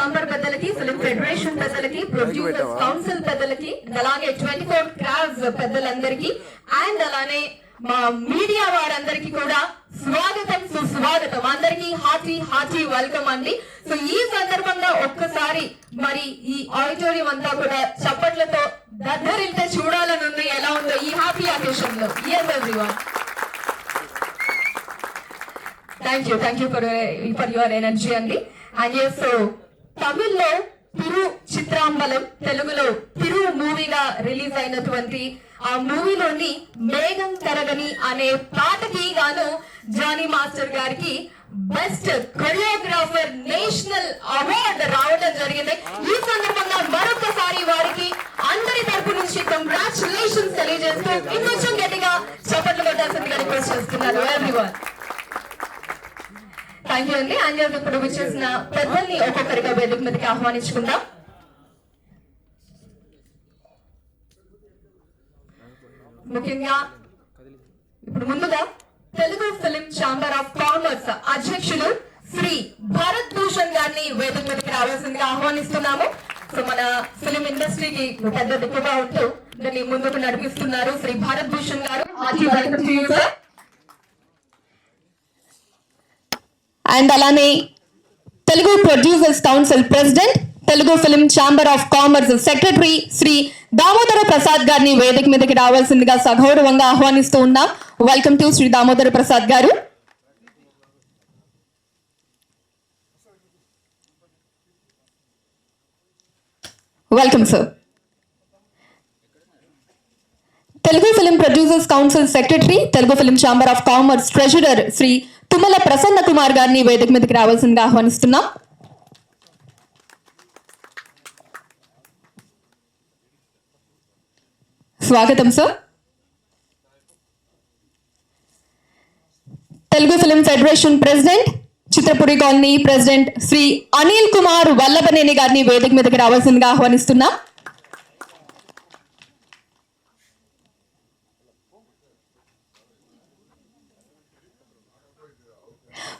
Chamber పెద్దలకి, film federation పెద్దలకి, producers council పెద్దలకి, అలాగే 24 క్రాఫ్ట్స్ పెద్దలందరికీ అండ్ అలానే మా మీడియా వారందరికీ కూడా స్వాగతం, సుస్వాగతం. అందరికీ హార్టీ వెల్కమ్ అండి. సో ఈ సందర్భంగా ఒక్కసారి మరి ఈ ఆడిటోరియం అంతా కూడా చప్పట్లతో దద్దరిల్తే చూడాలని ఉంది. ఎలా ఉందో ఈ హ్యాపీ అకేషన్ లో. yes everyone, thank you for your energy అండి. అండ్ సో తమిళ్లో తిరు చిత్రాంబలం, తెలుగులో తిరు మూవీగా రిలీజ్ అయినటువంటి ఆ మూవీలోని మేఘం తరగని అనే పాటకి గాను జానీ మాస్టర్ గారికి బెస్ట్ కొరియోగ్రాఫర్ నేషనల్ అవార్డు రావడం జరిగింది. ఈ సందర్భంగా మరొకసారి వారికి అందరి తరపు నుంచి కంగ్రాచులేషన్స్ తెలియజేస్తూ ఇంకొంచెం గట్టిగా చప్పట్లు కొట్టాల్సిందిగా రిక్వెస్ట్ చేస్తున్నారు ఎవ్రీవన్. థ్యాంక్ యూ అండి. అండ్ ఇప్పుడు విచ్చేసిన పెద్దల్ని ఒక్కొక్కరిగా వేదిక మీదకి ఆహ్వానించుకుందాం. ముఖ్యంగా ఇప్పుడు ముందుగా Telugu film chamber of commerce అధ్యక్షులు శ్రీ భరత్ భూషణ్ గారిని వేదిక మీదకి రావాల్సిందిగా ఆహ్వానిస్తున్నాము. సో మన ఫిలిం ఇండస్ట్రీకి పెద్ద దిక్కుగా ఉంటూ దాన్ని ముందుకు నడిపిస్తున్నారు శ్రీ భరత్ భూషణ్ గారు. అండ్ అలానే Telugu producers council president, Telugu film chamber of commerce secretary Shri Damodara Prasad గారిని వేదిక మీదకి రావాల్సిందిగా సగౌరవంగా ఆహ్వానిస్తూ ఉన్నాం. వెల్కమ్ టు శ్రీ దామోదర ప్రసాద్ గారు. Welcome sir. Telugu film producers council secretary, Telugu film chamber of commerce treasurer Shri Tummala Prasanna Kumar గారిని వేదిక మీదకి రావాల్సిందిగా ఆహ్వానిస్తున్నాం. స్వాగతం sir. Telugu film federation president, Chitrapuri colony president Shri Anil Kumar Vallabhaneni గారిని వేదిక మీదకి రావాల్సిందిగా ఆహ్వానిస్తున్నాం.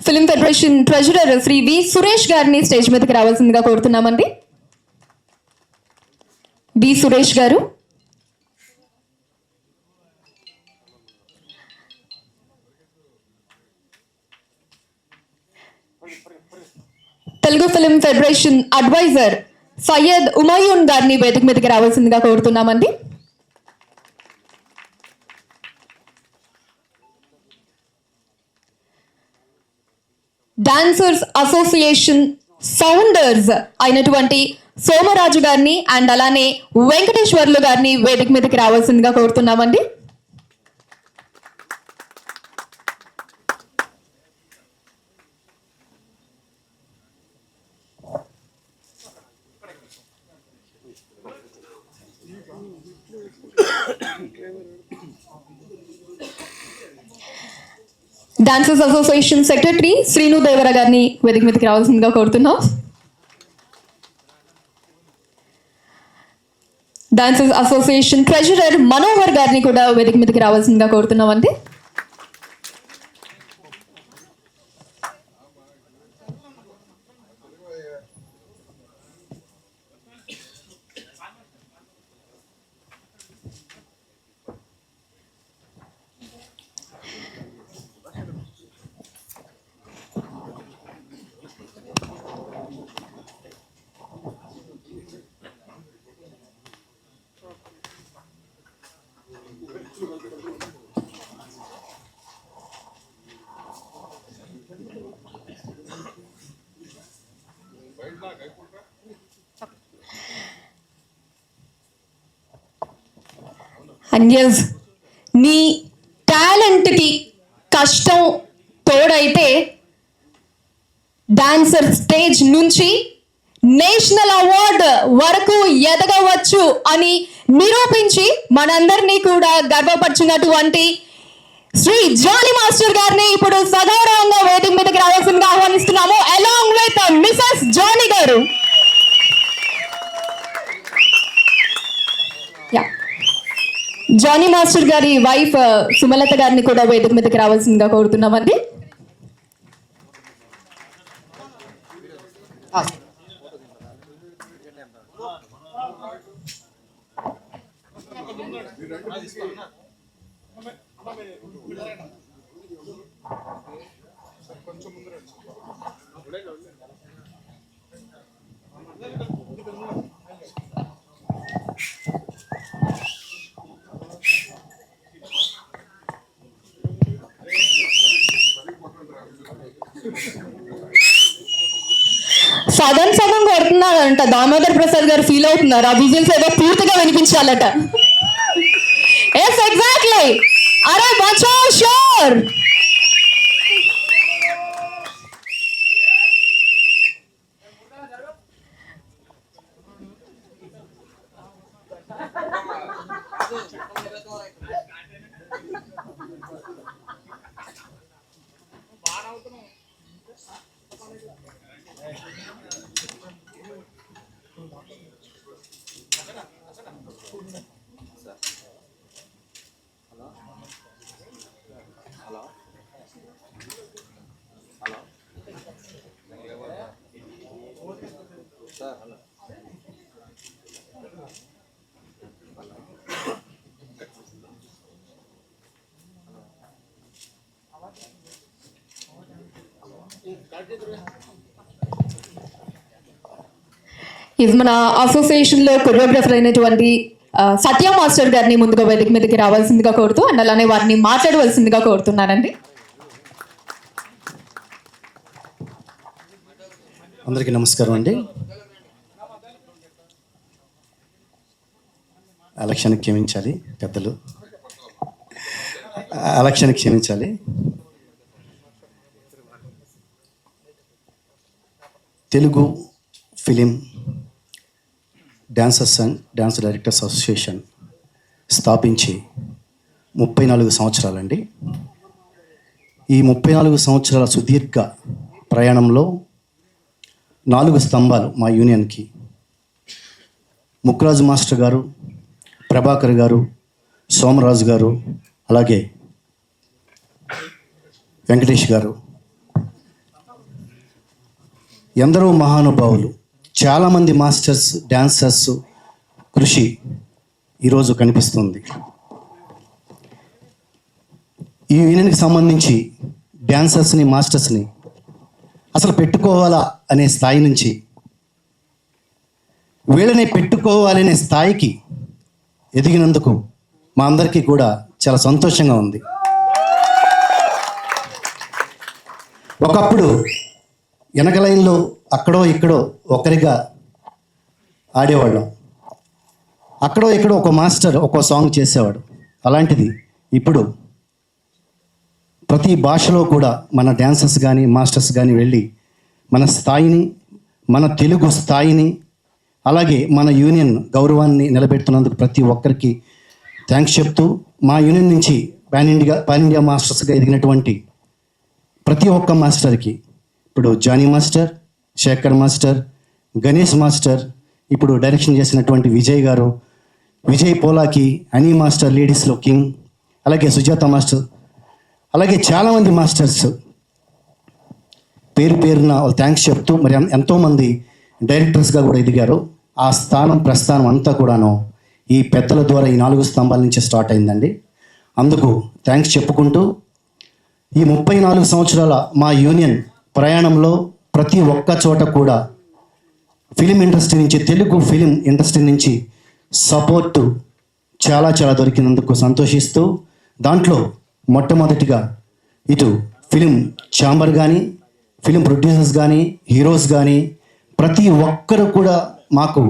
Film federation treasurer Shri V Suresh గారిని స్టేజ్ మీదకి రావాల్సిందిగా కోరుతున్నామండి. వి సురేష్ గారు. Telugu film federation advisor Syed Humayun గారిని వేదిక మీదకి రావాల్సిందిగా కోరుతున్నామండి. డాన్సర్స్ అసోసియేషన్ ఫౌండర్స్ అయినటువంటి సోమరాజు గారిని అండ్ అలానే వెంకటేశ్వర్లు గారిని వేదిక మీదకి రావాల్సిందిగా కోరుతున్నామండి. డాన్సర్స్ అసోసియేషన్ సెక్రటరీ శ్రీను దేవర గారిని వేదిక మీదకి రావాల్సిందిగా కోరుతున్నాం. డాన్సర్స్ అసోసియేషన్ ట్రెజరర్ మనోహర్ గారిని కూడా వేదిక మీదకి రావాల్సిందిగా కోరుతున్నాం అండి. అండ్ ఎస్, నీ టాలెంట్కి కష్టం తోడైతే డాన్సర్ స్టేజ్ నుంచి నేషనల్ అవార్డు వరకు ఎదగవచ్చు అని నిరూపించి మనందరినీ కూడా గర్వపరిచినటువంటి శ్రీ జానీ మాస్టర్ గారిని ఇప్పుడు సగౌరవంగా వేదిక మీదకి రావాల్సిందిగా ఆహ్వానిస్తున్నాము. అలాంగ్ విత్ మిసెస్ జానీ గారు. జానీ మాస్టర్ గారి వైఫ్ సుమలత గారిని కూడా వేదిక మీదకి రావాల్సిందిగా కోరుతున్నామండి. సగం సగం కొడుతున్నారంట. దామోదర్ ప్రసాద్ గారు ఫీల్ అవుతున్నారు. ఆ విజిల్స్ ఏదో పూర్తిగా వినిపించాలట. Yes exactly. అరే బచ్చా షూర్. ఇది మన అసోసియేషన్లో కొరియోగ్రఫర్ అయినటువంటి సత్య మాస్టర్ గారిని ముందుగా వేదిక మీదకి రావాల్సిందిగా కోరుతూ అండ్ అలానే వారిని మాట్లాడవలసిందిగా కోరుతున్నానండి. అందరికీ నమస్కారం అండి. అలక్ష్యాన్ని క్షమించాలి పెద్దలు, అలక్ష్యాన్ని క్షమించాలి. Telugu film dancers and dance directors association స్థాపించి 34 సంవత్సరాలండి. ఈ 34 సంవత్సరాల సుదీర్ఘ ప్రయాణంలో 4 స్తంభాలు మా యూనియన్కి. ముక్కురాజు మాస్టర్ గారు, ప్రభాకర్ గారు, సోమరాజు గారు, అలాగే వెంకటేష్ గారు, ఎందరో మహానుభావులు, చాలామంది మాస్టర్స్, డాన్సర్స్ కృషి ఈరోజు కనిపిస్తుంది. ఈ యూనియన్కి సంబంధించి డాన్సర్స్ని, మాస్టర్స్ని అసలు పెట్టుకోవాలా అనే స్థాయి నుంచి వీళ్ళని పెట్టుకోవాలనే స్థాయికి ఎదిగినందుకు మా అందరికీ కూడా చాలా సంతోషంగా ఉంది. ఒకప్పుడు వెనక లైన్లో అక్కడో ఇక్కడో ఒకరిగా ఆడేవాళ్ళం. అక్కడో ఇక్కడో ఒక మాస్టర్ ఒక సాంగ్ చేసేవాడు. అలాంటిది ఇప్పుడు ప్రతి భాషలో కూడా మన డాన్సర్స్ కానీ మాస్టర్స్ కానీ వెళ్ళి మన స్థాయిని, మన తెలుగు స్థాయిని, అలాగే మన యూనియన్ గౌరవాన్ని నిలబెడుతున్నందుకు ప్రతి ఒక్కరికి థ్యాంక్స్ చెప్తూ, మా యూనియన్ నుంచి పాన్ ఇండియా మాస్టర్స్గా ఎదిగినటువంటి ప్రతి ఒక్క మాస్టర్కి, ఇప్పుడు Jani master, Sekhar master, Ganesh master, ఇప్పుడు డైరెక్షన్ చేసినటువంటి విజయ్ గారు, విజయ్ పోలాకి, అనీ మాస్టర్ లేడీస్లో కింగ్, అలాగే సుజాత మాస్టర్, అలాగే చాలామంది మాస్టర్స్ పేరు పేరున థ్యాంక్స్ చెప్తూ, మరి ఎంతోమంది డైరెక్టర్స్గా కూడా ఎదిగారు. ఆ స్థానం ప్రస్థానం అంతా కూడాను ఈ పెద్దల ద్వారా ఈ 4 స్తంభాల నుంచి స్టార్ట్ అయిందండి. అందుకు థ్యాంక్స్ చెప్పుకుంటూ, ఈ 34 సంవత్సరాల మా యూనియన్ ప్రయాణంలో ప్రతి ఒక్క చోట కూడా ఫిలిం ఇండస్ట్రీ నుంచి, తెలుగు ఫిలిం ఇండస్ట్రీ నుంచి సపోర్టు చాలా చాలా దొరికినందుకు సంతోషిస్తూ, దాంట్లో మొట్టమొదటిగా ఇటు ఫిలిం ఛాంబర్ కానీ, ఫిలిం ప్రొడ్యూసర్స్ కానీ, హీరోస్ కానీ ప్రతి ఒక్కరు కూడా మాకు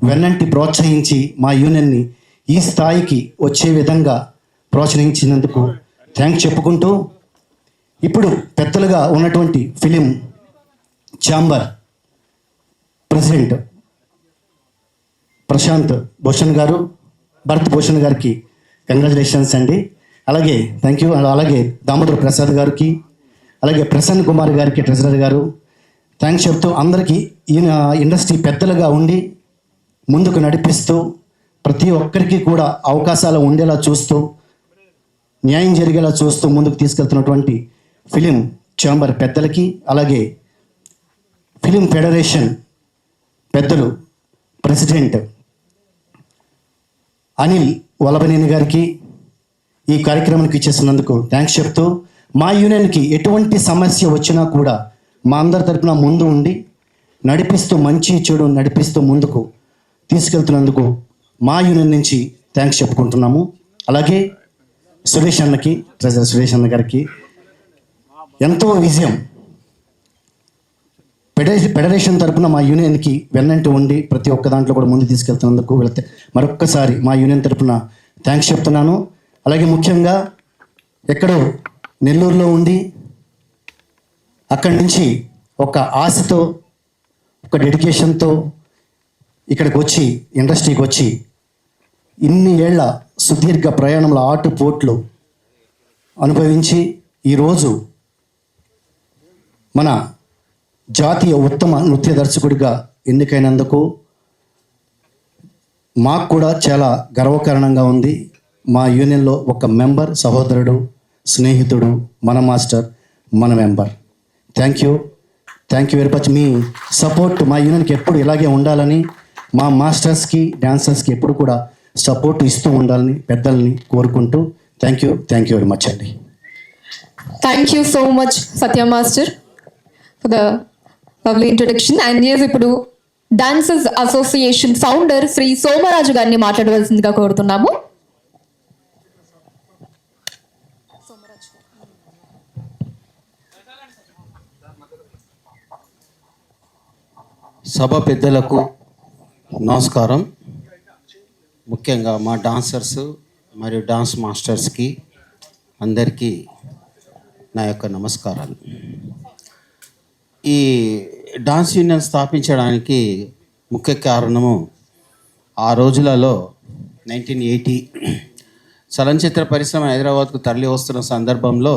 వెన్నంటి ప్రోత్సహించి మా యూనియన్ని ఈ స్థాయికి వచ్చే విధంగా ప్రోత్సహించినందుకు థ్యాంక్స్ చెప్పుకుంటూ, ఇప్పుడు పెద్దలుగా ఉన్నటువంటి film chamber president Prashanth Bhushan గారు, భరత్ భూషణ్ గారికి కంగ్రాచులేషన్స్ అండి. అలాగే థ్యాంక్ యూ. అలాగే దామోదర్ ప్రసాద్ గారికి, అలాగే ప్రసన్న కుమార్ గారికి ట్రెజరర్ గారు థ్యాంక్స్ చెప్తూ, అందరికీ ఈయన ఇండస్ట్రీ పెద్దలుగా ఉండి ముందుకు నడిపిస్తూ, ప్రతి ఒక్కరికి కూడా అవకాశాలు ఉండేలా చూస్తూ, న్యాయం జరిగేలా చూస్తూ ముందుకు తీసుకెళ్తున్నటువంటి ఫిలిం ఛాంబర్ పెద్దలకి, అలాగే ఫిలిం ఫెడరేషన్ పెద్దలు ప్రెసిడెంట్ అనిల్ వలభనేని గారికి ఈ కార్యక్రమానికి ఇచ్చేసినందుకు థ్యాంక్స్ చెప్తూ, మా యూనియన్కి ఎటువంటి సమస్య వచ్చినా కూడా మా అందరి తరపున ముందు ఉండి నడిపిస్తూ, మంచి చెడు నడిపిస్తూ ముందుకు తీసుకెళ్తున్నందుకు మా యూనియన్ నుంచి థ్యాంక్స్ చెప్పుకుంటున్నాము. అలాగే సురేష్ అన్నకి, ట్రెజరర్ సురేష్ అన్న గారికి ఎంతో విజయం ఫెడరేషన్ తరపున మా యూనియన్కి వెన్నంటి ఉండి ప్రతి ఒక్క దాంట్లో కూడా ముందు తీసుకెళ్తున్నందుకు వెళ్తే మరొక్కసారి మా యూనియన్ తరపున థ్యాంక్స్ చెప్తున్నాను. అలాగే ముఖ్యంగా ఎక్కడో నెల్లూరులో ఉండి అక్కడి నుంచి ఒక ఆశతో, ఒక డెడికేషన్తో ఇక్కడికి వచ్చి, ఇండస్ట్రీకి వచ్చి ఇన్ని ఏళ్ల సుదీర్ఘ ప్రయాణంలో ఆటుపోట్లు అనుభవించి ఈరోజు మన జాతీయ ఉత్తమ నృత్య దర్శకుడిగా ఎన్నికైనందుకు మాకు కూడా చాలా గర్వకారణంగా ఉంది. మా యూనియన్లో ఒక మెంబర్, సహోదరుడు, స్నేహితుడు, మన మాస్టర్, మన member. Thank you very much. Me support మా యూనియన్కి ఎప్పుడు ఇలాగే ఉండాలని, మా మాస్టర్స్కి, డాన్సర్స్కి ఎప్పుడు కూడా సపోర్ట్ ఇస్తూ ఉండాలని పెద్దల్ని కోరుకుంటూ థ్యాంక్ యూ వెరీ మచ్ అండి. Thank you so much Satya master for the lovely introduction. And yes, ఇప్పుడు dancers association founder Shri Somaraju గారిని మాట్లాడవలసిందిగా కోరుతున్నాము. సభ పెద్దలకు నమస్కారం. ముఖ్యంగా మా డాన్సర్స్ మరియు డాన్స్ మాస్టర్స్కి అందరికీ నా యొక్క నమస్కారాలు. ఈ డాన్స్ యూనియన్ స్థాపించడానికి ముఖ్య కారణము, ఆ రోజులలో 1980 చలనచిత్ర పరిశ్రమ హైదరాబాద్కు తరలి వస్తున్న సందర్భంలో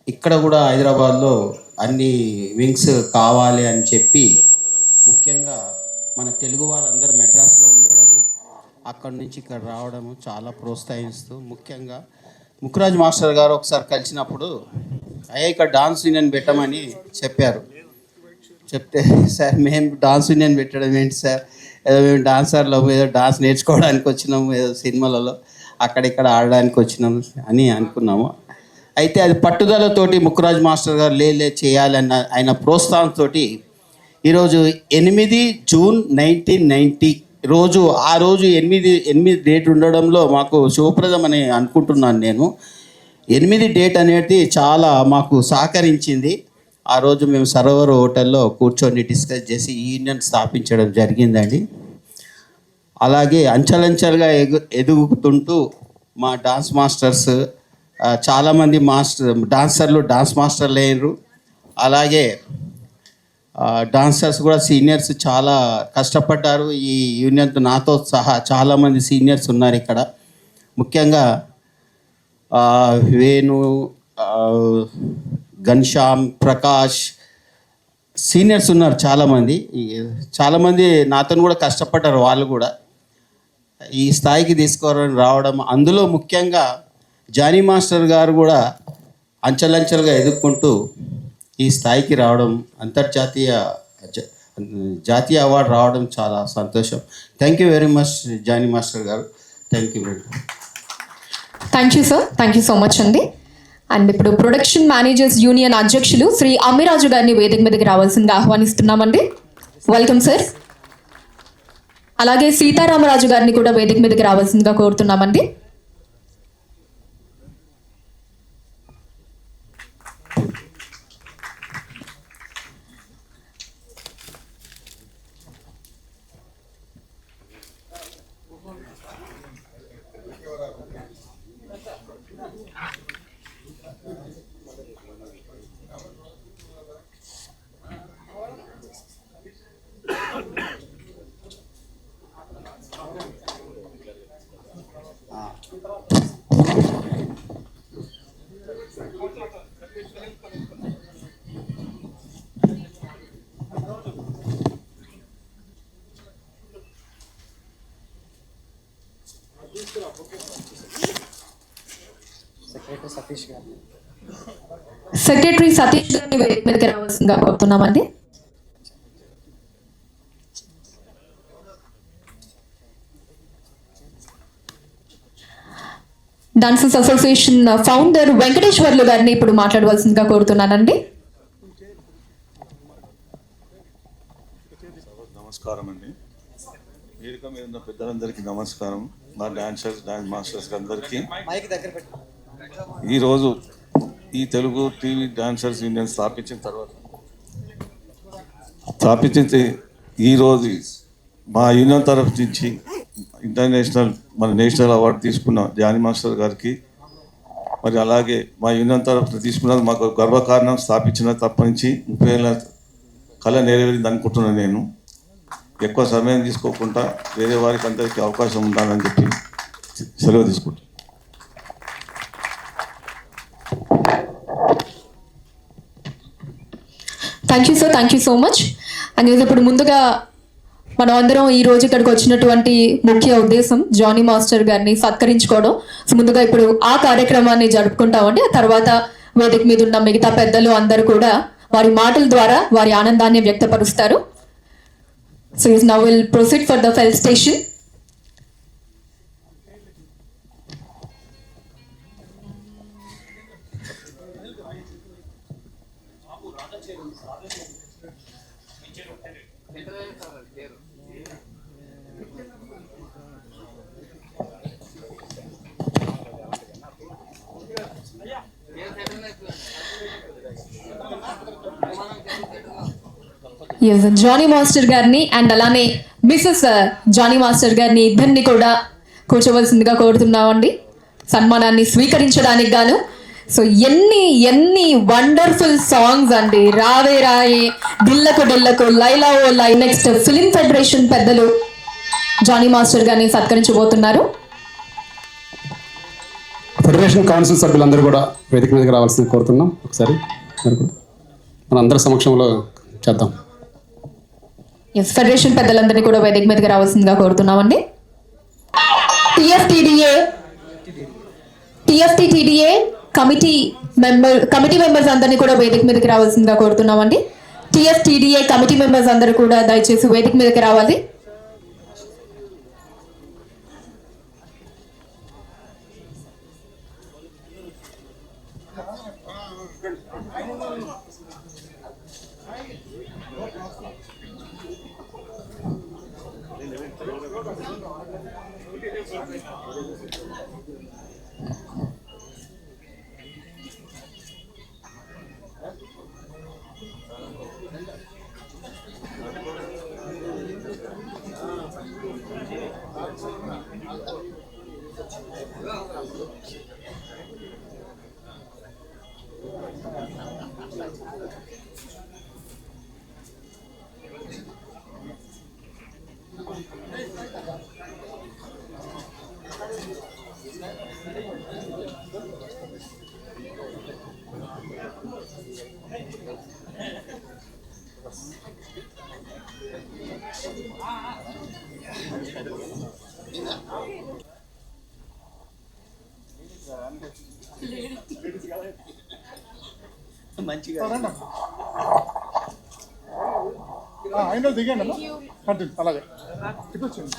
ఇక్కడ కూడా హైదరాబాద్లో అన్ని వింగ్స్ కావాలి అని చెప్పి, ముఖ్యంగా మన తెలుగు వాళ్ళందరూ మెడ్రాస్లో ఉండడము, అక్కడి నుంచి ఇక్కడ రావడము చాలా ప్రోత్సహిస్తూ, ముఖ్యంగా ముక్కురాజ్ మాస్టర్ గారు ఒకసారి కలిసినప్పుడు అయ్యా ఇక్కడ డాన్స్ యూనియన్ పెట్టమని చెప్పారు. చెప్తే సార్ మేము డాన్స్ యూనియన్ పెట్టడం ఏంటి సార్, ఏదో మేము డాన్సర్లో ఏదో డాన్స్ నేర్చుకోవడానికి వచ్చినాము, ఏదో సినిమాలలో అక్కడిక్కడ ఆడడానికి వచ్చినాము అని అనుకున్నాము. అయితే అది పట్టుదలతోటి ముక్కురాజ్ మాస్టర్ గారు లే చేయాలన్న ఆయన ప్రోత్సాహంతో ఈరోజు 8 జూన్ 1990 రోజు, ఆ రోజు 8 డేట్ ఉండడంలో మాకు శుభప్రదం అని అనుకుంటున్నాను నేను. 8 డేట్ అనేది చాలా మాకు సహకరించింది. ఆ రోజు మేము సరోవర్ హోటల్లో కూర్చొని డిస్కస్ చేసి ఈ యూనియన్ స్థాపించడం జరిగిందండి. అలాగే అంచెలంచెలుగా ఎదుగుతుంటూ మా డాన్స్ మాస్టర్స్ చాలామంది డాన్సర్లు డాన్స్ మాస్టర్లు అయ్యారు. అలాగే డాన్సర్స్ కూడా సీనియర్స్ చాలా కష్టపడ్డారు. ఈ యూనియన్తో నాతో సహా చాలామంది సీనియర్స్ ఉన్నారు ఇక్కడ. ముఖ్యంగా వేణు, ఘన్శ్యామ్, ప్రకాష్ సీనియర్స్ ఉన్నారు చాలామంది నాతో కూడా కష్టపడ్డారు. వాళ్ళు కూడా ఈ స్థాయికి తీసుకుని రావడం, అందులో ముఖ్యంగా జానీ మాస్టర్ గారు కూడా అంచెలంచెలుగా ఎదుర్కొంటూ ఈ స్థాయికి రావడం, జాతీయ అవార్డు రావడం చాలా సంతోషం. Thank you very much Jani master గారు. Thank you very much. Thank you sir, thank you so much అండి. అండ్ ఇప్పుడు ప్రొడక్షన్ మేనేజర్స్ యూనియన్ అధ్యక్షులు శ్రీ అమ్మిరాజు గారిని వేదిక మీదకి రావాల్సిందిగా ఆహ్వానిస్తున్నామండి. Welcome sir. అలాగే సీతారామరాజు గారిని కూడా వేదిక మీదకి రావాల్సిందిగా కోరుతున్నామండి. సెక్రటరీ సతీష్ గారిని వేదిక మీదకి రావాల్సిందిగా కోరుతున్నామండి. డాన్సర్స్ అసోసియేషన్ ఫౌండర్ వెంకటేశ్వర్లు గారిని ఇప్పుడు మాట్లాడవలసిందిగా కోరుతున్నానండి. నమస్కారం అండి. వేదిక మీద ఉన్న పెద్దలందరికీ నమస్కారం. మా డాన్స్ మాస్టర్స్ అందరికీ ఈరోజు ఈ తెలుగు టీవీ డాన్సర్స్ యూనియన్ స్థాపించిన ఈరోజు మా యూనియన్ తరఫు నుంచి ఇంటర్నేషనల్ మన నేషనల్ అవార్డు తీసుకున్న జానీ మాస్టర్ గారికి, మరి అలాగే మా యూనియన్ తరఫున తీసుకున్నది మాకు గర్వకారణం. స్థాపించిన తప్ప నుంచి 30 ఏళ్ళ కళ నెరవేరింది అనుకుంటున్నాను. నేను ఎక్కువ సమయం తీసుకోకుండా వేరే వారికి అందరికీ అవకాశం ఉండాలని చెప్పి సెలవు తీసుకుంటాను. Thank you sir, thank you so much. And ఇప్పుడు ముందుగా మనం అందరం ఈ రోజు ఇక్కడికి వచ్చినటువంటి ముఖ్య ఉద్దేశం జానీ మాస్టర్ గారిని సత్కరించుకోవడం. సో ముందుగా ఇప్పుడు ఆ కార్యక్రమాన్ని జరుపుకుంటామండి. ఆ తర్వాత వేదిక మీద ఉన్న మిగతా పెద్దలు అందరూ కూడా వారి మాటల ద్వారా వారి ఆనందాన్ని వ్యక్తపరుస్తారు. So now will proceed for the felicitation. Jani master గారిని అండ్ అలానే మిస్సెస్ జానీ మాస్టర్ గారిని ఇద్దరిని కూడా కూర్చోవలసిందిగా కోరుతున్నామండి సన్మానాన్ని స్వీకరించడానికి గాను. సో ఎన్ని వండర్ఫుల్ సాంగ్స్ అండి. రావే రాయే, దిల్లకు దిల్లకు, లైలా ఓ లై. నెక్స్ట్ ఫిలిం ఫెడరేషన్ పెద్దలు జానీ మాస్టర్ గారిని సత్కరించబోతున్నారు. ఫెడరేషన్ కౌన్సిల్ సభ్యులందరూ కూడా వేదిక మీదకి రావాల్సింది కోరుతున్నాం. ఒకసారి మన అందరి సమక్షంలో చేద్దాం. ఫెడరేషన్ పెద్దలందరినీ కూడా వేదిక మీదకి రావాల్సిందిగా కోరుతున్నామండి. టిఎఫ్టిటిడిఏ కమిటీ మెంబర్స్ అందరినీ కూడా వేదిక మీదకి రావాల్సిందిగా కోరుతున్నామండి. టిఎఫ్టిడిఏ కమిటీ మెంబర్స్ అందరూ కూడా దయచేసి వేదిక మీదకి రావాలి. అయినా దిగండి కంటిన్యూ అలాగే ఇటు వచ్చింది.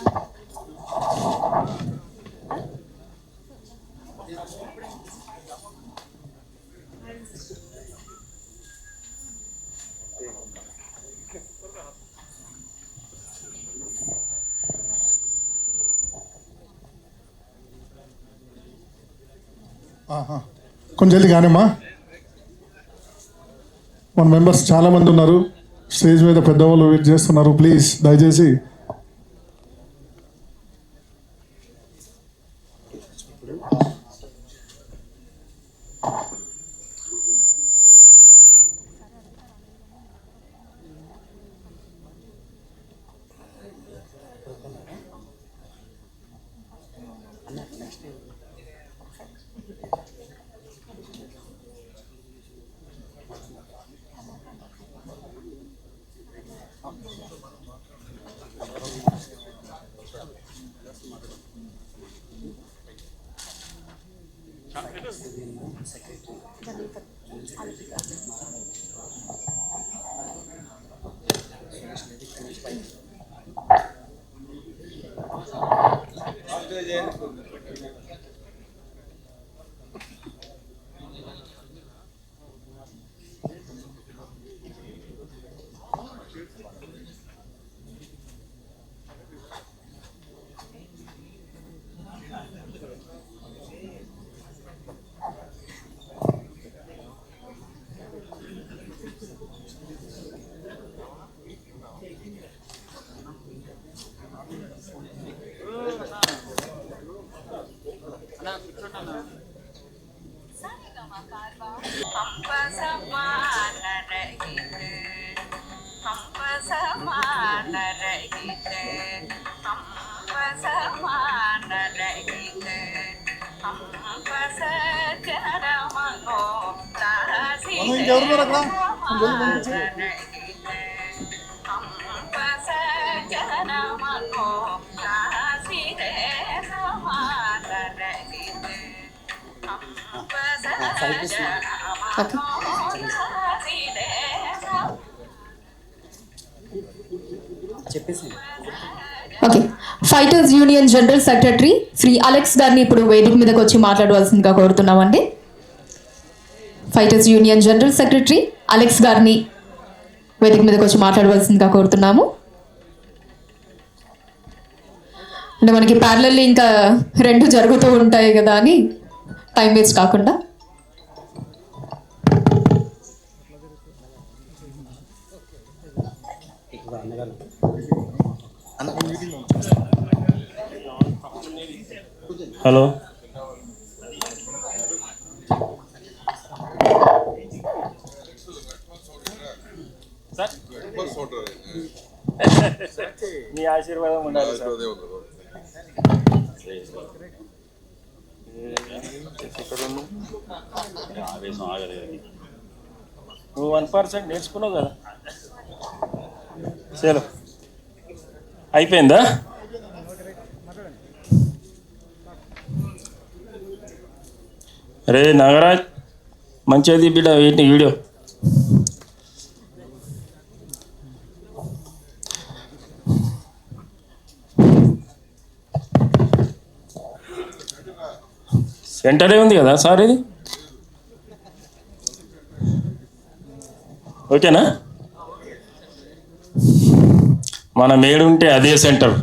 కొంచెం జల్దీ కానమ్మా. మన మెంబర్స్ చాలామంది ఉన్నారు, స్టేజ్ మీద పెద్దవాళ్ళు వెయిట్ చేస్తున్నారు. ప్లీజ్ దయచేసి okay, fighters union general secretary Shri Alex గారిని ఇప్పుడు వేదిక మీదకి వచ్చి మాట్లాడవలసిందిగా కోరుతున్నామండి. Fighters union general secretary Alex గారిని వేదిక మీదకి వచ్చి మాట్లాడవలసిందిగా కోరుతున్నాము. అంటే మనకి ప్యారలల్ ఇంకా రెండు జరుగుతూ ఉంటాయి కదా అని టైం వేస్ట్ కాకుండా. హలో, మీ ఆశీర్వాదం ఉండాలి సార్. నువ్వు 1% నేర్చుకున్నావు కదా. చలో, అయిపోయిందా? అరే నాగరాజ్, మంచిది బిడ్డ, ఏంటి వీడియో? సెంటరే ఉంది కదా సార్, ఇది ఓకేనా? మన మేడు ఉంటే అదే సెంటర్.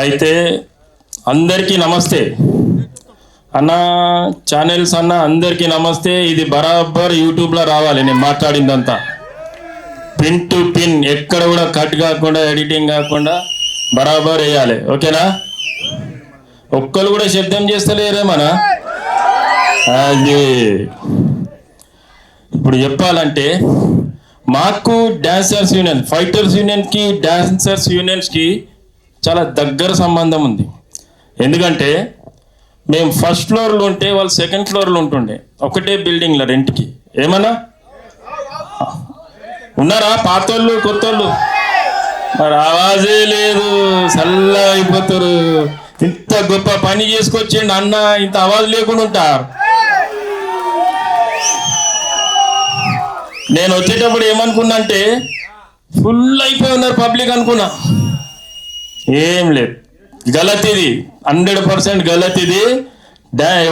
అయితే అందరికీ నమస్తే అన్న, ఛానల్స్ అన్న అందరికీ నమస్తే. ఇది బరాబర్ యూట్యూబ్లో రావాలి, నేను మాట్లాడిందంతా పిన్ టు పిన్, ఎక్కడ కూడా కట్ కాకుండా ఎడిటింగ్ కాకుండా బరాబర్ వేయాలి, ఓకేనా? ఒక్కరు కూడా శబ్దం చేస్తలేరేమన్నా? అది ఇప్పుడు చెప్పాలంటే మాకు డాన్సర్స్ యూనియన్, ఫైటర్స్ యూనియన్కి డాన్సర్స్ యూనియన్స్కి చాలా దగ్గర సంబంధం ఉంది. ఎందుకంటే మేము ఫస్ట్ ఫ్లోర్లో ఉంటే వాళ్ళు సెకండ్ ఫ్లోర్లో ఉంటుండే, ఒకటే బిల్డింగ్లో రెంట్కి. ఏమన్నా ఉన్నారా పాతోళ్ళు కొత్తోళ్ళు? మరి ఆవాజే లేదు, చల్లగా అయిపోతారు. ఇంత గొప్ప పని చేసుకొచ్చిండు అన్న, ఇంత ఆవాజ్ లేకుండా ఉంటారు. నేను వచ్చేటప్పుడు ఏమనుకున్నా అంటే ఫుల్ అయిపోయి ఉన్నారు పబ్లిక్ అనుకున్నా. ఏం లేదు, గలత్ ఇది, 100% గలత్ ఇది.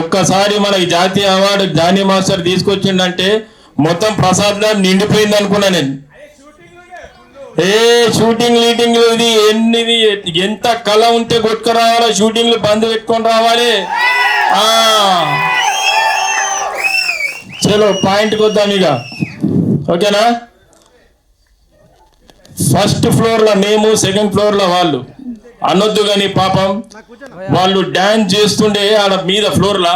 ఒక్కసారి మనకి జాతీయ అవార్డు జానీ మాస్టర్ తీసుకొచ్చిండంటే మొత్తం ప్రసాదం నిండిపోయింది అనుకున్నా నేను. షూటింగ్ లీటింగ్లు ఇది ఎన్నిది, ఎంత కళ ఉంటే కొట్టుకు రావాలో, షూటింగ్లు బంద్ పెట్టుకొని రావాలి. చలో పాయింట్కి వద్దాం ఇక, ఓకేనా? ఫస్ట్ ఫ్లోర్లో మేము, సెకండ్ ఫ్లోర్లో వాళ్ళు. అనొద్దు కానీ పాపం వాళ్ళు డాన్స్ చేస్తుండే ఆడ మీద ఫ్లోర్లో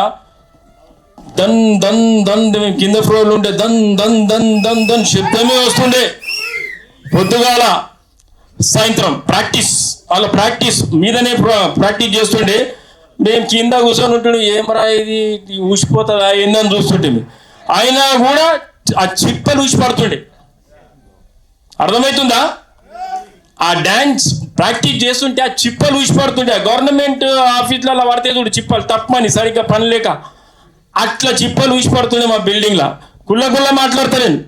దన్ దన్ దన్, కింద ఫ్లోర్లు ఉంటే దన్ దన్ దన్ దన్ దన్ శబ్దమే వస్తుండే. పొద్దుగాల సాయంత్రం ప్రాక్టీస్, వాళ్ళ ప్రాక్టీస్ మీదనే ప్రాక్టీస్ చేస్తుండే. మేము కింద కూర్చొని ఉంటుండే, ఏమరా ఇది ఊసిపోతుందా ఏందని చూస్తుంటే, అయినా కూడా ఆ చిప్పలు ఊసి పడుతుండే. అర్థమవుతుందా? ఆ డాన్స్ ప్రాక్టీస్ చేస్తుంటే ఆ చిప్పలు ఊసి పడుతుండే. గవర్నమెంట్ ఆఫీసులలో పడితే చూడు చిప్పలు, తప్పని సరిగ్గా పని లేక అట్లా చిప్పలు ఊసి పడుతుండే మా బిల్డింగ్లో. కుళ్ళ మాట్లాడతా, నేను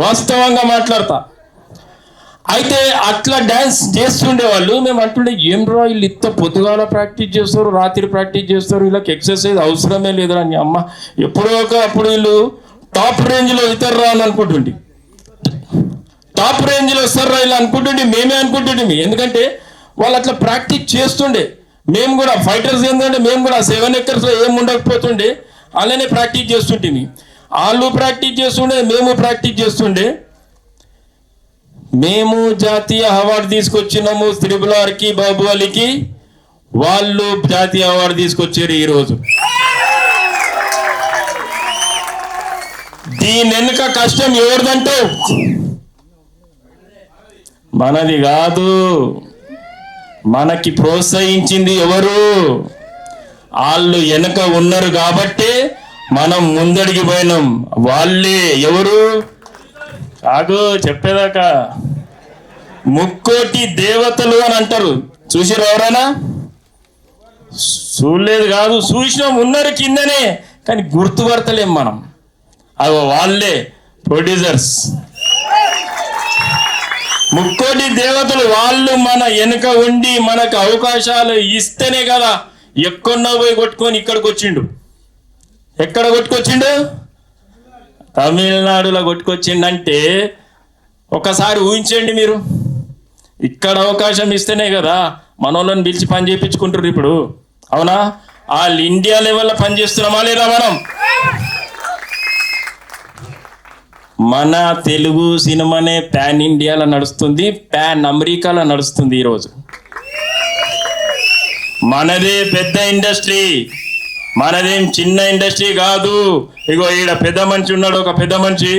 వాస్తవంగా మాట్లాడతా. అయితే అట్లా డ్యాన్స్ చేస్తుండే వాళ్ళు. మేము అంటుండే, ఏం రా వీళ్ళు ఇంత పొద్దుగాల ప్రాక్టీస్ చేస్తారు, రాత్రి ప్రాక్టీస్ చేస్తారు, వీళ్ళకి ఎక్సర్సైజ్ అవసరమే లేదురా అని. అమ్మ ఎప్పుడో అప్పుడు వీళ్ళు టాప్ రేంజ్లో ఇతరు రా అని అనుకుంటుండే, టాప్ రేంజ్లో వస్తారు రా ఇలా అనుకుంటుండే. మేమే అనుకుంటుండే, ఎందుకంటే వాళ్ళు అట్లా ప్రాక్టీస్ చేస్తుండే. మేము కూడా ఫైటర్స్ ఏంటంటే మేము కూడా 7 ఎకర్స్లో ఏం ఉండకపోతుండే, అలానే ప్రాక్టీస్ చేస్తుంటే. వాళ్ళు ప్రాక్టీస్ చేస్తుండే, మేము ప్రాక్టీస్ చేస్తుండే. మేము జాతీయ అవార్డు తీసుకొచ్చినాము త్రిపులార్కి, బాబు అలీకి. వాళ్ళు జాతీయ అవార్డు తీసుకొచ్చారు ఈరోజు. దీని వెనుక కష్టం ఎవరిదంటూ? మనది కాదు. మనకి ప్రోత్సహించింది ఎవరు? వాళ్ళు వెనక ఉన్నారు కాబట్టి మనం ముందడికి పోయినాం. వాళ్ళే ఎవరు? కాదు చెప్పేదాకా. ముక్కోటి దేవతలు అని అంటారు. చూసిరు ఎవరైనా? చూడలేదు కాదు, చూసినాం, ఉన్నారు కిందనే, కానీ గుర్తుపడతలేం మనం. అవి వాళ్ళే ప్రొడ్యూసర్స్. ముక్కోటి దేవతలు వాళ్ళు మన వెనుక ఉండి మనకు అవకాశాలు ఇస్తేనే కదా ఎక్కడో పోయి కొట్టుకొని ఇక్కడికి వచ్చిండు. ఎక్కడ కొట్టుకొచ్చిండు? తమిళనాడులో కొట్టుకొచ్చిండంటే ఒకసారి ఊహించండి మీరు. ఇక్కడ అవకాశం ఇస్తేనే కదా మనోళ్ళని పిలిచి పని చేయించుకుంటారు ఇప్పుడు. అవునా? వాళ్ళు ఇండియా లెవెల్లో పని చేస్తున్నామా లేదా మనం? మన తెలుగు సినిమానే పాన్ ఇండియాలో నడుస్తుంది, పాన్ అమెరికాలో నడుస్తుంది ఈరోజు. మనదే పెద్ద ఇండస్ట్రీ, మనదేం చిన్న ఇండస్ట్రీ కాదు. ఇగో ఈడ పెద్ద మనిషి ఉన్నాడు, ఒక పెద్ద మనిషి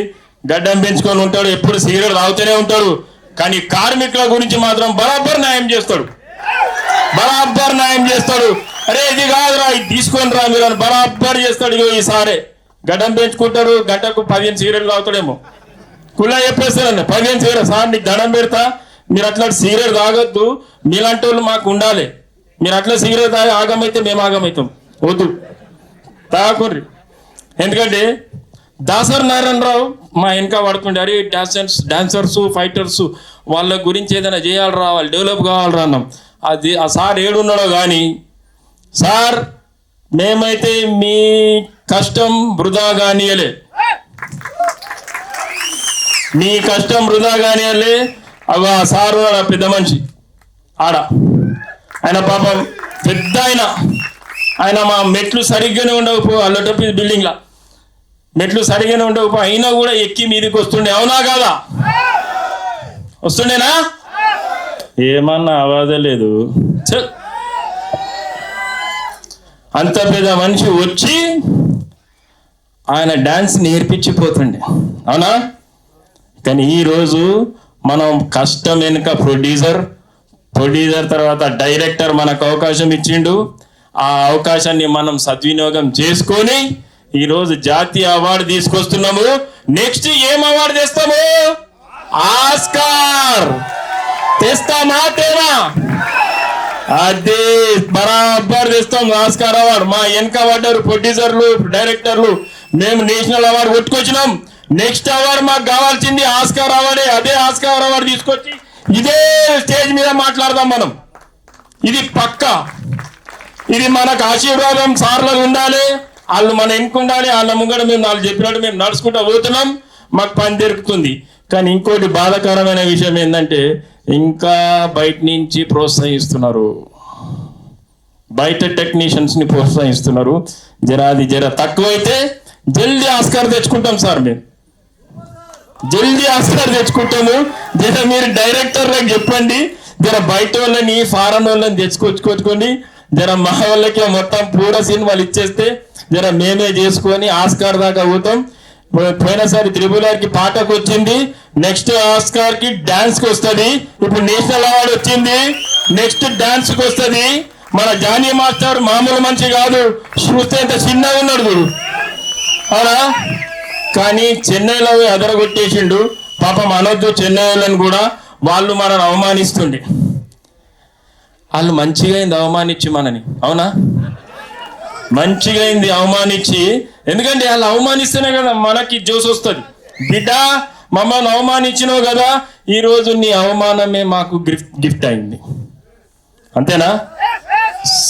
గడ్డం పెంచుకొని ఉంటాడు, ఎప్పుడు సిగరెట్ తాగుతూనే ఉంటాడు, కానీ కార్మికుల గురించి మాత్రం బరాబర్ న్యాయం చేస్తాడు. బరాబర్ న్యాయం చేస్తాడు. అరే ఇది కాదురా, ఇది తీసుకొని రా మీరు అని బరాబర్ చేస్తాడు. ఇగో ఈసారి గడ్డం పెంచుకుంటాడు, గంటకు 15 సిగరెట్లు తాగుతాడేమో. కులా చెప్పేస్తారండి 15 సిగరెట్. సార్ నీకు దండం పెడతా, మీరు అట్లా సిగరెట్ తాగొద్దు, మీలాంటి వాళ్ళు మాకు ఉండాలి. మీరు అట్లా సిగరెట్ తాగి ఆగమైతే మేము ఆగమవుతాం. వద్దు, తాగకుర్రి. ఎందుకంటే దాసర్ నారాయణరావు మా వెనక పడుతుండే, అరే డాన్సర్స్ ఫైటర్స్ వాళ్ళ గురించి ఏదైనా చేయాలరా, వాళ్ళు డెవలప్ కావాలరా అన్నాం. అది ఆ సార్ ఏడున్నాడో కానీ, సార్ మేమైతే మీ కష్టం వృధా కానియలే, మీ కష్టం వృధా కానియలే. అవి ఆ సారు పెద్ద మనిషి ఆడ, ఆయన పాపం పెద్ద ఆయన మా మెట్లు సరిగ్గానే ఉండకపో, అల్లటప్పి బిల్డింగ్లా మెట్లు సరిగ్గానే ఉండకపో, అయినా కూడా ఎక్కి మీదికి వస్తుండే. అవునా కాదా? వస్తుండేనా? ఏమన్నా ఆవాదే లేదు. అంత పెద్ద మనిషి వచ్చి ఆయన డాన్స్ నేర్పించిపోతుండే. అవునా? కానీ ఈరోజు మనం కష్టం వెనుక ప్రొడ్యూసర్ తర్వాత డైరెక్టర్ మనకు అవకాశం ఇచ్చిండు. ఆ అవకాశాన్ని మనం సద్వినియోగం చేసుకొని ఈరోజు జాతీయ అవార్డు తీసుకొస్తున్నాము. నెక్స్ట్ ఏం అవార్డు తెస్తాము? ఆస్కార్ తెస్తామా తేనా? అదే బరాబర్ తెస్తాం ఆస్కార్ అవార్డు. మా వెనక పడ్డారు ప్రొడ్యూసర్లు డైరెక్టర్లు, మేము నేషనల్ అవార్డు కొట్టుకొచ్చినాం. నెక్స్ట్ అవార్డు మాకు కావాల్సింది ఆస్కార్ అవార్డే. అదే ఆస్కార్ అవార్డు తీసుకొచ్చి ఇదే స్టేజ్ మీద మాట్లాడదాం మనం. ఇది పక్కా. ఇది మనకు ఆశీర్వాదం సార్లకు ఉండాలి, వాళ్ళు మన ఎన్నుకుండాలి. వాళ్ళ ముంగడ మేము వాళ్ళు చెప్పినట్టు మేము నడుచుకుంటూ పోతున్నాం, మాకు పని దొరుకుతుంది. కానీ ఇంకోటి బాధాకరమైన విషయం ఏంటంటే ఇంకా బయట నుంచి ప్రోత్సహిస్తున్నారు, బయట టెక్నీషియన్స్ని ప్రోత్సహిస్తున్నారు. అది జర తక్కువైతే జల్దీ ఆస్కార్ తెచ్చుకుంటాం సార్, మేము జల్దీ ఆస్కార్ తెచ్చుకుంటాము. జర మీరు డైరెక్టర్లకు చెప్పండి, జర బయట వాళ్ళని ఫారెన్ వాళ్ళని తెచ్చుకొచ్చుకోండి. జర మా వాళ్ళకి మొత్తం పూర సినిమాలు ఇచ్చేస్తే జర మేమే చేసుకొని ఆస్కార్ దాకా పోతాం. పోయినసారి త్రిబులర్కి పాటకు వచ్చింది, నెక్స్ట్ ఆస్కార్ కి డాన్స్ కి వస్తుంది. ఇప్పుడు నేషనల్ అవార్డు వచ్చింది, నెక్స్ట్ డాన్స్ కి వస్తుంది. మన జానీ మాస్టర్ మామూలు మనిషి కాదు, చూస్తే ఎంత చిన్నగా ఉన్నాడు గురు. అవునా? కానీ చెన్నైలో అదరగొట్టేసిండు. పాపం అనొద్దు చెన్నై వాళ్ళని కూడా, వాళ్ళు మనల్ని అవమానిస్తుండే. వాళ్ళు మంచిగా అయింది అవమానించి మనని. అవునా? మంచిగా అయింది అవమానించి. ఎందుకంటే వాళ్ళు అవమానిస్తేనే కదా మనకి జోస్ వస్తుంది. బిడ్డ మమ్మల్ని అవమానించినావు కదా, ఈరోజు నీ అవమానమే మాకు గిఫ్ట్ అయింది. అంతేనా?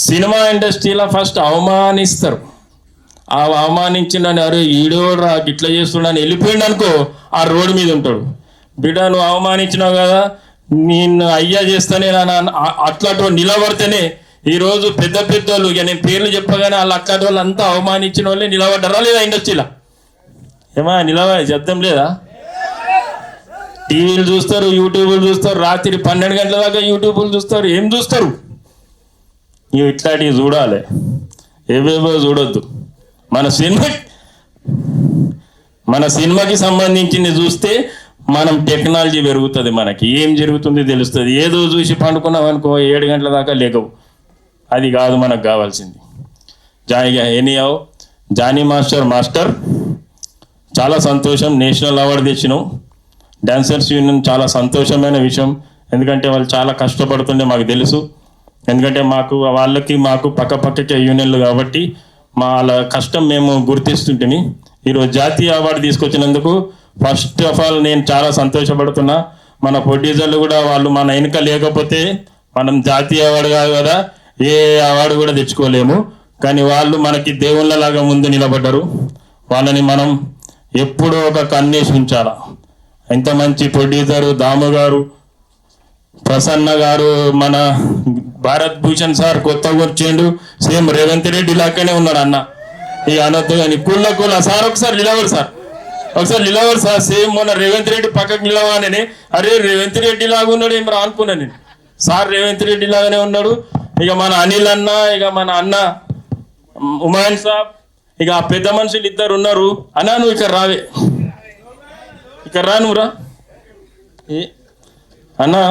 సినిమా ఇండస్ట్రీలో ఫస్ట్ అవమానిస్తారు. ఆ అవమానించిన అరే ఈడోరా ఇట్లా చేస్తున్నాను వెళ్ళిపోయిండు అనుకో, ఆ రోడ్డు మీద ఉంటాడు. బిడ్డ నువ్వు అవమానించినావు కదా, నేను అయ్యా చేస్తానే అట్లాంటి నిలబడితేనే ఈరోజు పెద్ద పెద్దోళ్ళు, ఇక నేను పేర్లు చెప్పగానే వాళ్ళు అట్లాంటి వాళ్ళు అంతా అవమానించిన వాళ్ళే నిలబడ్డారా లేదా ఇండస్ట్రీలో? ఏమా నిలబడి శబ్దం లేదా? టీవీలు చూస్తారు, యూట్యూబ్లు చూస్తారు, రాత్రి 12 గంటల దాకా యూట్యూబ్లు చూస్తారు. ఏం చూస్తారు? ఇవి ఇట్లాంటివి చూడాలి, ఏవేవో చూడొద్దు. మన మన సినిమాకి సంబంధించింది చూస్తే మనం టెక్నాలజీ పెరుగుతుంది, మనకి ఏం జరుగుతుంది తెలుస్తుంది. ఏదో చూసి పండుకున్నాం అనుకో 7 గంటల దాకా లేకవు. అది కాదు మనకు కావాల్సింది. ఎనీహౌ జానీ మాస్టర్ చాలా సంతోషం, నేషనల్ అవార్డు తెచ్చినాం. డాన్సర్స్ యూనియన్ చాలా సంతోషమైన విషయం, ఎందుకంటే వాళ్ళు చాలా కష్టపడుతుండే మాకు తెలుసు. ఎందుకంటే మాకు పక్కకే యూనియన్లు కాబట్టి వాళ్ళ కష్టం మేము గుర్తిస్తుంటిమి. ఈరోజు జాతీయ అవార్డు తీసుకొచ్చినందుకు ఫస్ట్ ఆఫ్ ఆల్ నేను చాలా సంతోషపడుతున్నా. మన ప్రొడ్యూసర్లు కూడా వాళ్ళు మన వెనుక లేకపోతే మనం జాతీయ అవార్డు కాదు కదా, ఏ అవార్డు కూడా తెచ్చుకోలేము. కానీ వాళ్ళు మనకి దేవుళ్ళలాగా ముందు నిలబడ్డారు. వాళ్ళని మనం ఎప్పుడూ ఒక కన్నేసి ఉంచాల. ఎంత మంచి ప్రొడ్యూసరు దాము గారు, ప్రసన్న గారు, మన భారత్ భూషణ్ సార్ కొత్తగా వచ్చిండు, సేమ్ రేవంత్ రెడ్డి లాగానే ఉన్నాడు అన్న. ఇక అనొద్దు కానీ కూల సార్ ఒకసారి నిలవరు సార్, సేమ్ మొన్న రేవంత్ రెడ్డి పక్కకు నిలవగానే అరే రేవంత్ రెడ్డి లాగా ఉన్నాడు ఏం రా అనుకున్నా నేను. సార్ రేవంత్ రెడ్డి లాగానే ఉన్నాడు. ఇక మన అనిల్ అన్న, ఇక మన అన్న ఉమాయన్ సాబ్, ఇక ఆ పెద్ద మనుషులు 2 ఉన్నారు. అన్నా నువ్వు ఇక్కడ రావే, ఇక్కడ రా, నువ్వు రా అన్నా.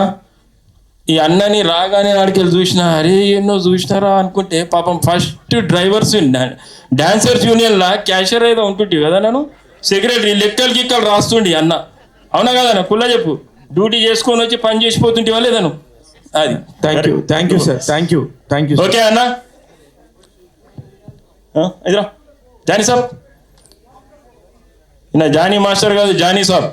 ఈ అన్నని రాగానే ఆడికెళ్ళి చూసిన, అరే ఎన్నో చూసినారా అనుకుంటే పాపం ఫస్ట్ డ్రైవర్స్ డాన్సర్స్ యూనియన్లా క్యాషియర్ ఏదో ఉంటుంటే కదా, నన్ను సెక్రటరీ లెక్కలు రాస్తుండి అన్న. అవునా కదా అన్న, కుల్ల చెప్పు. డ్యూటీ చేసుకొని వచ్చి పని చేసిపోతుంటే వాళ్ళేదను. అది thank you sir, thank you. Okay అన్న, ఇదిరా జానీ సాబ్. ఈయన జానీ మాస్టర్ కాదు, జానీ సాబ్.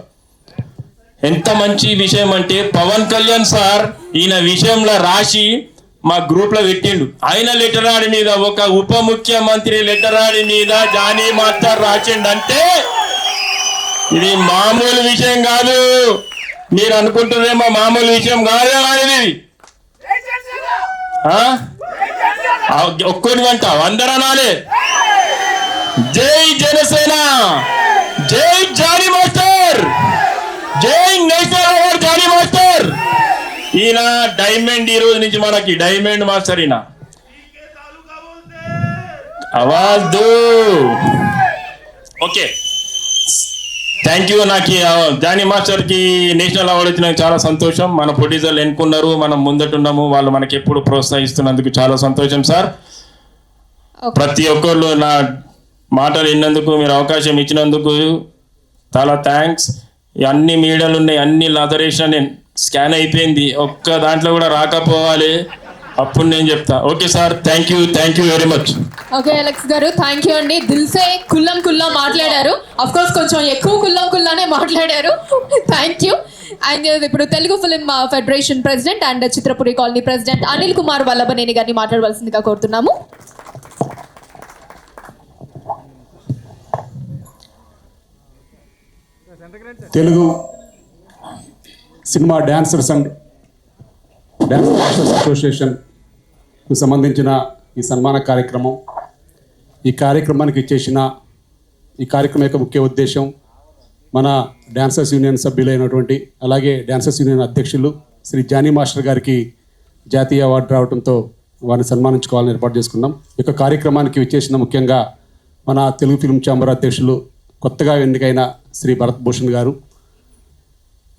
ఎంత మంచి విషయం అంటే పవన్ కళ్యాణ్ సార్ ఈయన విషయంలో రాసి మా గ్రూప్ లో పెట్టిండు. ఆయన లెటర్ ఆడి మీద, ఒక ఉప ముఖ్యమంత్రి లెటర్ ఆడి మీద జానీ మాస్టర్ రాసిండంటే ఇది మామూలు విషయం కాదు. మీరు అనుకుంటున్నారేమో మామూలు విషయం కాదు అనేది. ఒక్కడి గంట 100 అనాలే. జై జనసేన, జై జానీ మాస్టర్, జై నేషనల్ అవార్డు జానీ మాస్టర్. ఈయన డైమండ్, ఈ రోజు నుంచి మనకి డైమండ్ మాస్టర్ ఈయన. Award okay, thank you. నాకు జానీ మాస్టర్కి నేషనల్ అవార్డు వచ్చినందుకు చాలా సంతోషం. మన ప్రొడ్యూసర్లు ఎన్నుకున్నారు, మనం ముందటున్నాము, వాళ్ళు మనకి ఎప్పుడు ప్రోత్సహిస్తున్నందుకు చాలా సంతోషం సార్. ప్రతి ఒక్కళ్ళు నా మాటలు విన్నందుకు, మీరు అవకాశం ఇచ్చినందుకు చాలా థ్యాంక్స్. అన్ని మీడియాలు ఉన్నాయి, అన్ని లదరేషన్ నేను స్కాన్ అయిపోయింది, ఒక్క దాంట్లో కూడా రాకపోవాలి, అప్పుడు నేను చెప్తా. Okay sir, thank you very much. Okay Alex గారు, థ్యాంక్ యూ అండి. దిల్సే కుల్లం మాట్లాడారు. అఫ్ కోర్స్ కొంచెం ఎక్కువ కుల్లానే మాట్లాడారు. Thank you. అండ్ ఇప్పుడు Telugu film federation president and Chitrapuri colony president Anil Kumar Vallabhaneni గారిని మాట్లాడవలసిందిగా కోరుతున్నాము. Telugu cinema dancers and dancers అసోసియేషన్కు సంబంధించిన ఈ సన్మాన కార్యక్రమం, ఈ కార్యక్రమానికి ఇచ్చేసిన ఈ కార్యక్రమం యొక్క ముఖ్య ఉద్దేశం మన డాన్సర్స్ యూనియన్ సభ్యులైనటువంటి, అలాగే డాన్సర్స్ యూనియన్ అధ్యక్షులు శ్రీ జానీ మాస్టర్ గారికి జాతీయ అవార్డు రావడంతో వారిని సన్మానించుకోవాలని ఏర్పాటు చేసుకున్నాం. ఈ యొక్క కార్యక్రమానికి విచ్చేసిన ముఖ్యంగా మన తెలుగు ఫిల్మ్ ఛాంబర్ అధ్యక్షులు, కొత్తగా ఎన్నికైన శ్రీ భరత్ భూషణ్ గారు.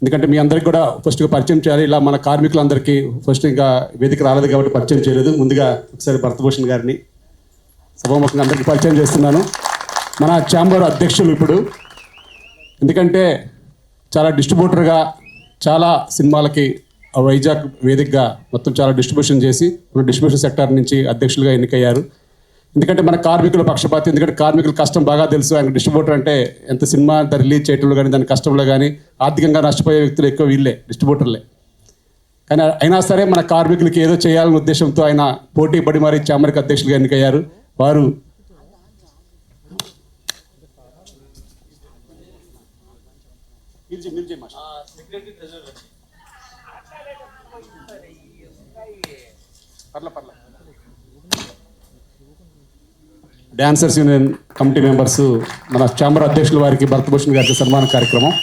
ఎందుకంటే మీ అందరికీ కూడా ఫస్ట్గా పరిచయం చేయాలి. ఇలా మన కార్మికులందరికీ ఫస్ట్ ఇంకా వేదిక రాలేదు కాబట్టి పరిచయం చేయలేదు. ముందుగా ఒకసారి భరత్ భూషణ్ గారిని సభాముఖంగా అందరికీ పరిచయం చేస్తున్నాను. మన ఛాంబర్ అధ్యక్షులు ఇప్పుడు, ఎందుకంటే చాలా డిస్ట్రిబ్యూటర్గా చాలా సినిమాలకి వైజాగ్ వేదికగా మొత్తం చాలా డిస్ట్రిబ్యూషన్ చేసి మన డిస్ట్రిబ్యూషన్ సెక్టార్ నుంచి అధ్యక్షులుగా ఎన్నికయ్యారు. ఎందుకంటే మన కార్మికుల పక్షపాతి, ఎందుకంటే కార్మికుల కష్టం బాగా తెలుసు. ఆయన డిస్ట్రిబ్యూటర్ అంటే ఎంత సినిమా అంత రిలీజ్ చేయటంలో కానీ, దాని కష్టంలో కానీ ఆర్థికంగా నష్టపోయే వ్యక్తులు ఎక్కువ వీళ్ళే, డిస్ట్రిబ్యూటర్లే. కానీ అయినా సరే మన కార్మికులకి ఏదో చేయాలనే ఉద్దేశంతో ఆయన పోటీ పడి మరి ఛాంబర్కి అధ్యక్షులుగా ఎన్నికయ్యారు. వారు డాన్సర్స్ యూనియన్ కమిటీ మెంబర్స్, మన ఛాంబర్ అధ్యక్షుల వారికి భరత్ భూషణ్ గారికి సన్మాన కార్యక్రమం.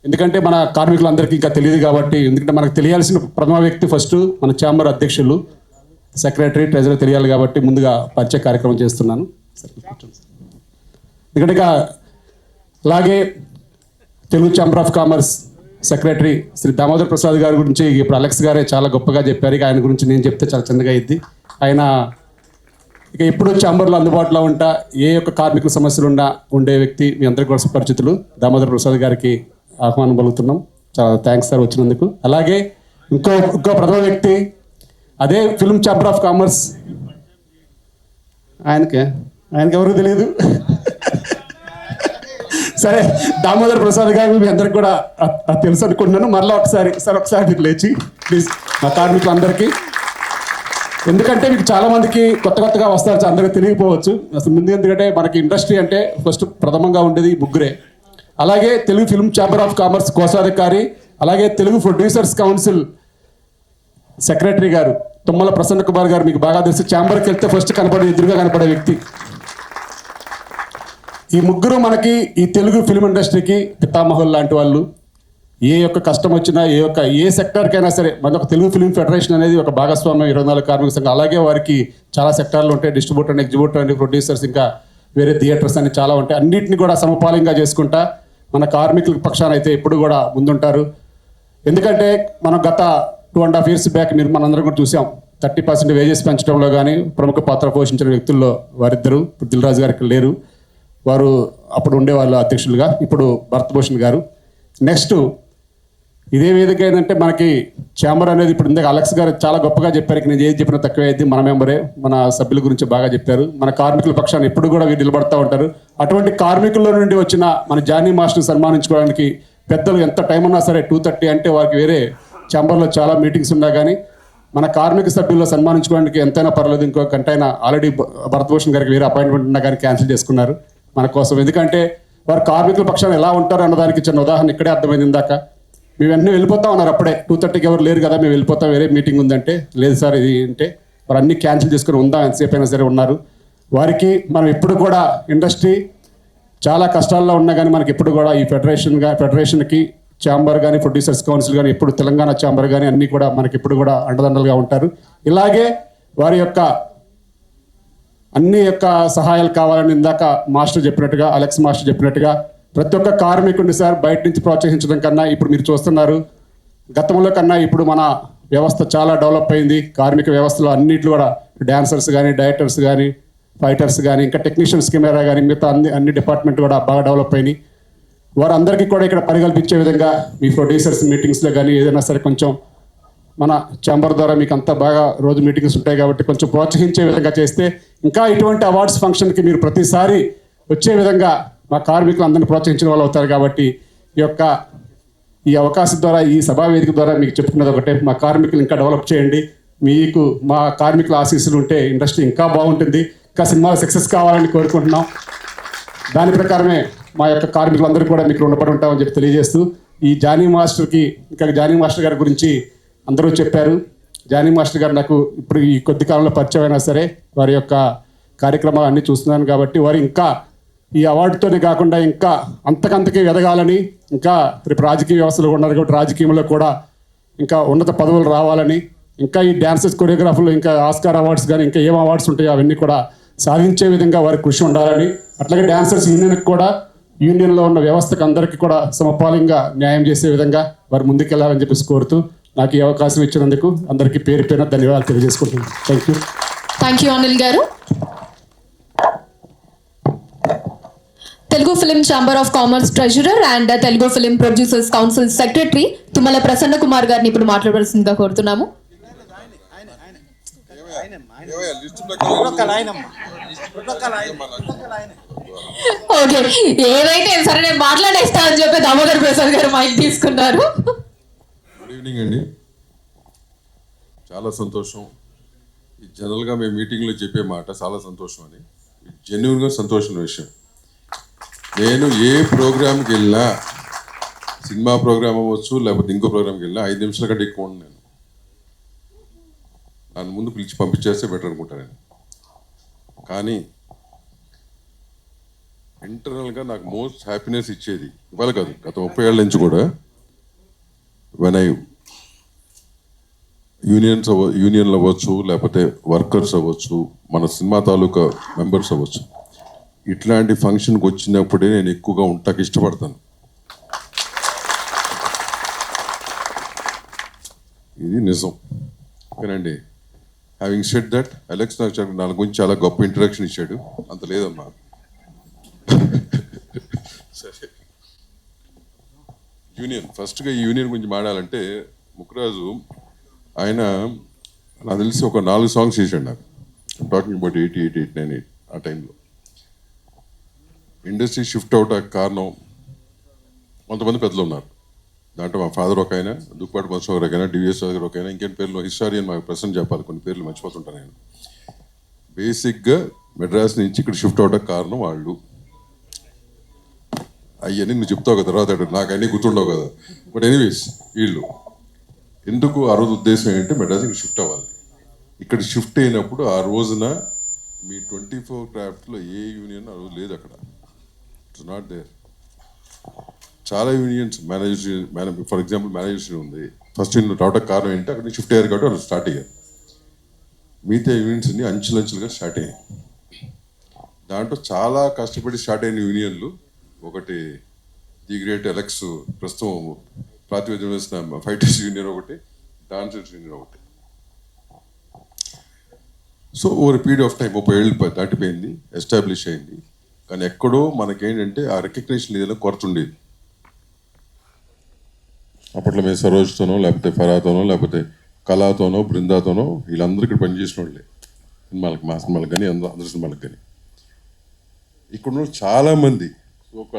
ఎందుకంటే మన కార్మికులందరికీ ఇంకా తెలియదు కాబట్టి, ఎందుకంటే మనకు తెలియాల్సిన ప్రథమ వ్యక్తి ఫస్ట్ మన ఛాంబర్ అధ్యక్షులు, సెక్రటరీ, ట్రెజరర్ తెలియాలి కాబట్టి ముందుగా పరిచయ కార్యక్రమం చేస్తున్నాను. ఎందుకంటే ఇక అలాగే Telugu chamber of commerce secretary Shri Damodar Prasad గారి గురించి ఇప్పుడు అలెక్స్ గారే చాలా గొప్పగా చెప్పారు. ఇక ఆయన గురించి నేను చెప్తే చాలా చందగా అయింది. ఆయన ఇక ఎప్పుడు ఛాంబర్లో అందుబాటులో ఉంటా ఏ యొక్క కార్మికుల సమస్యలు ఉండే వ్యక్తి మీ అందరికీ కూడా సుపరిచితులు దామోదర్ ప్రసాద్ గారికి ఆహ్వానం పలుకుతున్నాం. చాలా థ్యాంక్స్ సార్ వచ్చినందుకు. అలాగే ఇంకో ప్రథమ వ్యక్తి అదే ఫిల్మ్ ఛాంబర్ ఆఫ్ కామర్స్ ఆయనకి ఎవరు తెలియదు. సరే దామోదర్ ప్రసాద్ గారు మీ అందరికి కూడా తెలుసు అనుకుంటున్నాను. మరలా ఒకసారి మీరు లేచి ప్లీజ్ మా కార్మికులందరికీ, ఎందుకంటే మీకు చాలా మందికి కొత్తగా వస్తారు, అందరికీ తెలియకపోవచ్చు అసలు ముందు. ఎందుకంటే మనకి ఇండస్ట్రీ అంటే ఫస్ట్ ప్రథమంగా ఉండేది ముగ్గురే. అలాగే Telugu film chamber of commerce కోశాధికారి, అలాగే తెలుగు ప్రొడ్యూసర్స్ కౌన్సిల్ సెక్రటరీ గారు తుమ్మల ప్రసన్న కుమార్ గారు మీకు బాగా తెలుసు. ఛాంబర్కి వెళ్తే ఫస్ట్ ఎదురుగా కనపడే వ్యక్తి. ఈ ముగ్గురు మనకి ఈ తెలుగు ఫిల్మ్ ఇండస్ట్రీకి పితామహులు లాంటి వాళ్ళు. ఏ యొక్క కష్టం వచ్చినా ఏ సెక్టార్కైనా సరే మన ఒక తెలుగు ఫిల్మ్ ఫెడరేషన్ అనేది ఒక భాగస్వామ్యం 24 కార్మిక సంఘం. అలాగే వారికి చాలా సెక్టార్లు ఉంటాయి, డిస్ట్రిబ్యూటర్ అని, ఎగ్జిబ్యూటర్ అని, ప్రొడ్యూసర్స్, ఇంకా వేరే థియేటర్స్ అని చాలా ఉంటాయి. అన్నింటినీ కూడా సమపాలంగా చేసుకుంటా మన కార్మికుల పక్షాన అయితే ఎప్పుడు కూడా ముందుంటారు. ఎందుకంటే మనం గత 2.5 years బ్యాక్ మనందరం కూడా చూసాం 30% వేజెస్ పెంచడంలో కానీ ప్రముఖ పాత్ర పోషించిన వ్యక్తుల్లో వారిద్దరు. ఇప్పుడు దిల్ రాజు గారు ఇక్కడ లేరు, వారు అప్పుడు ఉండేవాళ్ళు అధ్యక్షులుగా. ఇప్పుడు భరతభూషణ్ గారు. నెక్స్ట్ ఇదే వేదిక ఏంటంటే మనకి ఛాంబర్ అనేది ఇప్పుడు ఇందాక అలెక్స్ గారు చాలా గొప్పగా చెప్పారు. నేను ఏది చెప్పినా తక్కువ అయింది. మన మెంబరే మన సభ్యుల గురించి బాగా చెప్పారు. మన కార్మికుల పక్షాన్ని ఎప్పుడు కూడా వీరు నిలబడతా ఉంటారు. అటువంటి కార్మికుల్లో నుండి వచ్చిన మన జానీ మాస్టర్ని సన్మానించుకోవడానికి పెద్దలు ఎంత టైం ఉన్నా సరే 2:30 అంటే వారికి వేరే ఛాంబర్లో చాలా మీటింగ్స్ ఉన్నా కానీ మన కార్మిక సభ్యుల్లో సన్మానించుకోవడానికి ఎంతైనా పర్లేదు. ఇంకో గంట అయినా ఆల్రెడీ భరతభూషణ్ గారికి వేరే అపాయింట్మెంట్ ఉన్నా కానీ క్యాన్సిల్ చేసుకున్నారు మన కోసం. ఎందుకంటే వారు కార్మికుల పక్షాన్ని ఎలా ఉంటారు అన్నదానికి చిన్న ఉదాహరణ ఇక్కడే అర్థమైంది. ఇందాక మేము వెంటనే వెళ్ళిపోతా ఉన్నారు. అప్పుడే 2:30కి ఎవరు లేరు కదా, మేము వెళ్ళిపోతాం, వేరే మీటింగ్ ఉందంటే. లేదు సార్ ఇది అంటే వారు అన్ని క్యాన్సిల్ చేసుకుని ఉందాం ఎంతసేపు అయినా సరే ఉన్నారు. వారికి మనం ఎప్పుడు కూడా ఇండస్ట్రీ చాలా కష్టాల్లో ఉన్నా కానీ మనకి ఎప్పుడు కూడా ఈ ఫెడరేషన్కి ఛాంబర్ కానీ ప్రొడ్యూసర్స్ కౌన్సిల్ కానీ ఎప్పుడు తెలంగాణ ఛాంబర్ కానీ అన్నీ కూడా మనకి ఎప్పుడు కూడా అండదండలుగా ఉంటారు. ఇలాగే వారి యొక్క అన్ని యొక్క సహాయాలు కావాలని ఇందాక మాస్టర్ చెప్పినట్టుగా, అలెక్స్ మాస్టర్ చెప్పినట్టుగా ప్రతి ఒక్క కార్మికుడిని సార్ బయట నుంచి ప్రోత్సహించడం కన్నా ఇప్పుడు మీరు చూస్తున్నారు గతంలో కన్నా ఇప్పుడు మన వ్యవస్థ చాలా డెవలప్ అయింది. కార్మిక వ్యవస్థలో అన్నింటిలో కూడా డాన్సర్స్ కానీ, డైరెక్టర్స్ కానీ, ఫైటర్స్ కానీ, ఇంకా టెక్నీషియన్స్, కెమెరా కానీ, మిగతా అన్ని డిపార్ట్మెంట్ కూడా బాగా డెవలప్ అయినాయి. వారందరికీ కూడా ఇక్కడ పరికల్పించే విధంగా మీ ప్రొడ్యూసర్స్ మీటింగ్స్లో కానీ ఏదైనా సరే కొంచెం మన ఛాంబర్ ద్వారా మీకు అంతా బాగా రోజు మీటింగ్స్ ఉంటాయి కాబట్టి కొంచెం ప్రోత్సహించే విధంగా చేస్తే ఇంకా ఇటువంటి అవార్డ్స్ ఫంక్షన్కి మీరు ప్రతిసారి వచ్చే విధంగా మా కార్మికులు అందరినీ ప్రోత్సహించిన వాళ్ళు అవుతారు. కాబట్టి ఈ అవకాశం ద్వారా, ఈ సభా వేదిక ద్వారా మీకు చెప్పుకున్నది ఒకటే, మా కార్మికులు ఇంకా డెవలప్ చేయండి. మీకు మా కార్మికుల ఆశీస్సులు ఉంటే ఇండస్ట్రీ ఇంకా బాగుంటుంది. ఇంకా సినిమాలు సక్సెస్ కావాలని కోరుకుంటున్నాం. దాని ప్రకారమే మా యొక్క కార్మికులందరూ కూడా మీకు రుణపడి ఉంటామని చెప్పి తెలియజేస్తూ, ఈ జానీ మాస్టర్ గారి గురించి అందరూ చెప్పారు. జానీ మాస్టర్ గారు నాకు ఇప్పుడు ఈ కొద్ది కాలంలో పరిచయం అయినా సరే వారి యొక్క కార్యక్రమాలు అన్నీ చూస్తున్నాను కాబట్టి వారు ఇంకా ఈ అవార్డుతోనే కాకుండా ఇంకా అంతకంతకీ ఎదగాలని, ఇంకా రేపు రాజకీయ వ్యవస్థలో ఉన్నారు కాబట్టి రాజకీయంలో కూడా ఇంకా ఉన్నత పదవులు రావాలని, ఇంకా ఈ డ్యాన్సెస్ కొరియోగ్రాఫర్లు ఇంకా ఆస్కార్ అవార్డ్స్ కానీ ఇంకా ఏం అవార్డ్స్ ఉంటాయో అవన్నీ కూడా సాధించే విధంగా వారి కృషి ఉండాలని, అట్లాగే డాన్సర్స్ యూనియన్కి కూడా యూనియన్లో ఉన్న వ్యవస్థకు అందరికీ కూడా సమపాలంగా న్యాయం చేసే విధంగా వారు ముందుకెళ్లాలని చెప్పేసి కోరుతూ నాకు ఈ అవకాశం ఇచ్చినందుకు అందరికీ పేరు పేరున ధన్యవాదాలు తెలియజేసుకుంటున్నాను. థ్యాంక్ యూ అనిల్ గారు. Telugu film chamber of commerce treasurer and Telugu film producers council secretary Tummala Prasanna Kumar గారిని ఇప్పుడు మాట్లాడవలసిందిగా కోరుతున్నాము. ఓకే, ఏదైతే సరే నేను మాట్లాడేస్తా అని చెప్పి దామోదర్ ప్రసాద్ గారు మైక్ తీసుకున్నారు. గుడ్ ఈవినింగ్ అండి. చాలా సంతోషం. జనరల్గా మేము మీటింగ్లో చెప్పే మాట చాలా సంతోషం అని, జెన్యున్గా సంతోషం విషయం. నేను ఏ ప్రోగ్రామ్కి వెళ్ళినా, సినిమా ప్రోగ్రామ్ అవ్వచ్చు లేకపోతే ఇంకో ప్రోగ్రామ్కి వెళ్ళినా 5 నిమిషాల కంటే ఎక్కువ ఉండి నేను నన్ను ముందు పిలిచి పంపించేస్తే బెటర్ అనుకుంటాను నేను. కానీ ఇంటర్నల్గా నాకు మోస్ట్ హ్యాపీనెస్ ఇచ్చేది ఇవాళ కాదు, గత 30 ఏళ్ళ నుంచి కూడా యూనియన్లు అవ్వచ్చు లేకపోతే వర్కర్స్ అవ్వచ్చు, మన సినిమా తాలూకా మెంబర్స్ అవ్వచ్చు, ఇట్లాంటి ఫంక్షన్కి వచ్చినప్పుడే నేను ఎక్కువగా ఉంటాకి ఇష్టపడతాను. ఇది నిజం. ఓకేనండి. హ్యావింగ్ సెడ్ దట్, అలెక్స్ నాకు నా గురించి చాలా గొప్ప ఇంట్రడక్షన్ ఇచ్చాడు. అంత లేదమ్మా. సరే, యూనియన్, ఫస్ట్గా ఈ యూనియన్ గురించి మాట్లాడాలంటే ముక్కురాజు ఆయన నాకు తెలిసి ఒక 4 సాంగ్స్ చేశాడు నాకు. టాకింగ్ అబౌట్ 88, 89 ఆ టైంలో. ఇండస్ట్రీ షిఫ్ట్ అవుట్ కారణం కొంతమంది పెద్దలు ఉన్నారు. దాంట్లో మా ఫాదర్ ఒక ఆయన, దుక్పాటి మధుసూదన్ గారు ఒక ఆయన, డివిఎస్ గారు ఒక ఆయన, ఇంకేం పేర్లు హిస్టారియన్ మాకు ప్రశ్న చెప్పాలి, కొన్ని పేర్లు మర్చిపోతుంటాను నేను. బేసిక్గా మెడ్రాస్ నుంచి ఇక్కడ షిఫ్ట్ అవడానికి కారణం వాళ్ళు. అవన్నీ నువ్వు చెప్తావు కదా తర్వాత, నాకు అన్నీ గుర్తుండవు కదా. బట్ ఎనీవేస్ వీళ్ళు ఎందుకు ఆ రోజు ఉద్దేశం ఏంటంటే మెడ్రాస్ ఇక్కడ షిఫ్ట్ అవ్వాలి. ఇక్కడ షిఫ్ట్ అయినప్పుడు ఆ రోజున మీ 24 క్రాఫ్ట్లో ఏ యూనియన్ ఆ రోజు లేదు అక్కడ. It's not there. చాలా యూనియన్స్ ఫర్ ఎగ్జాంపుల్ మేనేజర్స్ ఉంది. ఫస్ట్ రావడానికి కారణం ఏంటి, అక్కడ షిఫ్ట్ అయ్యారు కాబట్టి వాళ్ళు స్టార్ట్ అయ్యారు. మిగతా యూనియన్స్ అన్ని అంచులంచులుగా స్టార్ట్ అయ్యాయి. దాంట్లో చాలా కష్టపడి స్టార్ట్ అయిన యూనియన్లు ఒకటి ది గ్రేట్ ఎలక్స్, ప్రస్తుతం ప్రాతినిధ్యం వేసిన ఫైటర్స్ యూనియన్ ఒకటి, డాన్సర్స్ యూనియన్ ఒకటి. So over period of time 30 ఏళ్ళు దాటిపోయింది, ఎస్టాబ్లిష్ అయింది. కానీ ఎక్కడో మనకేంటంటే ఆ రికగ్నిషన్ ఏదైనా కొరత ఉండేది. అప్పట్లో మేము సరోజ్తోనో లేకపోతే ఫరాతోనో లేకపోతే కళాతోనో బృందాతోనో వీళ్ళందరూ ఇక్కడ పనిచేసిన వాళ్ళే, సినిమాలకు, మా సినిమాలకు కానీ అందరి సినిమాలకు కానీ. ఇక్కడ ఉన్న చాలామంది,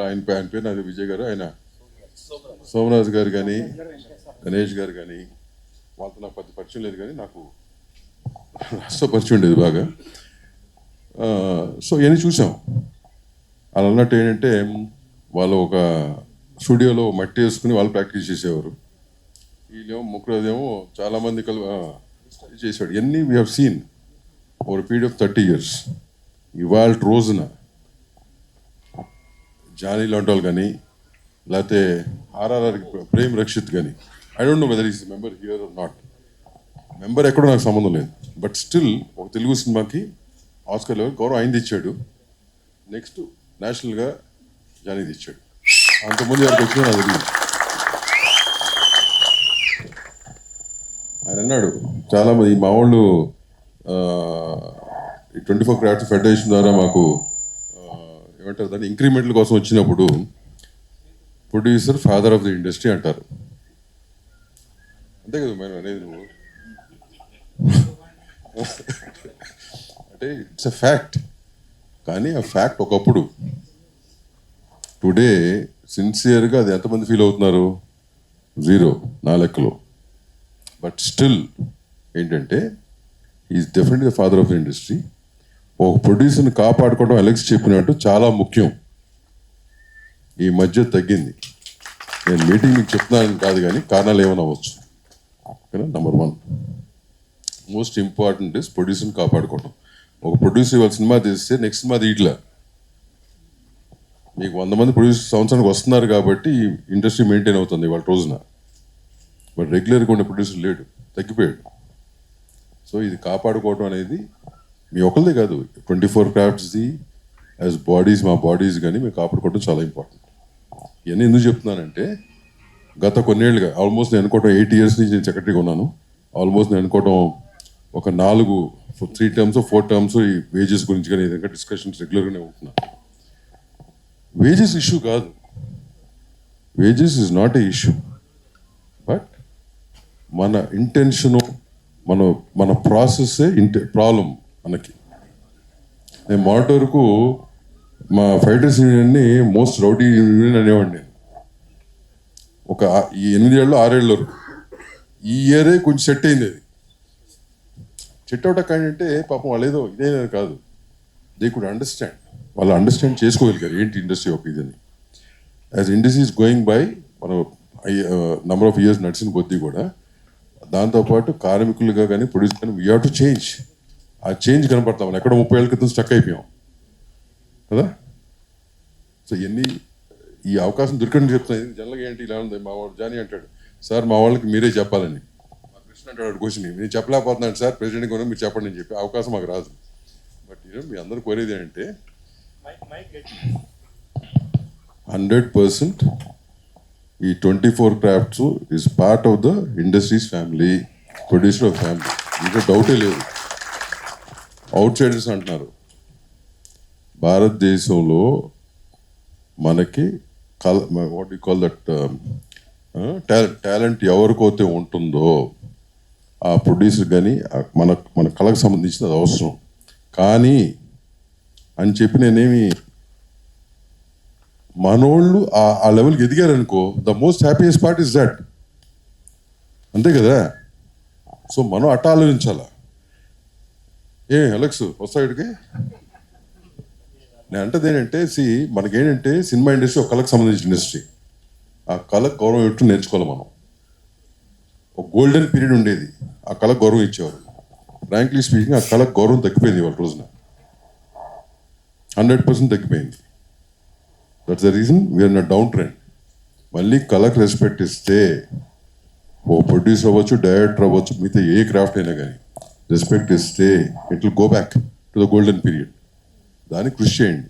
ఆయన పేరు నాకు విజయ్ గారు, ఆయన సోమరాజు గారు కానీ గణేష్ గారు కానీ, వాళ్ళతో నాకు పెద్ద పరిచయం లేదు కానీ నాకు రాష్ట్ర పరిచయం ఉండేది బాగా. సో ఇవన్నీ చూసాం. అలా అన్నట్టు ఏంటంటే వాళ్ళు ఒక స్టూడియోలో మట్టి వేసుకుని వాళ్ళు ప్రాక్టీస్ చేసేవారు. వీళ్ళేమో ముగ్గురేమో చాలామంది చేసేవాడు. ఇవన్నీ we have seen over period of 30 years. ఇవాళ రోజున జానీ లాంటి వాళ్ళు కానీ లేకపోతే ఆర్ఆర్ఆర్ ప్రేమ్ రక్షిత్ కానీ, I don't know whether is member here are not. Member ఎక్కడో నాకు సంబంధం లేదు. బట్ స్టిల్ ఒక తెలుగు సినిమాకి ఆస్కర్ లెవెల్ గౌరవం ఆయన తెచ్చాడు. నెక్స్ట్ నేషనల్గా జానీ తెచ్చాడు. అంతకుముందు ఎవరికి వచ్చినా నాకు తెలియదు. ఆయన అన్నాడు చాలామంది మా వాళ్ళు 24 క్రాఫ్ట్స్ ఫెడరేషన్ ద్వారా మాకు ఏమంటారు దాన్ని ఇంక్రిమెంట్ల కోసం వచ్చినప్పుడు producer father of the industry అంటారు. అంతే కదా మనం అనేది. నువ్వు అంటే ఇట్స్ ఎ ఫ్యాక్ట్. కానీ ఆ ఫ్యాక్ట్ ఒకప్పుడు, టుడే సిన్సియర్గా అది ఎంతమంది ఫీల్ అవుతున్నారు? 0 నా లెక్కలో. బట్ స్టిల్ ఏంటంటే is definitely the father of the industry. ఒక ప్రొడ్యూసర్ని కాపాడుకోవడం అలెక్స్ చెప్పినట్టు చాలా ముఖ్యం. ఈ మధ్య తగ్గింది. నేను మీటింగ్ మీకు చెప్తున్నాను కాదు కానీ కారణాలు ఏమైనా అవ్వచ్చు. ఓకేనా? నెంబర్ 1 మోస్ట్ ఇంపార్టెంట్ ఇస్ ప్రొడ్యూసర్ని కాపాడుకోవడం. ఒక ప్రొడ్యూసర్ ఇవాళ సినిమా తీస్తే నెక్స్ట్ సినిమా తీయట్లా. మీకు 100 మంది ప్రొడ్యూసర్ సంవత్సరానికి వస్తున్నారు కాబట్టి ఈ ఇండస్ట్రీ మెయింటైన్ అవుతుంది ఇవాళ రోజున. బట్ రెగ్యులర్గా ఉండే ప్రొడ్యూసర్ లేడు, తగ్గిపోయాడు. సో ఇది కాపాడుకోవడం అనేది మీ ఒకరిదే కాదు, 24 క్రాఫ్ట్స్ది యాజ్ బాడీస్, మా బాడీస్ కానీ మేము కాపాడుకోవడం చాలా ఇంపార్టెంట్. ఇవన్నీ ఎందుకు చెప్తున్నానంటే గత కొన్నేళ్ళుగా ఆల్మోస్ట్ నేను అనుకోవడం 8 years నుంచి నేను సెక్రటరీగా ఉన్నాను. ఆల్మోస్ట్ నేను అనుకోవడం ఒక 3 terms 4 terms ఈ వేజెస్ గురించి కానీ ఏదైనా డిస్కషన్స్ రెగ్యులర్గానే ఉంటున్నాను. వేజెస్ ఇష్యూ కాదు, wages is not a issue. But మన ఇంటెన్షను, మన ప్రాసెస్సే ప్రాబ్లం మనకి. నేను మొదటి వరకు మా ఫైటర్స్ యూనియన్ని మోస్ట్ రౌడీ యూనియన్ అనేవాడిని నేను. ఒక 8 ఏళ్ళు 6 ఏళ్ళ వరకు. ఈ ఇయరే కొంచెం సెట్ అయింది. అది సెట్ అవటం ఏంటంటే పాపం వాళ్ళు ఏదో ఇదేనా కాదు, దే కుడ్ అండర్స్టాండ్. వాళ్ళు అండర్స్టాండ్ చేసుకోగలిగారు ఏంటి ఇండస్ట్రీ ఒక ఇదని. As industry is going by మనం నెంబర్ ఆఫ్ ఇయర్స్ నడిచిన కొద్దీ కూడా దాంతోపాటు కార్మికులుగా కానీ ప్రొడ్యూస్ కానీ వీ హ్యావ్ టు చేంజ్. ఆ చేంజ్ కనపడతాం. మనం ఎక్కడో 30 ఏళ్ళ క్రితం స్టక్ అయిపోయాం కదా. సో ఇవన్నీ ఈ అవకాశం దొరికిందని చెప్తున్నాను. జనరల్గా ఏంటి ఇలా ఉంది, మా వాడు జానీ అంటాడు, సార్ మా వాళ్ళకి మీరే చెప్పాలని. మా కృష్ణ అంటాడు క్వశ్చన్, నేను చెప్పలేకపోతున్నాను సార్, ప్రెసిడెంట్గా మీరు చెప్పండి అని చెప్పి అవకాశం మాకు రాదు. బట్ మీ అందరూ కోరేది ఏంటంటే 100% ఈ 24 crafts is part of the industries family, producer of family. ఇంకా డౌటే లేదు. అవుట్ సైడర్స్ అంటున్నారు. భారతదేశంలో మనకి what you call that talent ఎవరికైతే ఉంటుందో ఆ ప్రొడ్యూసర్ కానీ మన కళకు సంబంధించిన అది అవసరం. కానీ అని చెప్పి నేనేమి మనోళ్ళు ఆ లెవెల్కి ఎదిగారనుకో, the most happiest part is that. అంతే కదా. సో మనం అట్ట ఆలోచించాలా. అలెక్స్ వస్తాయికి నేను అంటది ఏంటంటే, మనకేంటంటే సినిమా ఇండస్ట్రీ ఒక కళకు సంబంధించిన ఇండస్ట్రీ. ఆ కళకు గౌరవం ఎట్టు నేర్చుకోవాలి మనం. ఒక గోల్డెన్ పీరియడ్ ఉండేది, ఆ కళకు గౌరవం ఇచ్చేవారు. ఫ్రాంక్లీ స్పీకింగ్ ఆ కళకు గౌరవం తగ్గిపోయింది వాళ్ళ రోజున. 100% తగ్గిపోయింది. That's the reason we are in down trend. మళ్ళీ కళకు రెస్పెక్ట్ ఇస్తే ఓ ప్రొడ్యూసర్ అవ్వచ్చు, డైరెక్టర్ అవ్వచ్చు, మిగతా ఏ క్రాఫ్ట్ అయినా కానీ రెస్పెక్ట్ ఇస్తే it will go back to the golden period. దానికి కృషి చేయండి.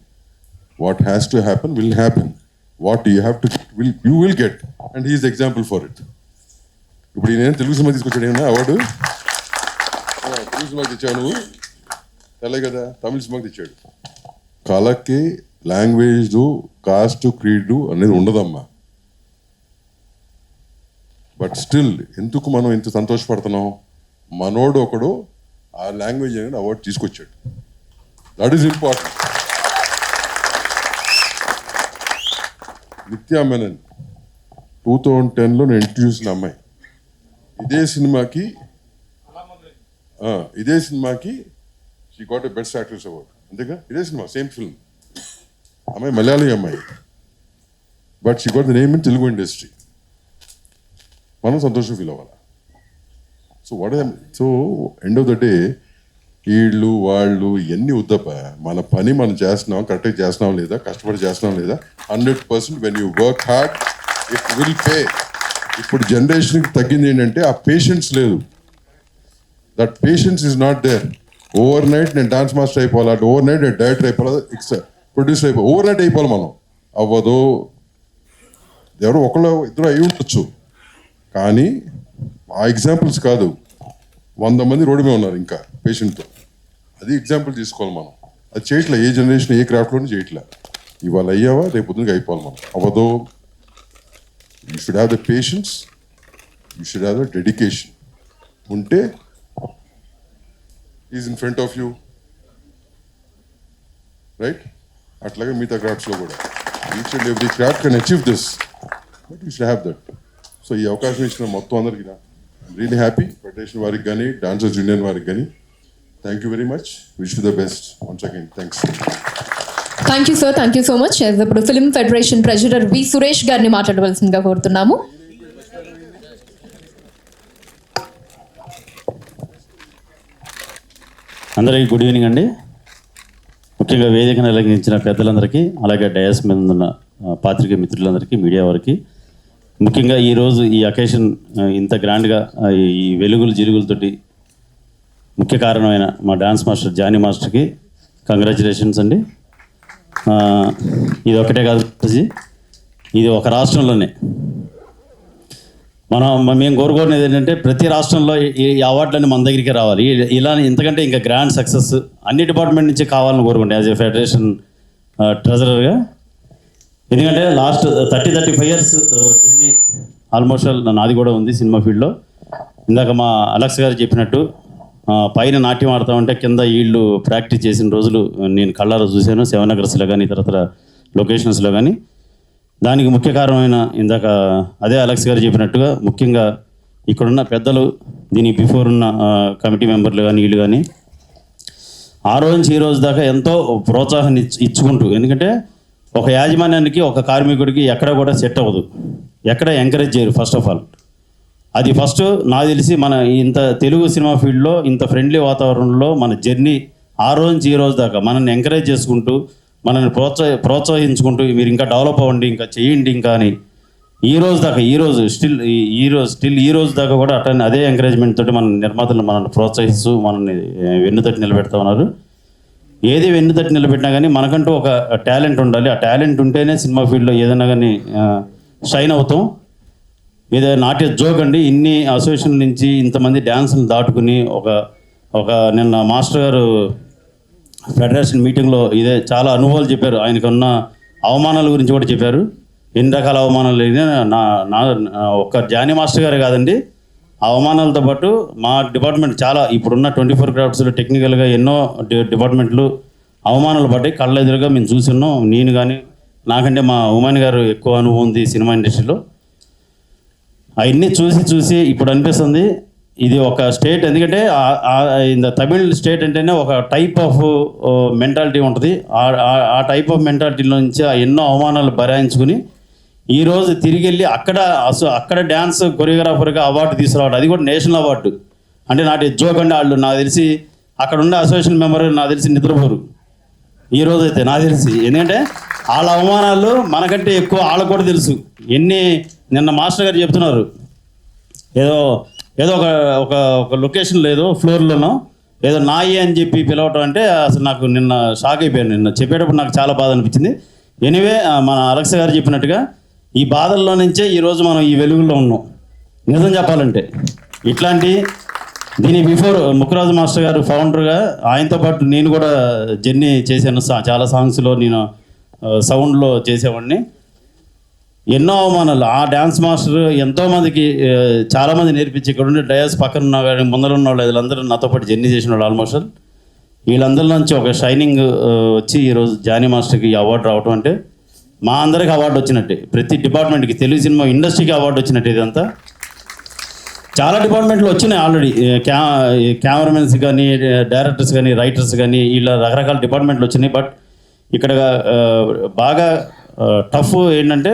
What has to happen will happen. What you have to you will get, and he is example for it. ఇప్పుడు నేను తెలుగు సినిమా తీసుకొచ్చాడు ఏమన్నా అవార్డు. తెలుగు సినిమాకి తెచ్చావు నువ్వు, తెలే కదా. తమిళ సినిమాకి తెచ్చాడు. కళకి లాంగ్వేజ్, కాస్ట్, క్రీడ్ అనేది ఉండదమ్మా. బట్ స్టిల్ ఎందుకు మనం ఇంత సంతోషపడుతున్నాం? మనోడు ఒకడు ఆ లాంగ్వేజ్ అనేది అవార్డు తీసుకొచ్చాడు. That is important. Nithya Menen 2010లో నేను ఇంట్రడ్యూస్ చేసిన అమ్మాయి. ఇదే సినిమాకి she got a best actress award. అంతేగా, ఇదే సినిమా, సేమ్ ఫిల్మ్. అమ్మాయి మలయాళీ అమ్మాయి, but she got the name in Telugu industry. మనం సంతోషం ఫీల్ అవ్వాలి. So end of the day వీళ్ళు వాళ్ళు ఇవన్నీ వద్దప్ప. మన పని మనం చేస్తున్నాం, కరెక్ట్గా చేస్తున్నాం లేదా, కష్టపడి చేస్తున్నాం లేదా. 100% when you work hard it will pay. ఇప్పుడు జనరేషన్కి తగ్గింది ఏంటంటే ఆ పేషెన్స్ లేదు. That patience is not there. Overnight నేను డాన్స్ మాస్టర్ అయిపోవాలి, అటు ఓవర్ నైట్ నేను డైరెక్టర్ అయిపోవాలి, ప్రొడ్యూసర్ అయిపోవాలి, ఓవర్ నైట్ అయిపోవాలి. మనం అవ్వదు. ఎవరు ఒకళ్ళు ఇద్దరు అయి ఉండొచ్చు, కానీ ఆ ఎగ్జాంపుల్స్ కాదు. 100 మంది రోడ్డు మీద ఉన్నారు ఇంకా పేషెంట్తో. అది ఎగ్జాంపుల్ తీసుకోవాలి మనం. అది చేయట్లే, ఏ జనరేషన్ ఏ క్రాఫ్ట్లోనూ చేయట్లే. ఇవాళ అయ్యావా రేపు పొద్దునకి అయిపోవాలి మనం. అవ్వదు. You should have the patience, you should have the dedication. ఉంటే is in front of you, right? అట్లాగే మిగతా క్రాఫ్ట్స్లో కూడా each and every craft can achieve this, but you should have that. So ఈ అవకాశం ఇచ్చిన మొత్తం అందరికీ రియలీ హ్యాపీ. ఫెడరేషన్ వారికి కానీ, డాన్సర్స్ యూనియన్ వారికి కానీ thank you very much. Wish you the best once again. Thanks. Thank you sir, thank you so much. ఇప్పుడు ఫిల్మ్ ఫెడరేషన్ ట్రెజరర్ వి సురేష్ గారిని మాట్లాడవలసిందిగా కోరుతున్నాము. అందరికీ గుడ్ ఈవినింగ్ అండి. ముఖ్యంగా వేదికను అలంకరించిన పెద్దలందరికీ, అలాగే డయాస్ మీద ఉన్న పాత్రికేయ మిత్రులందరికీ, మీడియా వారికి, ముఖ్యంగా ఈరోజు ఈ అకేషన్ ఇంత గ్రాండ్గా ఈ వెలుగులు జిలుగులతోటి ముఖ్య కారణమైన మా డాన్స్ మాస్టర్ జానీ మాస్టర్కి కంగ్రాచులేషన్స్ అండి. ఇది ఒకటే కాదు, ఇది ఒక రాష్ట్రంలోనే మేము కోరుకోవడం ఏంటంటే ప్రతి రాష్ట్రంలో ఈ అవార్డులన్నీ మన దగ్గరికి రావాలి. ఇలా ఇంతకంటే ఇంకా గ్రాండ్ సక్సెస్ అన్ని డిపార్ట్మెంట్ నుంచి కావాలని కోరుకుంటాం యాజ్ ఏ ఫెడరేషన్ ట్రెజరర్గా. ఎందుకంటే లాస్ట్ 30-35 years జర్నీ ఆల్మోస్ట్ నాది కూడా ఉంది సినిమా ఫీల్డ్లో. ఇందాక మా అలెక్స్ గారు చెప్పినట్టు పైన నాట్యం ఆడుతూ ఉంటే కింద వీళ్ళు ప్రాక్టీస్ చేసిన రోజులు నేను కళ్ళారా చూశాను, శివనగర్స్లో కానీ ఇతరతర లొకేషన్స్లో కానీ. దానికి ముఖ్య కారణమైన ఇందాక అదే అలెక్స్ గారు చెప్పినట్టుగా ముఖ్యంగా ఇక్కడున్న పెద్దలు, దీనికి బిఫోర్ ఉన్న కమిటీ మెంబర్లు కానీ వీళ్ళు కానీ ఆ రోజు నుంచి ఈ రోజు దాకా ఎంతో ప్రోత్సాహాన్ని ఇచ్చుకుంటూ, ఎందుకంటే ఒక యాజమాన్యానికి ఒక కార్మికుడికి ఎక్కడ కూడా సెట్ అవ్వదు, ఎక్కడ ఎంకరేజ్ చేయరు ఫస్ట్ ఆఫ్ ఆల్. అది ఫస్ట్ నాకు తెలిసి మన ఇంత తెలుగు సినిమా ఫీల్డ్లో ఇంత ఫ్రెండ్లీ వాతావరణంలో మన జర్నీ ఆ రోజు నుంచి ఈ రోజు దాకా మనల్ని ఎంకరేజ్ చేసుకుంటూ, మనల్ని ప్రోత్సహించుకుంటూ మీరు ఇంకా డెవలప్ అవ్వండి, ఇంకా చేయండి ఇంకా అని ఈ రోజు దాకా స్టిల్ ఈ రోజు దాకా కూడా అదే ఎంకరేజ్మెంట్ తోటి మన నిర్మాతలు మనల్ని ప్రోత్సహిస్తూ మనల్ని వెన్నుతట్టి నిలబెడతా ఉన్నారు. ఏది వెన్ను తట్టి నిలబెట్టినా కానీ మనకంటూ ఒక టాలెంట్ ఉండాలి. ఆ టాలెంట్ ఉంటేనే సినిమా ఫీల్డ్లో ఏదైనా కానీ షైన్ అవుతాం. ఇది నాట్ ఏ జోక్ అండి. ఇన్ని అసోసియేషన్ నుంచి ఇంతమంది డ్యాన్సులు దాటుకుని ఒక నిన్న మాస్టర్ గారు ఫెడరేషన్ మీటింగ్లో ఇదే చాలా అనుభవాలు చెప్పారు. ఆయనకున్న అవమానాల గురించి కూడా చెప్పారు. ఎన్ని రకాల అవమానాలు అయినా నా ఒక్క జానీ మాస్టర్ గారే కాదండి, ఆ అవమానాలతో పాటు మా డిపార్ట్మెంట్ చాలా ఇప్పుడున్న 24 క్రాఫ్ట్స్లో టెక్నికల్గా ఎన్నో డిపార్ట్మెంట్లు అవమానాలు పడ్డాయి. కళ్ళ ఎదురుగా మేము చూస్తున్నాం. నేను కానీ నాకంటే మా ఉమాని గారు ఎక్కువ అనుభవం ఉంది సినిమా ఇండస్ట్రీలో. అవన్నీ చూసి ఇప్పుడు అనిపిస్తుంది ఇది ఒక స్టేట్. ఎందుకంటే ఇన్ ద తమిళ్ స్టేట్ అంటేనే ఒక టైప్ ఆఫ్ మెంటాలిటీ ఉంటుంది. ఆ టైప్ ఆఫ్ మెంటాలిటీలో నుంచి ఎన్నో అవమానాలు భరాయించుకుని ఈరోజు తిరిగి వెళ్ళి అక్కడ డ్యాన్స్ కొరియోగ్రాఫర్గా అవార్డు తీసుకురావడం, అది కూడా నేషనల్ అవార్డు. అంటే నాటి జోక్ అండి. వాళ్ళు నాకు తెలిసి అక్కడ ఉండే అసోసియేషన్ మెంబర్ నాకు తెలిసి నిద్రపోరు ఈరోజు అయితే నాకు తెలిసి. ఎందుకంటే వాళ్ళ అవమానాలు మనకంటే ఎక్కువ వాళ్ళకు కూడా తెలుసు. నిన్న మాస్టర్ గారు చెప్తున్నారు ఏదో ఒక లొకేషన్లో ఏదో ఫ్లోర్లోనో ఏదో నాయి అని చెప్పి పిలవటం అంటే అసలు నాకు నిన్న షాక్ అయిపోయాను. నిన్న చెప్పేటప్పుడు నాకు చాలా బాధ అనిపించింది. ఎనీవే మన అలెక్సా గారు చెప్పినట్టుగా ఈ బాధల్లో నుంచే ఈరోజు మనం ఈ వెలుగుల్లో ఉన్నాం. నిజం చెప్పాలంటే దీని బిఫోర్ ముక్కురాజు మాస్టర్ గారు ఫౌండర్గా ఆయనతో పాటు నేను కూడా జర్నీ చేశాను. చాలా సాంగ్స్లో నేను సౌండ్లో చేసేవాడిని. ఎన్నో అవమానాలు ఆ డ్యాన్స్ మాస్టర్ ఎంతోమందికి చాలామంది నేర్పించి ఇక్కడ ఉండే డయాస్ పక్కన ఉన్న కానీ ముందర ఉన్న వాళ్ళు వీళ్ళందరూ నాతో పాటు జర్నీ చేసిన వాళ్ళు ఆల్మోస్ట్. వీళ్ళందరి నుంచి ఒక షైనింగ్ వచ్చి ఈరోజు జానీ మాస్టర్కి ఈ అవార్డు రావటం అంటే మా అందరికి అవార్డు వచ్చినట్టే. ప్రతి డిపార్ట్మెంట్కి తెలుగు సినిమా ఇండస్ట్రీకి అవార్డు వచ్చినట్టు. ఇదంతా చాలా డిపార్ట్మెంట్లు వచ్చినాయి ఆల్రెడీ. కెమెరామెన్స్ కానీ డైరెక్టర్స్ కానీ రైటర్స్ కానీ ఇలా రకరకాల డిపార్ట్మెంట్లు వచ్చినాయి. బట్ ఇక్కడ బాగా టఫ్ ఏంటంటే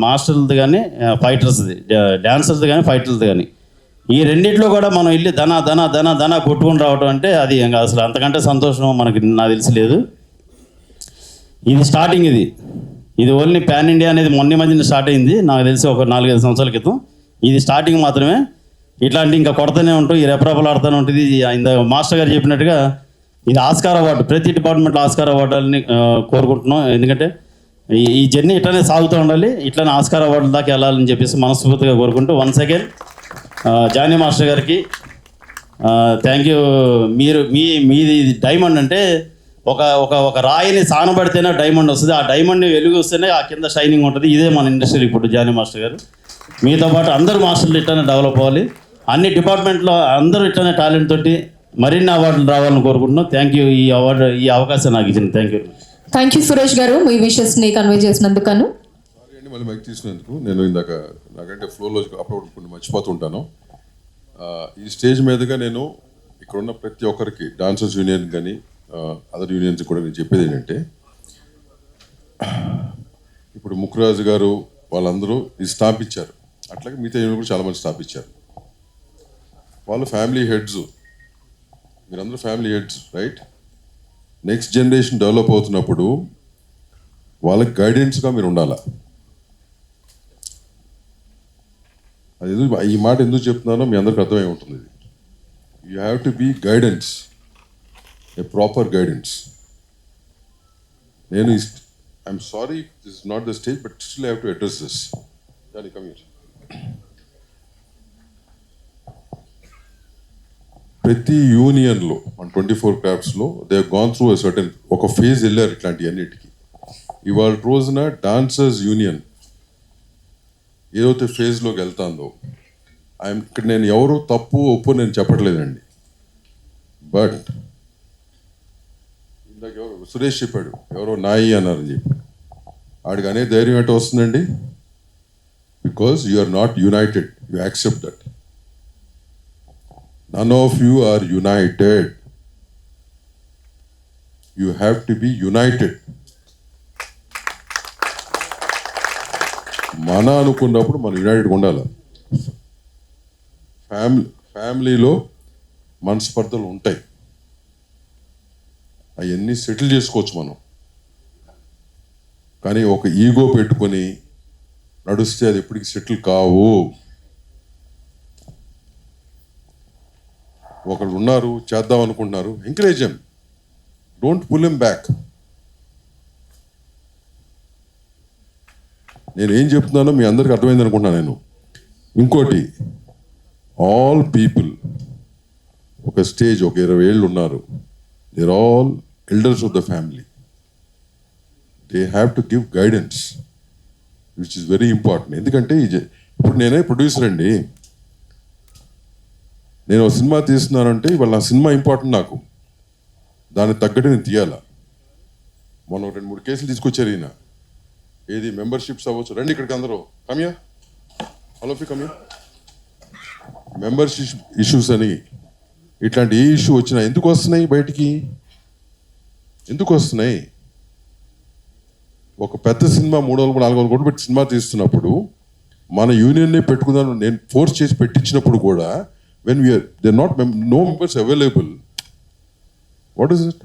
మాస్టర్లది కానీ ఫైటర్స్ది, డ్యాన్సర్స్ది కానీ ఫైటర్స్ది కానీ ఈ రెండింటిలో కూడా మనం వెళ్ళి ధన కొట్టుకొని రావడం అంటే అది ఇంకా అసలు అంతకంటే సంతోషం మనకి నాకు తెలిసి లేదు. ఇది స్టార్టింగ్. ఇది ఓన్లీ పాన్ ఇండియా అనేది మొన్న మధ్యన స్టార్ట్ అయింది నాకు తెలిసి ఒక 4-5 సంవత్సరాల క్రితం. ఇది స్టార్టింగ్ మాత్రమే. ఇట్లాంటి ఇంకా కొడతానే ఉంటాం, ఈ రెపరెపలు ఆడుతూనే ఉంటుంది. ఇంత మాస్టర్ గారు చెప్పినట్టుగా ఇది ఆస్కార్ అవార్డు, ప్రతి డిపార్ట్మెంట్లో ఆస్కార్ అవార్డులని కోరుకుంటున్నాం. ఎందుకంటే ఈ జర్నీ ఇట్లానే సాగుతూ ఉండాలి, ఇట్లానే ఆస్కార్ అవార్డుల దాకా వెళ్ళాలని చెప్పేసి మనస్ఫూర్తిగా కోరుకుంటూ వన్స్ అగైన్ జానీ మాస్టర్ గారికి థ్యాంక్ యూ. మీది డైమండ్ అంటే ఒక రాయిని సానబడితేనే డైమండ్ వస్తుంది. ఆ డైమండ్ని వెలుగు వస్తేనే ఆ కింద షైనింగ్ ఉంటుంది. ఇదే మన ఇండస్ట్రీ ఇప్పుడు జానీ మాస్టర్ గారు. మీతో పాటు అందరూ మాస్టర్లు ఇట్లానే డెవలప్ అవ్వాలి. అన్ని డిపార్ట్మెంట్లో అందరూ ఇట్లానే టాలెంట్ తోటి మరిన్ని అవార్డులు రావాలని కోరుకుంటున్నాం. థ్యాంక్ యూ ఈ అవకాశం నాకు ఇచ్చింది. థ్యాంక్ యూ సురేష్ గారు, మీ విషెస్ని కన్వే చేసినందుకు. మళ్ళీ మైక్ తీసినందుకు నేను ఇందాక నాకంటే ఫ్లోలో అప్పుడప్పుడు కొన్ని మర్చిపోతుంటాను. ఈ స్టేజ్ మీదుగా నేను ఇక్కడ ఉన్న ప్రతి ఒక్కరికి డాన్సర్స్ యూనియన్ కానీ అదర్ యూనియన్స్ కూడా నేను చెప్పేది ఏంటంటే, ఇప్పుడు ముక్కురాజు గారు వాళ్ళందరూ ఇది స్థాపించారు. అట్లాగే మిగతా యూనియన్ కూడా చాలామంది స్థాపించారు. వాళ్ళు ఫ్యామిలీ హెడ్స్, మీరందరూ family heads right. Next generation develop అవుతున్నప్పుడు వాళ్ళకి గైడెన్స్గా మీరు ఉండాలా. అది ఈ మాట ఎందుకు చెప్తున్నానో మీ అందరికి అర్థమై ఉంటుంది. You have to be guidance, a proper guidance. I'm sorry this is not the stage, but still have to address this. దాని కమ్ హియర్. ప్రతి యూనియన్లో మన 24 క్రాఫ్ట్స్లో they have gone through a certain ఒక ఫేజ్ వెళ్ళారు ఇట్లాంటి అన్నిటికీ. ఇవాళ రోజున డాన్సర్స్ యూనియన్ ఏదైతే ఫేజ్లోకి వెళ్తాందో, ఇక్కడ నేను ఎవరు తప్పు ఒప్పు నేను చెప్పట్లేదండి. బట్ ఇందాక సురేష్ చెప్పాడు ఎవరో నాయి అన్నారని చెప్పి. ఆడికి అనే ధైర్యం ఏంటో వస్తుందండి. Because you are not united. You accept that. None of you are united. You have to be united. మన అనుకున్నప్పుడు మనం యునైటెడ్గా ఉండాలి. ఫ్యామిలీలో మనస్పర్ధలు ఉంటాయి, అవన్నీ సెటిల్ చేసుకోవచ్చు మనం. కానీ ఒక ఈగో పెట్టుకొని నడుస్తే అది ఎప్పటికీ సెటిల్ కావు. ఒకళ్ళు ఉన్నారు చేద్దాం అనుకుంటున్నారు, ఎంకరేజ్ చేయం. Don't pull him back. నేను ఏం చెప్తున్నానో మీ అందరికి అర్థమైంది అనుకుంటున్నాను నేను. ఇంకోటి, ఆల్ పీపుల్ ఒక స్టేజ్, ఒక 20 ఏళ్ళు ఉన్నారు. There all elders of the family. They have to give guidance which is very important. ఎందుకంటే ఇప్పుడు నేనే ప్రొడ్యూసర్ అండి. నేను ఒక సినిమా తీస్తున్నానంటే ఇవాళ నా సినిమా ఇంపార్టెంట్ నాకు. దానికి తగ్గట్టు నేను తీయాలా. మొన్న 2-3 కేసులు తీసుకొచ్చారు ఈయన. ఏది మెంబర్షిప్స్ అవ్వచ్చు. రండి ఇక్కడికి అందరూ. Come here, hello come here. Membership issues అని ఇట్లాంటి ఏ ఇష్యూ వచ్చినా ఎందుకు వస్తున్నాయి బయటికి? ఎందుకు వస్తున్నాయి? ఒక పెద్ద సినిమా 300-400 కోట్లు పెట్టి సినిమా తీస్తున్నప్పుడు మన యూనియన్నే పెట్టుకుందాం నేను ఫోర్స్ చేసి పెట్టించినప్పుడు కూడా when we are they're not no members available, what is it?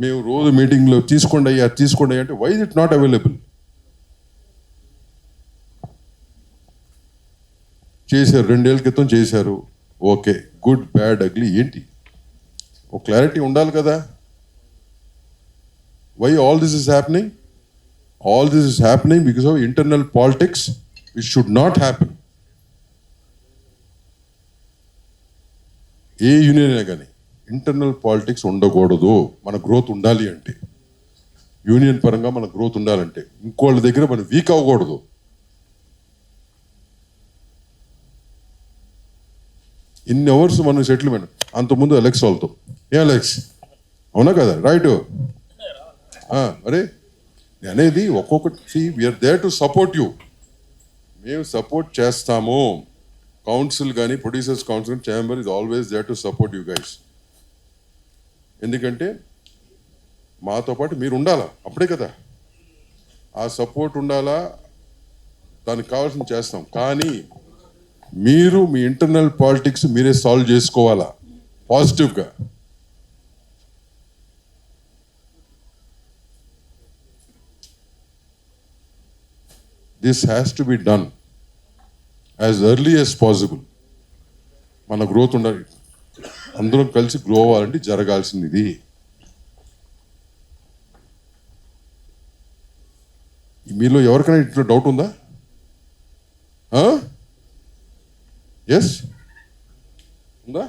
మేము రోజు మీటింగ్లో తీసుకోండి అంటే why is it not available? చేశారు, 2 ఏళ్ళ క్రితం చేశారు, ఓకే, గుడ్ బ్యాడ్ అగ్లీ ఏంటి ఒక క్లారిటీ ఉండాలి కదా. Why all this is happening? All this is happening because of internal politics which should not happen. A union అయినా కానీ ఇంటర్నల్ పాలిటిక్స్ ఉండకూడదు. మన గ్రోత్ ఉండాలి అంటే, యూనియన్ పరంగా మన గ్రోత్ ఉండాలంటే ఇంకోళ్ళ దగ్గర మనం వీక్ అవ్వకూడదు. ఇన్ని అవర్స్ మనం సెటిల్మెంట్. అంతకుముందు అలెక్స్ వాళ్ళతో, ఏ అలెక్స్ అవునా కదా, రైట్? అరే అనేది ఒక్కొక్కటి we are there to support you. మేము సపోర్ట్ చేస్తాము. కౌన్సిల్ కానీ, producers council, chamber is always there to support you guys. ఎందుకంటే మాతో పాటు మీరు ఉండాలా, అప్పుడే కదా ఆ సపోర్ట్ ఉండాలా. దానికి కావాల్సింది చేస్తాం. కానీ మీరు మీ ఇంటర్నల్ పాలిటిక్స్ మీరే సాల్వ్ చేసుకోవాలా పాజిటివ్గా. This has to be done as early as possible. మన గ్రోత్ ఉండాలి, అందరం కలిసి గ్రో అవ్వాలంటే జరగాల్సింది ఇది. మీలో ఎవరికైనా ఇట్లా డౌట్ ఉందా? ఎస్ ఉందా?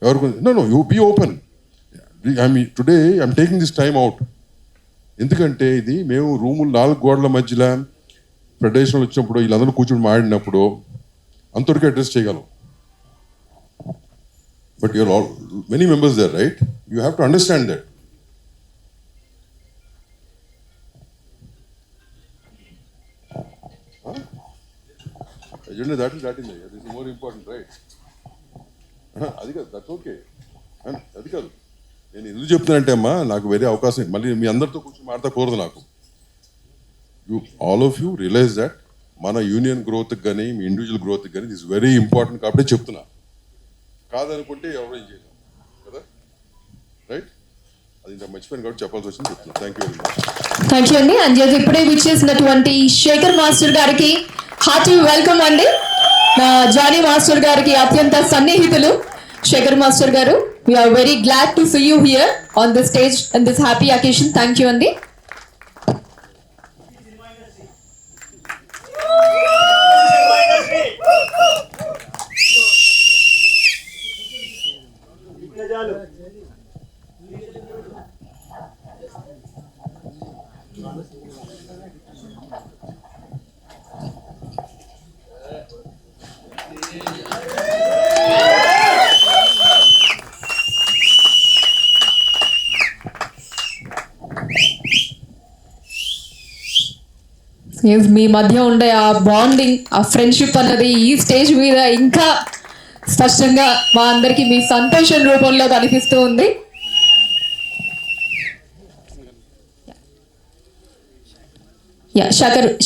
ఎవరికి? No you be open. Today I'm taking this time out. ఎందుకంటే ఇది మేము రూములు 4 గోడల మధ్యలో ఫెడరేషన్లు వచ్చినప్పుడు వీళ్ళందరూ కూర్చొని మాడినప్పుడు అంతవరకు అడ్రస్ చేయగలం. But you're all many members there, right? You have to understand that. Agenda దాటింది. That is more important, right? అది కాదు, దట్స్ ఓకే. అది కాదు, నేను ఎందుకు చెప్తున్నానంటే అమ్మా, నాకు వేరే అవకాశం మళ్ళీ మీ అందరితో కూర్చొని మాట్లాడకూడదు నాకు. All of you realize that మన యూనియన్ గ్రోత్కి కానీ మీ ఇండివిజువల్ గ్రోత్కి కానీ దిస్ వెరీ ఇంపార్టెంట్ కాబట్టి చెప్తున్నా. కాదనుకుంటే ఎవరో ఏం చేయలేం కదా, రైట్? అది ఇంకా మర్చిపోయాను కాబట్టి చెప్పాల్సి వచ్చింది, చెప్తున్నా. Thank you very much. Thank you అండి. అండ్ ఇప్పుడే విచ్చేసినటువంటి శేఖర్ మాస్టర్ గారికి హార్టీ వెల్కమ్ అండి. జానీ మాస్టర్ గారికి అత్యంత సన్నిహితులు శేఖర్ మాస్టర్ గారు. We are very glad to see you here on the stage in this happy occasion. Thank you అండి. మీ మధ్య ఉండే ఆ బాండింగ్, ఆ ఫ్రెండ్షిప్ అన్నది ఈ స్టేజ్ మీద ఇంకా స్పష్టంగా మా అందరికి మీ సంతోషం రూపంలో కనిపిస్తూ ఉంది.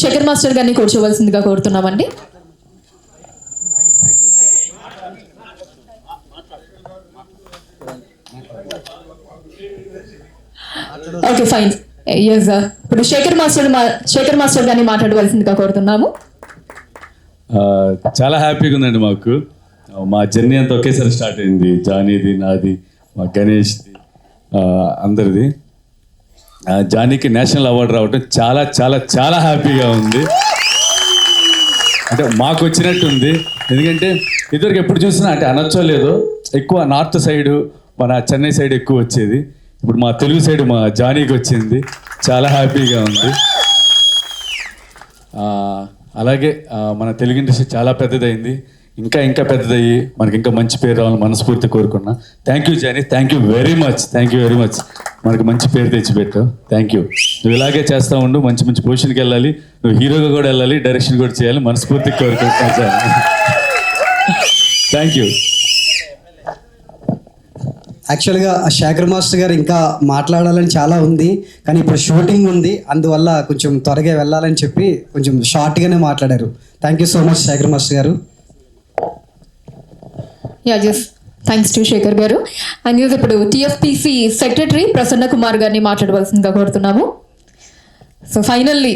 శేఖర్ మాస్టర్ గారిని కూర్చోవలసిందిగా కోరుతున్నామండి. Okay fine. ఎస్ సార్, ఇప్పుడు శేఖర్ మాస్టర్ గారిని మాట్లాడవలసిందిగా కోరుతున్నాము. చాలా హ్యాపీగా ఉందండి మాకు. మా జర్నీ అంతా ఒకేసారి స్టార్ట్ అయింది. జానీది, నాది, మా గణేష్ది, అందరిది. జానీకి నేషనల్ అవార్డు రావటం చాలా చాలా చాలా హ్యాపీగా ఉంది. అంటే మాకు వచ్చినట్టుంది. ఎందుకంటే ఇద్దరికి ఎప్పుడు చూసినా అంటే అనొచ్చో లేదో ఎక్కువ నార్త్ సైడు మన చెన్నై సైడ్ ఎక్కువ వచ్చేది. ఇప్పుడు మా తెలుగు సైడ్ మా జానీకి వచ్చింది. చాలా హ్యాపీగా ఉంది. అలాగే మన తెలుగు ఇండస్ట్రీ చాలా పెద్దదైంది. ఇంకా ఇంకా పెద్దదయ్యి మనకి ఇంకా మంచి పేరు రావాలని మనస్ఫూర్తి కోరుకున్నా. Thank you Jani, thank you very much, thank you very much. మనకు మంచి పేరు తెచ్చిపెట్టావు. Thank you. నువ్వు ఇలాగే చేస్తూ ఉండు, మంచి మంచి పొజిషన్కి వెళ్ళాలి. నువ్వు హీరోగా కూడా వెళ్ళాలి, డైరెక్షన్ కూడా చేయాలి, మనస్ఫూర్తిగా కోరుకుంటున్నా జానీ. Thank you. యాక్చువల్గా శేఖర్ మాస్టర్ గారు ఇంకా మాట్లాడాలని చాలా ఉంది, కానీ ఇప్పుడు షూటింగ్ ఉంది, అందువల్ల కొంచెం త్వరగా వెళ్ళాలని చెప్పి కొంచెం షార్ట్గానే మాట్లాడారు. Thank you so much Sekhar master గారు. థ్యాంక్స్ టు శేఖర్ గారు. అండ్ ఇప్పుడు టిఎఫ్పిసి సెక్రటరీ ప్రసన్న కుమార్ గారిని మాట్లాడవలసిందిగా కోరుతున్నాము. సో ఫైనల్లీ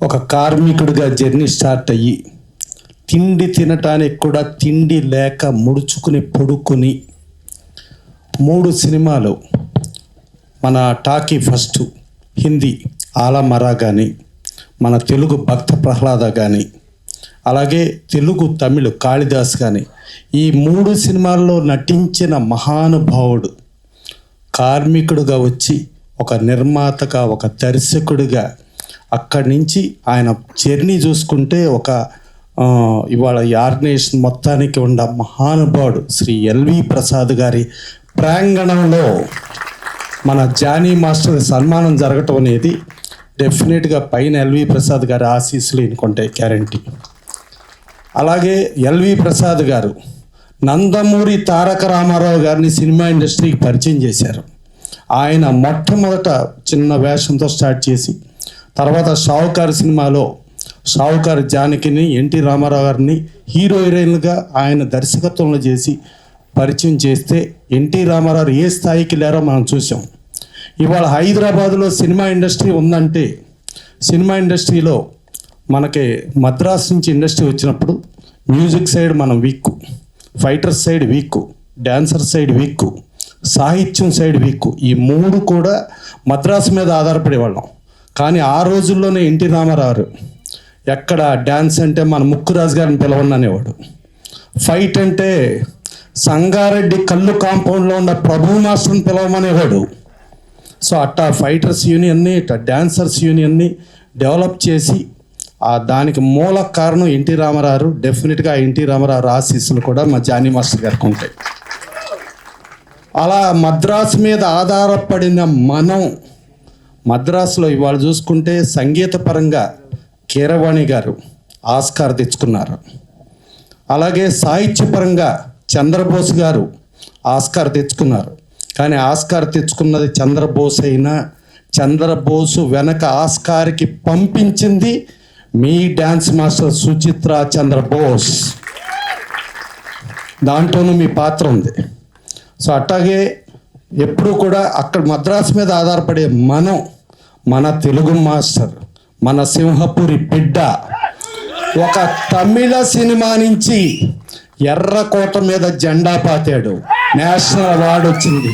ఒక కార్మికుడిగా జర్నీ స్టార్ట్ అయ్యి తిండి తినటానికి కూడా తిండి లేక ముడుచుకుని పడుకుని 3 సినిమాలు మన టాకీ ఫస్ట్ హిందీ ఆలమరా కానీ, మన తెలుగు భక్త ప్రహ్లాద కానీ, అలాగే తెలుగు తమిళ్ కాళిదాస్ కానీ, ఈ 3 సినిమాల్లో నటించిన మహానుభావుడు కార్మికుడుగా వచ్చి ఒక నిర్మాతగా ఒక దర్శకుడిగా అక్కడి నుంచి ఆయన జర్నీ చూసుకుంటే ఒక ఇవాళ ఈ ఆర్గనైజేషన్ మొత్తానికి ఉన్న మహానుభావుడు శ్రీ ఎల్వి ప్రసాద్ గారి ప్రాంగణంలో మన జానీ మాస్టర్ సన్మానం జరగటం అనేది డెఫినెట్గా పైన ఎల్వి ప్రసాద్ గారి ఆశీస్సులు ఎన్నుకుంటాయి గ్యారంటీ. అలాగే ఎల్వి ప్రసాద్ గారు నందమూరి తారక రామారావు గారిని సినిమా ఇండస్ట్రీకి పరిచయం చేశారు. ఆయన మొట్టమొదట చిన్న వేషంతో స్టార్ట్ చేసి తర్వాత షావుకారు సినిమాలో షావుకారు జానకిని ఎన్టీ రామారావు గారిని హీరో హీరోయిన్గా ఆయన దర్శకత్వంలో చేసి పరిచయం చేస్తే ఎన్టీ రామారావు ఏ స్థాయికి లేరో మనం చూసాం. ఇవాళ హైదరాబాదులో సినిమా ఇండస్ట్రీ ఉందంటే సినిమా ఇండస్ట్రీలో మనకి మద్రాస్ నుంచి ఇండస్ట్రీ వచ్చినప్పుడు మ్యూజిక్ సైడ్ మనం week, fighter side week, dancer side week, సాహిత్యం సైడ్ వీక్. ఈ 3 కూడా మద్రాసు మీద ఆధారపడేవాళ్ళం. కానీ ఆ రోజుల్లోనే ఎన్టీ రామారావు ఎక్కడ డ్యాన్స్ అంటే మన ముక్కురాజు గారిని పిలవననేవాడు, ఫైట్ అంటే సంగారెడ్డి కళ్ళు కాంపౌండ్లో ఉన్న ప్రభు మాస్టర్ని పిలవమనేవాడు. సో అట్టా ఫైటర్స్ యూనియన్ని ఇట్టా డ్యాన్సర్స్ యూనియన్ని డెవలప్ చేసి దానికి మూల కారణం ఎన్టీ రామారావు. డెఫినెట్గా ఎన్టీ రామారావు ఆశీస్సులు కూడా మా జానీ మాస్టర్ గారికి ఉంటాయి. అలా మద్రాసు మీద ఆధారపడిన మనం మద్రాసులో ఇవాళ చూసుకుంటే సంగీత పరంగా కీరవాణి గారు ఆస్కార్ తెచ్చుకున్నారు. అలాగే సాహిత్యపరంగా చంద్రబోస్ గారు ఆస్కార్ తెచ్చుకున్నారు. కానీ ఆస్కార్ తెచ్చుకున్నది చంద్రబోస్ అయినా చంద్రబోసు వెనక ఆస్కార్కి పంపించింది మీ డ్యాన్స్ మాస్టర్ సుచిత్ర చంద్రబోస్. దాంట్లోనూ మీ పాత్ర ఉంది. సో అట్లాగే ఎప్పుడు కూడా అక్కడ మద్రాసు మీద ఆధారపడే మన తెలుగు మాస్టర్, మన సింహపురి బిడ్డ ఒక తమిళ సినిమా నుంచి ఎర్రకోట మీద జెండా పాతాడు, నేషనల్ అవార్డు వచ్చింది.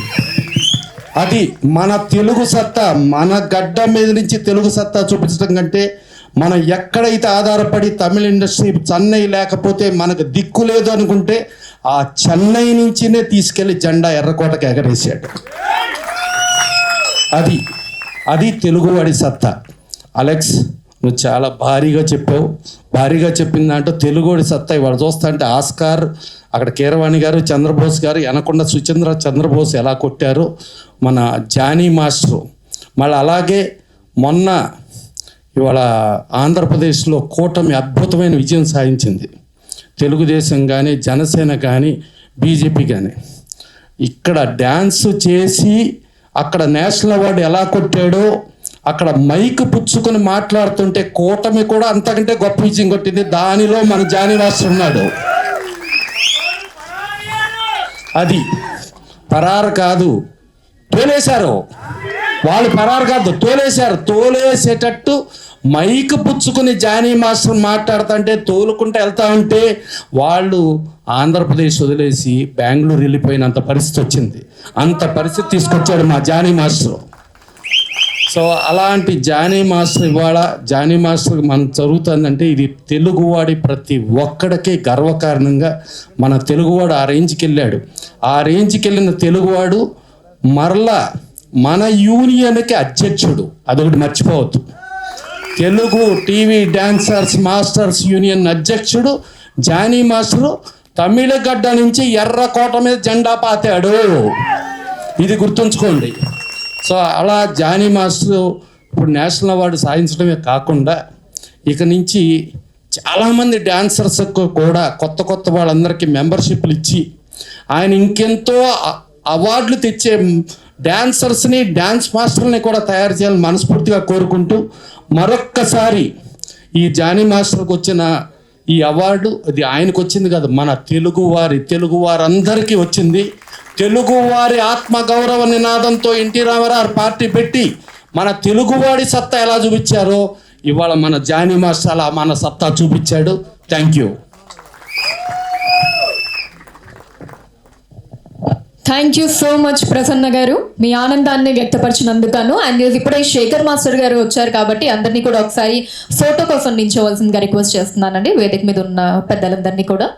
అది మన తెలుగు సత్తా, మన గడ్డ మీద నుంచి తెలుగు సత్తా చూపించడం కంటే మనం ఎక్కడైతే ఆధారపడి తమిళ ఇండస్ట్రీ చెన్నై లేకపోతే మనకు దిక్కు లేదు అనుకుంటే ఆ చెన్నై నుంచినే తీసుకెళ్లి జెండా ఎర్రకోటకి ఎగరేసాడు. అది తెలుగువాడి సత్తా. అలెక్స్, నువ్వు చాలా భారీగా చెప్పావు. భారీగా చెప్పిన దాంట్లో తెలుగువాడి సత్తా ఇవాళ చూస్తా అంటే ఆస్కార్, అక్కడ కీరవాణి గారు, చంద్రబోస్ గారు, అనకుండా సుచంద్ర చంద్రబోస్ ఎలా కొట్టారు, మన జానీ మాస్టరు. మళ్ళీ అలాగే మొన్న ఇవాళ ఆంధ్రప్రదేశ్లో కూటమి అద్భుతమైన విజయం సాధించింది. తెలుగుదేశం కానీ, జనసేన కానీ, బీజేపీ కానీ. ఇక్కడ డ్యాన్స్ చేసి అక్కడ నేషనల్ అవార్డు ఎలా కొట్టాడో, అక్కడ మైక్ పుచ్చుకొని మాట్లాడుతుంటే కూటమి కూడా అంతకంటే గొప్ప విజయం కొట్టింది. దానిలో మన జానీ మాస్టర్ ఉన్నాడు. అది పరారు కాదు, తోలేశారు. వాళ్ళు పరారు కాదు, తోలేశారు. తోలేసేటట్టు మైక్ పుచ్చుకుని జానీ మాస్టర్ మాట్లాడుతుంటే తోలుకుంటూ వెళ్తా ఉంటే వాళ్ళు ఆంధ్రప్రదేశ్ వదిలేసి బెంగళూరు వెళ్ళిపోయినంత పరిస్థితి వచ్చింది. అంత పరిస్థితి తీసుకొచ్చాడు మా జానీ మాస్టర్. సో అలాంటి జానీ మాస్టర్ ఇవాళ జానీ మాస్టర్ మనం జరుగుతుందంటే ఇది తెలుగువాడి ప్రతి ఒక్కడికి గర్వకారణంగా మన తెలుగువాడు ఆ రేంజ్కి వెళ్ళాడు. ఆ రేంజ్కి వెళ్ళిన తెలుగువాడు మరలా మన యూనియన్కి అధ్యక్షుడు. అదొకటి మర్చిపోవద్దు. Telugu TV dancers masters union అధ్యక్షుడు జానీ మాస్టరు. తమిళగడ్డ నుంచి ఎర్రకోట మీద జెండా పాతాడు. ఇది గుర్తుంచుకోండి. సో అలా జానీ మాస్టర్ ఇప్పుడు నేషనల్ అవార్డు సాధించడమే కాకుండా ఇక నుంచి చాలామంది డాన్సర్స్కు కూడా కొత్త వాళ్ళందరికీ మెంబర్షిప్లు ఇచ్చి ఆయన ఇంకెంతో అవార్డులు తెచ్చే డాన్సర్స్ని డాన్స్ మాస్టర్ని కూడా తయారు చేయాలని మనస్ఫూర్తిగా కోరుకుంటూ మరొక్కసారి ఈ జానీ మాస్టర్కి వచ్చిన ఈ అవార్డు అది ఆయనకు వచ్చింది కాదు, మన తెలుగువారందరికీ వచ్చింది. తెలుగువారి ఆత్మగౌరవ నినాదంతో ఎన్టీ రామారావు పార్టీ పెట్టి మన తెలుగువాడి సత్తా ఎలా చూపించారో ఇవాళ మన జానీ మాస్టర్ అలా మన సత్తా చూపించాడు. Thank you. Thank you so much Prasanna గారు, మీ ఆనందాన్ని వ్యక్తపరిచినందుకు. అండ్ ఇప్పుడే శేఖర్ మాస్టర్ గారు వచ్చారు కాబట్టి అందరినీ కూడా ఒకసారి ఫోటో కోసం నిల్చోవలసిందిగా రిక్వెస్ట్ చేస్తున్నానండి, వేదిక మీద ఉన్న పెద్దలందరినీ కూడా.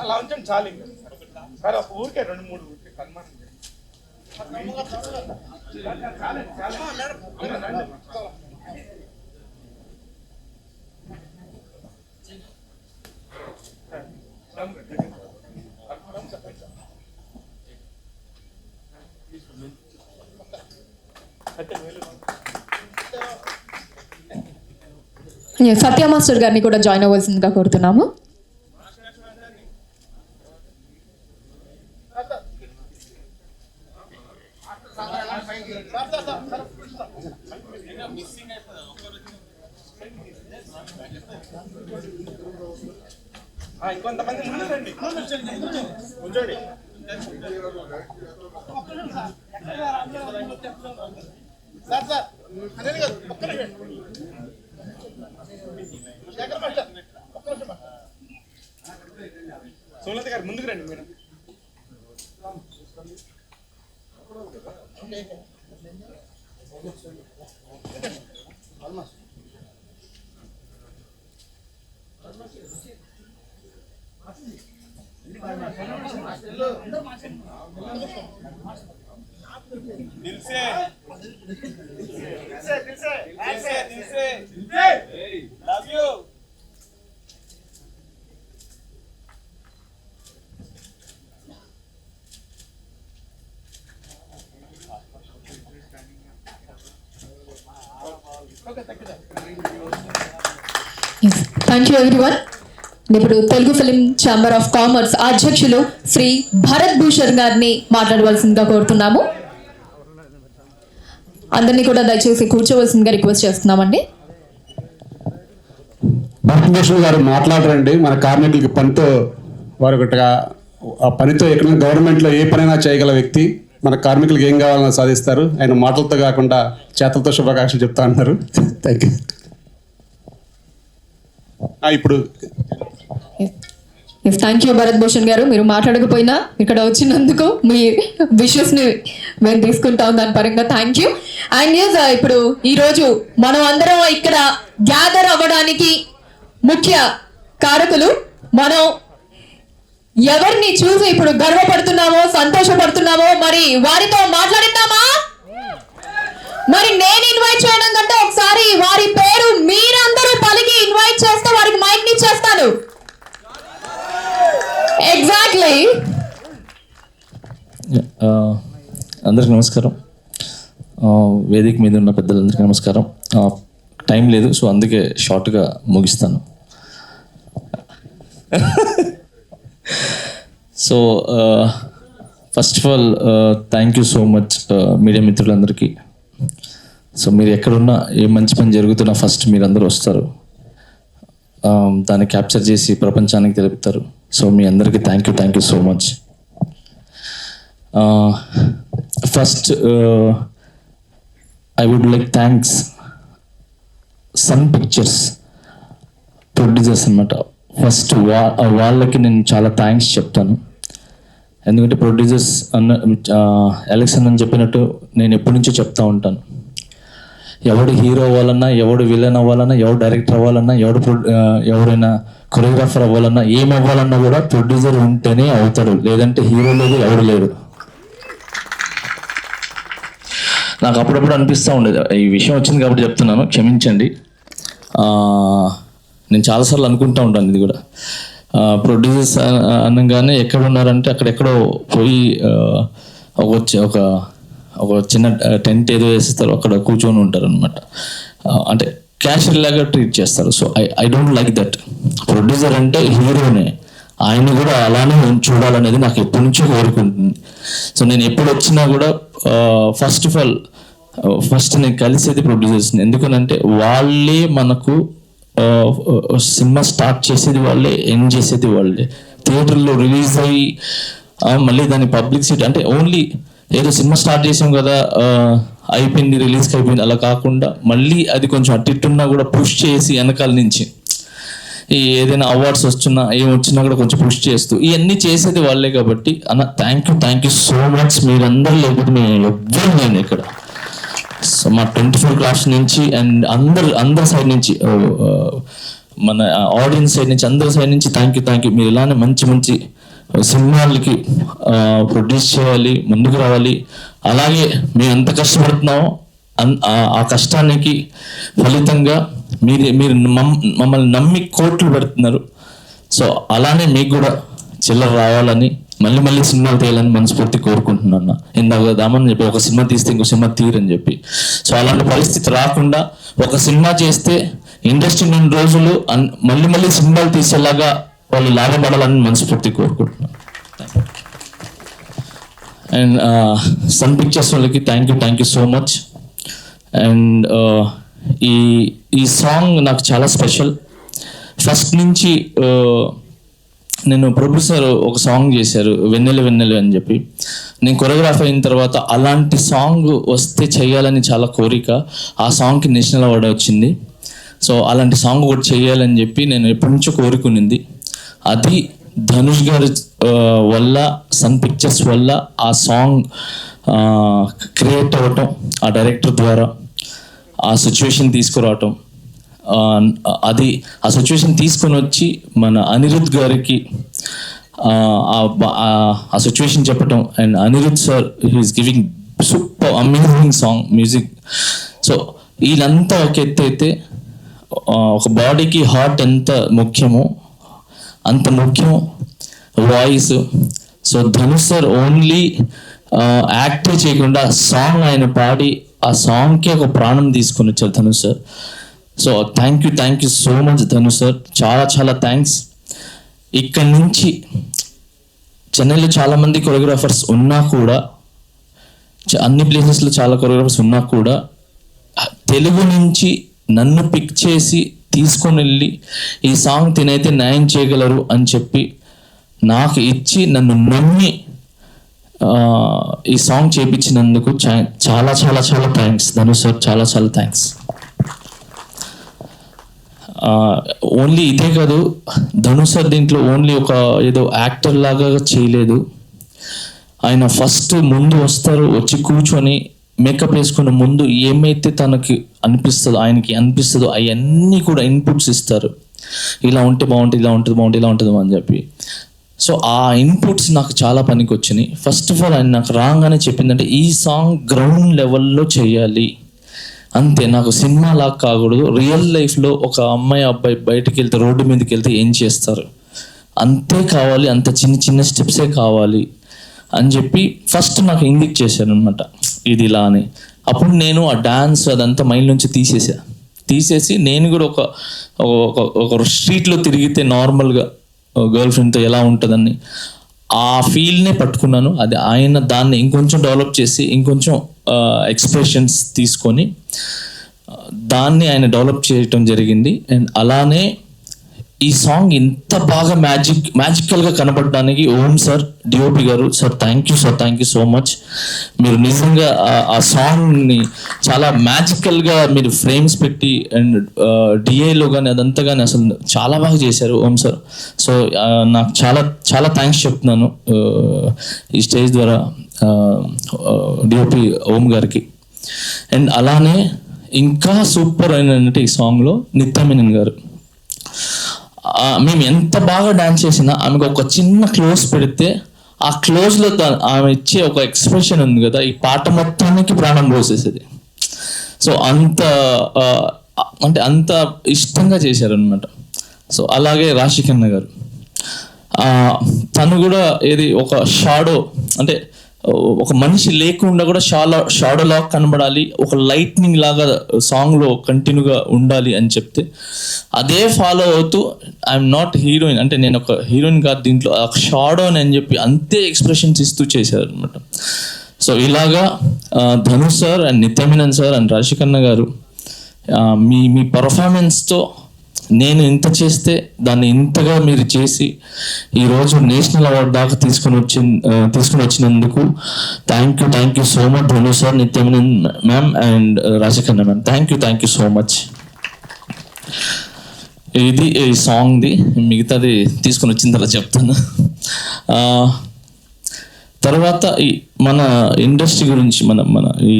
అలా ఉంచండి చాలు. సార్ ఒక ఊరికే 2-3 ఊరికే సన్మానం సత్య మాస్టర్ గారిని కూడా జాయిన్ అవ్వాల్సిందిగా కోరుతున్నాము. ఇంకొంతమంది ముందు రండి, కూర్చోండి. సార్ సార్ అనిల్ గారు ఒక్క నిమిషం. శేఖర్ మాస్టర్ ఒక్క నిమిషం. సోలత గారు ముందుకు రండి మీరు. దిల్సే love you. Thank you everyone. ఇప్పుడు Telugu film chamber of commerce అధ్యక్షులు శ్రీ భరత్ భూషణ్ గారిని మాట్లాడవలసిందిగా కోరుతున్నాము. అందరినీ కూడా దయచేసి కూర్చోవలసిందిగా రిక్వెస్ట్ చేస్తున్నామండి. భరత్ భూషణ్ గారు మాట్లాడరండి. మన కార్మికులకి పనితో వారు ఒకటిగా ఆ పనితో ఎక్కడ గవర్నమెంట్లో ఏ పనైనా చేయగల వ్యక్తి. మన కార్మికులకు ఏం కావాలన్నా సాధిస్తారు. ఆయన మాటలతో కాకుండా చేతలతో శుభాకాంక్షలు చెప్తా అంటారు. Thank you. ఇప్పుడు థ్యాంక్ యూ భరత్ భూషణ్ గారు, మీరు మాట్లాడకపోయినా ఇక్కడ వచ్చినందుకు మీ విషెస్ని మేము తీసుకుంటాం దాని పరంగా థ్యాంక్ యూ. అండ్ ఇప్పుడు ఈరోజు మనం అందరం ఇక్కడ గ్యాదర్ అవ్వడానికి ముఖ్య కారకులు మనం ఎవరిని చూసి ఇప్పుడు గర్వపడుతున్నామో సంతోషపడుతున్నామో మరి వారితో మాట్లాడిద్దామా? మరి నేను ఇన్వైట్ చేయడం కంటే ఒకసారి వారి పేరు మీరందరూ పలికి ఇన్వైట్ చేస్తే వారికి మైక్ ని ఇచ్చేస్తాను. ఎగ్జాక్ట్లీ. అందరికి నమస్కారం. వేదిక మీద ఉన్న పెద్దలందరికీ నమస్కారం. టైం లేదు, సో అందుకే షార్ట్గా ముగిస్తాను. So first of all thank you so much media మిత్రులందరికీ. సో మీరు ఎక్కడున్నా ఏ మంచి పని జరుగుతున్నా ఫస్ట్ మీరందరూ వస్తారు, దాన్ని క్యాప్చర్ చేసి ప్రపంచానికి తెలుపుతారు. సో మీ అందరికీ thank you so much. First I would like thanks Sun Pictures producers అనమాట. ఫస్ట్ వాళ్ళకి నేను చాలా థ్యాంక్స్ చెప్తాను. ఎందుకంటే ప్రొడ్యూసర్స్ అలెక్స్ అని చెప్పినట్టు నేను ఎప్పటి నుంచో చెప్తా ఉంటాను, ఎవడు హీరో అవ్వాలన్నా, ఎవడు విలన్ అవ్వాలన్నా, ఎవడు డైరెక్టర్ అవ్వాలన్నా, ఎవరైనా కొరియోగ్రాఫర్ అవ్వాలన్నా, ఏం అవ్వాలన్నా కూడా ప్రొడ్యూసర్ ఉంటేనే అవుతాడు, లేదంటే హీరో లేదు, ఎవడు లేడు. నాకు అప్పుడప్పుడు అనిపిస్తూ ఉండేది. ఈ విషయం వచ్చింది కాబట్టి చెప్తున్నాను, క్షమించండి. నేను చాలాసార్లు అనుకుంటూ ఉంటాను ఇది కూడా. ప్రొడ్యూసర్స్ అనగానే ఎక్కడ ఉన్నారంటే అక్కడెక్కడో పోయి ఒక చిన్న టెంట్ ఏదో వేస్తారు, అక్కడ కూర్చొని ఉంటారు అనమాట. అంటే క్యాషియర్ లాగా ట్రీట్ చేస్తారు. So I don't like that. Producer అంటే హీరోనే, ఆయన కూడా అలానే చూడాలనేది నాకు ఎప్పటి నుంచో కోరుకుంటుంది. సో నేను ఎప్పుడు వచ్చినా కూడా ఫస్ట్ ఆఫ్ ఆల్ నేను కలిసేది ప్రొడ్యూసర్స్ని. ఎందుకనంటే వాళ్ళే మనకు సినిమా స్టార్ట్ చేసేది వాళ్ళే, ఎండ్ చేసేది వాళ్ళే. థియేటర్లో రిలీజ్ అయ్యి మళ్ళీ దాని పబ్లిసిటీ అంటే ఓన్లీ ఏదో సినిమా స్టార్ట్ చేసాం కదా అయిపోయింది, రిలీజ్కి అయిపోయింది అలా కాకుండా మళ్ళీ అది కొంచెం అట్టిట్టున్నా కూడా పుష్ చేసి వెనకాల నుంచి ఏదైనా అవార్డ్స్ వస్తున్నా ఏం వచ్చినా కూడా కొంచెం పుష్ చేస్తూ ఇవన్నీ చేసేది వాళ్ళే. కాబట్టి అన్న థ్యాంక్ యూ సో మచ్. మీరందరూ లేకపోతే మేము ఎవ్వరు నేను ఇక్కడ. సో మా 24 క్లాస్ నుంచి అండ్ అందరి సైడ్ నుంచి, మన ఆడియన్స్ సైడ్ నుంచి, అందరి సైడ్ నుంచి థ్యాంక్ యూ. మీరు ఇలానే మంచి సినిమాలకి ప్రొడ్యూస్ చేయాలి, ముందుకు రావాలి. అలాగే మేము ఎంత కష్టపడుతున్నామో ఆ కష్టానికి ఫలితంగా మీరు మమ్మల్ని నమ్మి కోట్లు పెడుతున్నారు. సో అలానే మీకు కూడా చిల్లర రావాలని, మళ్ళీ సినిమాలు తీయాలని మనస్ఫూర్తి కోరుకుంటున్నాను. ఇందాక దామని చెప్పి ఒక సినిమా తీస్తే ఇంకో సినిమా తీరని చెప్పి, సో అలాంటి పరిస్థితి రాకుండా ఒక సినిమా చేస్తే ఇండస్ట్రీ 2 రోజులు మళ్ళీ సినిమాలు తీసేలాగా వాళ్ళు లాభపడాలని మనస్ఫూర్తి కోరుకుంటున్నాను. అండ్ సన్ పిక్చర్స్ వాళ్ళకి thank you so much. And ఈ సాంగ్ నాకు చాలా స్పెషల్. ఫస్ట్ నుంచి నేను ప్రొడ్యూసర్ ఒక సాంగ్ చేశారు, వెన్నెలు అని చెప్పి. నేను కొరియోగ్రాఫర్ అయిన తర్వాత అలాంటి సాంగ్ వస్తే చేయాలని చాలా కోరిక. ఆ సాంగ్కి నేషనల్ అవార్డు వచ్చింది. సో అలాంటి సాంగ్ ఒకటి చేయాలని చెప్పి నేను ఎప్పటి నుంచో కోరుకునింది. అది ధనుష్ గారి వల్ల, సన్ పిక్చర్స్ వల్ల ఆ సాంగ్ క్రియేట్ అవ్వటం, ఆ డైరెక్టర్ ద్వారా ఆ సిచ్యువేషన్ తీసుకురావటం, అది ఆ సిచ్యువేషన్ తీసుకొని వచ్చి మన అనిరుద్ గారికి ఆ సిచ్యువేషన్ చెప్పటం. And Anirudh sir he is giving super amazing song music. So వీళ్ళంతా ఒక ఎత్తు అయితే ఒక బాడీకి హార్ట్ ఎంత ముఖ్యమో అంత ముఖ్యం voice. So Dhanush sir only యాక్టే చేయకుండా సాంగ్ ఆయన పాడి ఆ సాంగ్కి ఒక ప్రాణం తీసుకొని వచ్చారు Dhanush sir. So thank you so much Dhanush sir, చాలా థ్యాంక్స్. ఇక్కడి నుంచి చెన్నైలో చాలామంది కొరియోగ్రాఫర్స్ ఉన్నా కూడా, అన్ని ప్లేసెస్లో చాలా కొరియోగ్రాఫర్స్ ఉన్నా కూడా, తెలుగు నుంచి నన్ను పిక్ చేసి తీసుకొని వెళ్ళి ఈ సాంగ్ తినైతే న్యాయం చేయగలరు అని చెప్పి నాకు ఇచ్చి నన్ను నమ్మి ఈ సాంగ్ చేయించినందుకు చాలా థ్యాంక్స్ ధనుష్ సార్, చాలా థ్యాంక్స్. ఓన్లీ ఇదే కాదు, ధనుష్ సార్ దీంట్లో ఓన్లీ ఒక ఏదో యాక్టర్ లాగా చేయలేదు. ఆయన ఫస్ట్ ముందు వస్తారు, వచ్చి కూర్చొని మేకప్ వేసుకున్న ముందు ఏమైతే తనకి అనిపిస్తుందో, ఆయనకి అనిపిస్తుందో అవన్నీ కూడా ఇన్పుట్స్ ఇస్తారు. ఇలా ఉంటే బాగుంటుంది, ఇలా ఉంటుంది అని చెప్పి. సో ఆ ఇన్పుట్స్ నాకు చాలా పనికి వచ్చినాయి. ఫస్ట్ ఆఫ్ ఆల్ ఆయన నాకు రాగానే చెప్పిందంటే ఈ సాంగ్ గ్రౌండ్ లెవెల్లో చేయాలి అంతే, నాకు సినిమా లాగా కాకూడదు. రియల్ లైఫ్లో ఒక అమ్మాయి అబ్బాయి బయటకు వెళ్తే, రోడ్డు మీదకి వెళ్తే ఏం చేస్తారు అంతే కావాలి, అంత చిన్న స్టెప్సే కావాలి అని చెప్పి ఫస్ట్ నాకు ఇండిక్ చేశాను అనమాట, ఇది ఇలా అని. అప్పుడు నేను ఆ డాన్స్ అదంతా మైండ్ నుంచి తీసేసి నేను కూడా ఒక స్ట్రీట్లో తిరిగితే నార్మల్గా గర్ల్ ఫ్రెండ్తో ఎలా ఉంటుందని ఆ ఫీల్నే పట్టుకున్నాను. అది ఆయన దాన్ని ఇంకొంచెం డెవలప్ చేసి ఇంకొంచెం ఎక్స్ప్రెషన్స్ తీసుకొని దాన్ని ఆయన డెవలప్ చేయటం జరిగింది. అండ్ అలానే ఈ సాంగ్ ఇంత బాగా మ్యాజికల్గా కనపడడానికి ఓం సార్, డిఓపి గారు, sir thank you so much. మీరు నిజంగా ఆ సాంగ్ని చాలా మ్యాజికల్గా మీరు ఫ్రేమ్స్ పెట్టి అండ్ డిఏలో కానీ అదంతా కానీ అసలు చాలా బాగా చేశారు ఓం సార్. సో నాకు చాలా చాలా థ్యాంక్స్ చెప్తున్నాను ఈ స్టేజ్ ద్వారా డిఓపి ఓం గారికి. అండ్ అలానే ఇంకా సూపర్ అయినంటే ఈ సాంగ్లో నిత్యమేనన్ గారు, మేము ఎంత బాగా డాన్స్ చేసినా ఆమెకు ఒక చిన్న క్లోజ్ పెడితే ఆ క్లోజ్లో ఆమె ఇచ్చే ఒక ఎక్స్ప్రెషన్ ఉంది కదా, ఈ పాట మొత్తానికి ప్రాణం పోసేసేది. సో అంత ఇష్టంగా చేశారనమాట. సో అలాగే రాశికన్న గారు, తను కూడా ఏది ఒక షాడో, అంటే ఒక మనిషి లేకుండా కూడా షాడో లాగా కనబడాలి, ఒక లైట్నింగ్ లాగా సాంగ్లో కంటిన్యూగా ఉండాలి అని చెప్తే అదే ఫాలో అవుతూ ఐఎమ్ నాట్ హీరోయిన్, అంటే నేను ఒక హీరోయిన్ కాదు దీంట్లో, ఒక షాడో అని చెప్పి అంతే ఎక్స్ప్రెషన్స్ ఇస్తూ చేశారు అనమాట. సో ఇలాగా Dhanush sir and Nithya Menen sir and Rashi Khanna గారు మీ పర్ఫార్మెన్స్తో నేను ఇంత చేస్తే దాన్ని ఇంతగా మీరు చేసి ఈరోజు నేషనల్ అవార్డు దాకా తీసుకుని వచ్చినందుకు thank you so much Dhanu sir, Nithya Menen ma'am and Raashii Khanna ma'am. Thank you so much. ఇది ఈ సాంగ్ది, మిగతాది తీసుకుని వచ్చిన తర్వాత చెప్తాను. తర్వాత ఈ మన ఇండస్ట్రీ గురించి మన ఈ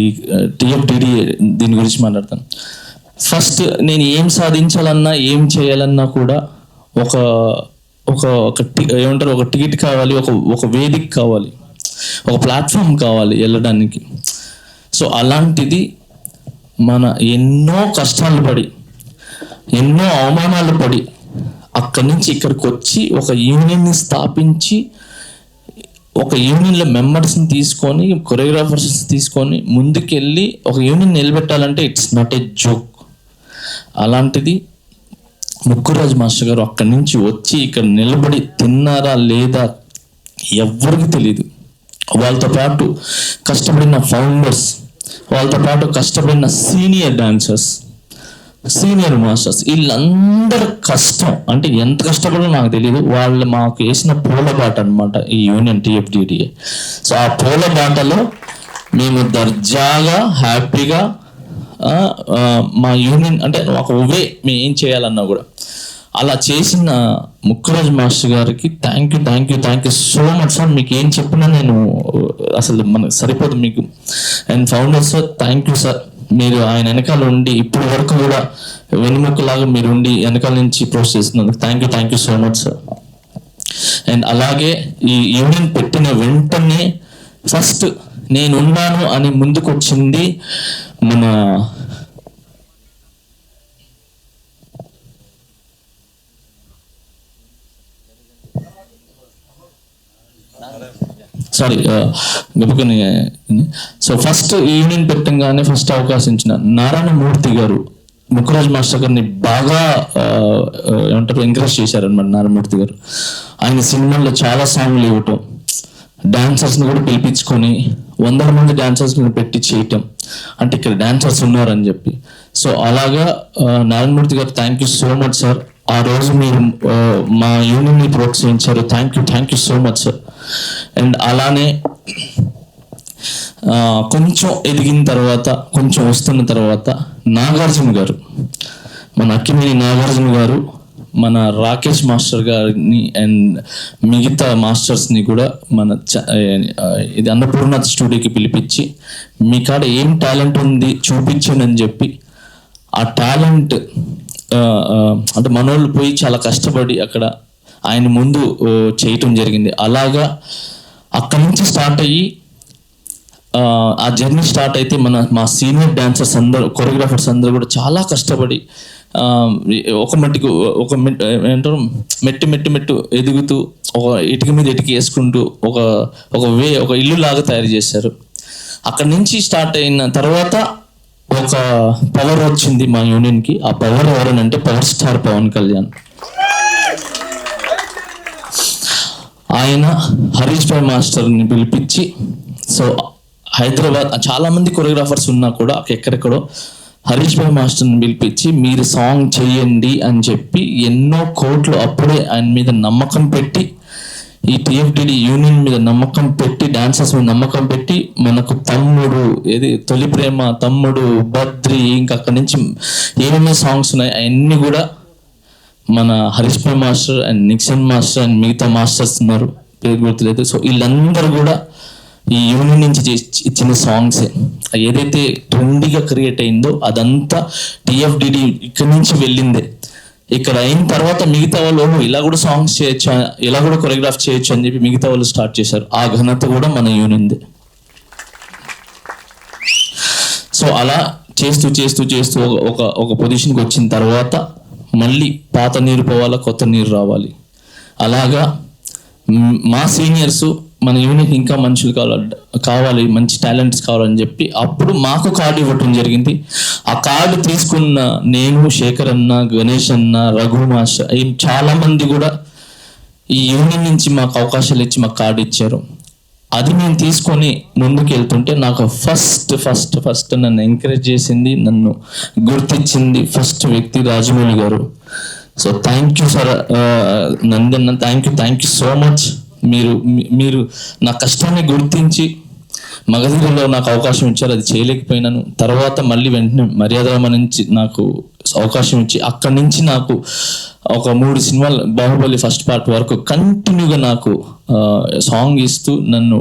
టిఎఫ్డిడి దీని గురించి మాట్లాడతాను. ఫస్ట్ నేను ఏం సాధించాలన్నా ఏం చేయాలన్నా కూడా ఏమంటారు, ఒక టికెట్ కావాలి, ఒక వేదిక కావాలి, ఒక ప్లాట్ఫామ్ కావాలి వెళ్ళడానికి. సో అలాంటిది మన ఎన్నో కష్టాలు పడి ఎన్నో అవమానాలు పడి అక్కడి నుంచి ఇక్కడికి వచ్చి ఒక యూనియన్ని స్థాపించి ఒక యూనియన్లో మెంబర్స్ని తీసుకొని కొరియోగ్రాఫర్స్ని తీసుకొని ముందుకెళ్ళి ఒక యూనియన్ నిలబెట్టాలంటే ఇట్స్ నాట్ ఏ జోక్. అలాంటిది ముక్కురాజ్ మాస్టర్ గారు అక్కడి నుంచి వచ్చి ఇక్కడ నిలబడి తిన్నారా లేదా ఎవ్వరికి తెలియదు. వాళ్ళతో పాటు కష్టపడిన ఫౌండర్స్, వాళ్ళతో పాటు కష్టపడిన సీనియర్ డాన్సర్స్, సీనియర్ మాస్టర్స్, వీళ్ళందరి కష్టం అంటే ఎంత కష్టపడో నాకు తెలియదు. వాళ్ళు మాకు వేసిన పూలబాట అనమాట ఈ యూనియన్ టిఎఫ్డిడిఏ. సో ఆ పూలబాటలో మేము దర్జాగా హ్యాపీగా మా యూనియన్ అంటే ఒక వే మేము ఏం చేయాలన్నా కూడా అలా చేసిన ముక్కురాజ్ మాస్టర్ గారికి thank you so much sir. మీకు ఏం చెప్పినా నేను అసలు మనకు సరిపోదు మీకు. And founder sir thank you sir, మీరు ఆయన వెనకాల ఉండి ఇప్పటి వరకు కూడా వెనుముక్కలాగా మీరు ఉండి వెనకాల నుంచి ప్రోస్ చేస్తున్నందుకు thank you so much sir. And అలాగే ఈ యూనియన్ పెట్టిన వెంటనే ఫస్ట్ నేనున్నాను అని ముందుకు వచ్చింది మన గబుకొని. సో ఫస్ట్ యూనియన్ పెట్టంగానే ఫస్ట్ అవకాశం ఇచ్చిన నారాయణమూర్తి గారు ముక్కురాజ్ మాస్టర్ గారిని బాగా ఏమంటారు ఎంకరేజ్ చేశారనమాట. నారాయణమూర్తి గారు ఆయన సినిమాల్లో చాలా సాంగ్లు ఇవ్వటం, డాన్సర్స్ని కూడా పిలిపించుకొని 100 మంది డాన్సర్స్ని పెట్టి చేయటం, అంటే ఇక్కడ డాన్సర్స్ ఉన్నారని చెప్పి. సో అలాగా నారాయణమూర్తి గారు thank you so much sir. ఆ రోజు మీరు మా యూనియన్ని ప్రోత్సహించారు. Thank you so much sir. And అలానే కొంచెం ఎదిగిన తర్వాత, కొంచెం వస్తున్న తర్వాత నాగార్జున గారు, మన అక్కినేని నాగార్జున గారు మన రాకేష్ మాస్టర్ గారిని అండ్ మిగతా మాస్టర్స్ని కూడా మన ఇది అన్నపూర్ణ స్టూడియోకి పిలిపించి మీ కాడ ఏం టాలెంట్ ఉంది చూపించండి అని చెప్పి ఆ టాలెంట్ అంటే మనోళ్ళు పోయి చాలా కష్టపడి అక్కడ ఆయన ముందు చేయటం జరిగింది. అలాగా అక్కడి నుంచి స్టార్ట్ అయ్యి ఆ జర్నీ స్టార్ట్ అయితే మా సీనియర్ డాన్సర్స్ అందరూ, కొరియోగ్రాఫర్స్ అందరూ కూడా చాలా కష్టపడి ఏమంటారు మెట్టు ఎదుగుతూ ఒక ఇటుక మీద ఇటుక వేసుకుంటూ ఒక ఇల్లు లాగా తయారు చేశారు. అక్కడి నుంచి స్టార్ట్ అయిన తర్వాత ఒక పవర్ వచ్చింది మా యూనియన్కి. ఆ పవర్ ఎవరనంటే పవర్ స్టార్ పవన్ కళ్యాణ్. ఆయన హరీష్ భాయ్ మాస్టర్ని పిలిపించి, సో హైదరాబాద్ చాలామంది కొరియోగ్రాఫర్స్ ఉన్నా కూడా ఎక్కడెక్కడో హరీష్ భాయ్ మాస్టర్ని పిలిపించి మీరు సాంగ్ చేయండి అని చెప్పి ఎన్నో కోట్లు అప్పుడే ఆయన మీద నమ్మకం పెట్టి, ఈ టీఎఫ్డిడి యూనియన్ మీద నమ్మకం పెట్టి, డాన్సర్స్ మీద నమ్మకం పెట్టి, మనకు తమ్ముడు, తొలి ప్రేమ, తమ్ముడు, బద్రి, ఇంకా అక్కడి నుంచి ఏమేమి సాంగ్స్ ఉన్నాయి అవన్నీ కూడా మన Harish Bhai master and Nixon master and మిగతా మాస్టర్స్ ఉన్నారు, పేరు గుర్తులేదు. సో వీళ్ళందరూ కూడా ఈ యూనియన్ నుంచి ఇచ్చిన సాంగ్సే. ఏదైతే ట్రెండీగా క్రియేట్ అయిందో అదంతా టీఎఫ్డిడి ఇక్కడి నుంచి వెళ్ళిందే. ఇక్కడ అయిన తర్వాత మిగతా వాళ్ళు ఇలా కూడా సాంగ్స్ చేయొచ్చు, ఇలా కూడా కొరియోగ్రాఫ్ చేయొచ్చు అని చెప్పి మిగతా వాళ్ళు స్టార్ట్ చేశారు. ఆ ఘనత కూడా మన యూనియన్దే. సో అలా చేస్తూ చేస్తూ చేస్తూ ఒక పొజిషన్కి వచ్చిన తర్వాత మళ్ళీ పాత నీరు పోవాలా, కొత్త నీరు రావాలి. అలాగా మా సీనియర్స్ మన యూనిట్ ఇంకా మనుషులు కావాలి, మంచి టాలెంట్స్ కావాలని చెప్పి అప్పుడు మాకు కార్డు ఇవ్వటం జరిగింది. ఆ కార్డు తీసుకున్న నేను, శేఖర్ అన్న, గణేష్ అన్న, రఘు మాస్టర్, చాలా మంది కూడా ఈ యూనియన్ నుంచి మాకు అవకాశాలు ఇచ్చి మాకు కార్డు ఇచ్చారు. అది మేము తీసుకొని ముందుకు వెళ్తుంటే నాకు ఫస్ట్ నన్ను ఎంకరేజ్ చేసింది, నన్ను గుర్తించింది ఫస్ట్ వ్యక్తి రాజమౌళి గారు. So thank you sir నందన్న, thank you so much. మీరు నా కష్టాన్ని గుర్తించి మగధీరలో నాకు అవకాశం ఇచ్చారు. అది చేయలేకపోయినాను. తర్వాత మళ్ళీ వెంటనే మర్యాదరామ నుంచి నాకు అవకాశం ఇచ్చి అక్కడి నుంచి నాకు ఒక 3 సినిమాలు, బాహుబలి ఫస్ట్ పార్ట్ వరకు కంటిన్యూగా నాకు సాంగ్ ఇస్తూ నన్ను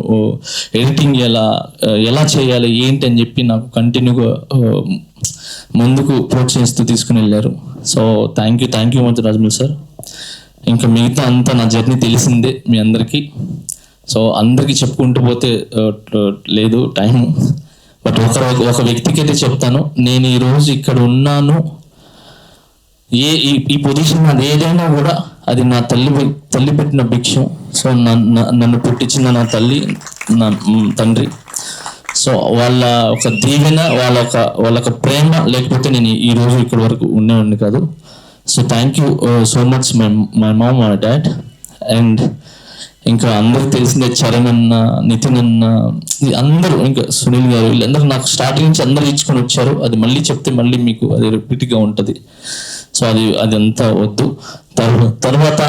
ఎడిటింగ్ ఎలా చేయాలి ఏంటి అని చెప్పి నాకు కంటిన్యూగా ముందుకు ప్రోత్సహిస్తూ తీసుకుని వెళ్ళారు. So thank you much Rajamouli sir. ఇంకా మిగతా అంతా నా జర్నీ తెలిసిందే మీ అందరికీ. సో అందరికీ చెప్పుకుంటూ పోతే లేదు టైం. బట్ ఒక వ్యక్తికి అయితే చెప్తాను, నేను ఈరోజు ఇక్కడ ఉన్నాను, ఈ పొజిషన్ అది ఏదైనా కూడా అది నా తల్లి పెట్టిన భిక్షం. సో నన్ను పుట్టించిన నా తల్లి, నా తండ్రి, సో వాళ్ళ ఒక దీవెన, వాళ్ళ ప్రేమ లేకపోతే నేను ఈరోజు ఇక్కడ వరకు ఉండేవాడిని కాదు. So thank you so much my mom, my dad. And ఇంకా అందరికి తెలిసిందే చరణ్ అన్న, నితిన్ అన్న, అందరూ, ఇంకా సునీల్ గారు, వీళ్ళందరూ నాకు స్టార్టింగ్ నుంచి అందరూ ఇచ్చుకొని వచ్చారు. అది మళ్ళీ చెప్తే మళ్ళీ మీకు అది రిపీట్గా ఉంటుంది. సో అదంతా వద్దు. తర్వాత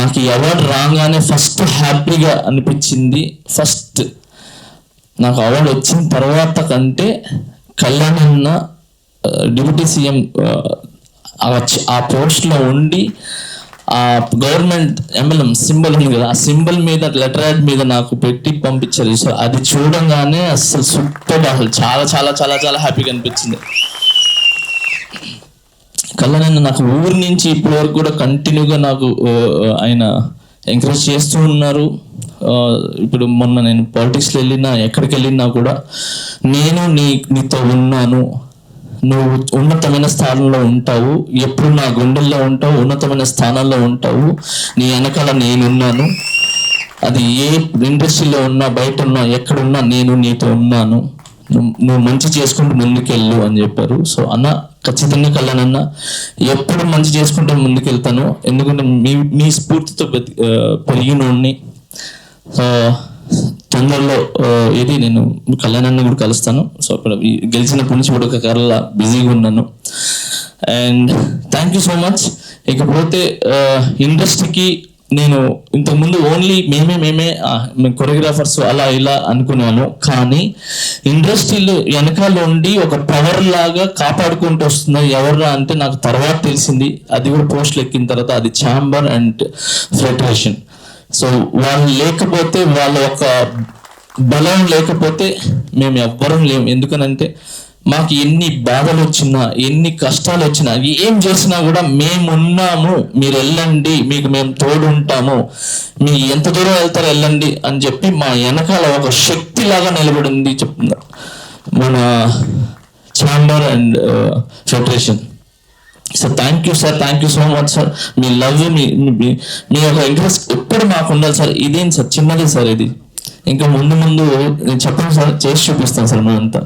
నాకు ఈ అవార్డు రాగానే ఫస్ట్ హ్యాపీగా అనిపించింది, ఫస్ట్ నాకు అవార్డు వచ్చిన తర్వాత కంటే కళ్యాణ్ అన్న డిప్యూటీ సీఎం ఆ పోస్ట్లో ఉండి ఆ గవర్నమెంట్ ఎంబలం సింబల్ ఉంది కదా, ఆ సింబల్ మీద లెటర్ యాడ్ మీద నాకు పెట్టి పంపించారు. సో అది చూడంగానే అసలు సూపర్, అసలు చాలా చాలా చాలా చాలా హ్యాపీగా అనిపించింది. కళ్యాణ్ నాకు ఊరి నుంచి ఇప్పటి వరకు కూడా కంటిన్యూగా నాకు ఆయన ఎంకరేజ్ చేస్తూ ఉన్నారు. ఇప్పుడు మొన్న నేను పాలిటిక్స్లో వెళ్ళినా, ఎక్కడికి వెళ్ళినా కూడా నేను నీతో ఉన్నాను, నువ్వు ఉన్నతమైన స్థానంలో ఉంటావు, ఎప్పుడు నా గుండెల్లో ఉంటావు, ఉన్నతమైన స్థానాల్లో ఉంటావు, నీ వెనకాల నేనున్నాను, అది ఏ ఇండస్ట్రీలో ఉన్నా, బయట ఉన్నా, ఎక్కడున్నా నేను నీతో ఉన్నాను, నువ్వు మంచి చేసుకుంటూ ముందుకెళ్ళు అని చెప్పారు. సో అన్న ఖచ్చితంగా కళ్యాణ్ ఎప్పుడు మంచి చేసుకుంటూ ముందుకెళ్తాను, ఎందుకంటే మీ స్ఫూర్తితో పెరిగినోడిని. సో తొందరలో నేను కళ్యాణాన్ని కూడా కలుస్తాను. సో అక్కడ గెలిచినప్పటి నుంచి కూడా ఒక కేరళ బిజీగా ఉన్నాను. And thank you so much. ఇకపోతే ఇండస్ట్రీకి నేను ఇంతకుముందు ఓన్లీ మేమే కొరియోగ్రాఫర్స్ అలా ఇలా అనుకున్నాను, కానీ ఇండస్ట్రీలో వెనకాల ఉండి ఒక పవర్ లాగా కాపాడుకుంటూ వస్తున్నారు ఎవరు అంటే నాకు తర్వాత తెలిసింది. అది కూడా పోస్టులు ఎక్కిన తర్వాత, అది ఛాంబర్ అండ్ ఫెడరేషన్. సో వాళ్ళు లేకపోతే, వాళ్ళ ఒక బలం లేకపోతే మేము ఎవ్వరం లేము. ఎందుకనంటే మాకు ఎన్ని బాధలు వచ్చినా, ఎన్ని కష్టాలు వచ్చినా, ఏం చేసినా కూడా మేమున్నాము, మీరు వెళ్ళండి, మీకు మేము తోడుంటాము, మీ ఎంత దూరం వెళ్తారో వెళ్ళండి అని చెప్పి మా వెనకాల ఒక శక్తిలాగా నిలబడింది చెప్తున్నారు మన chamber and federation. So thank you sir, thank you so much sir. మీ లవ్, మీ యొక్క ఇంట్రెస్ట్ ఎప్పుడు మాకు ఉండాలి సార్. ఇదేం సార్ చిన్నది సార్, ఇది ఇంకా ముందు నేను చెప్పండి సార్, చేసి చూపిస్తాను సార్ మేమంతా.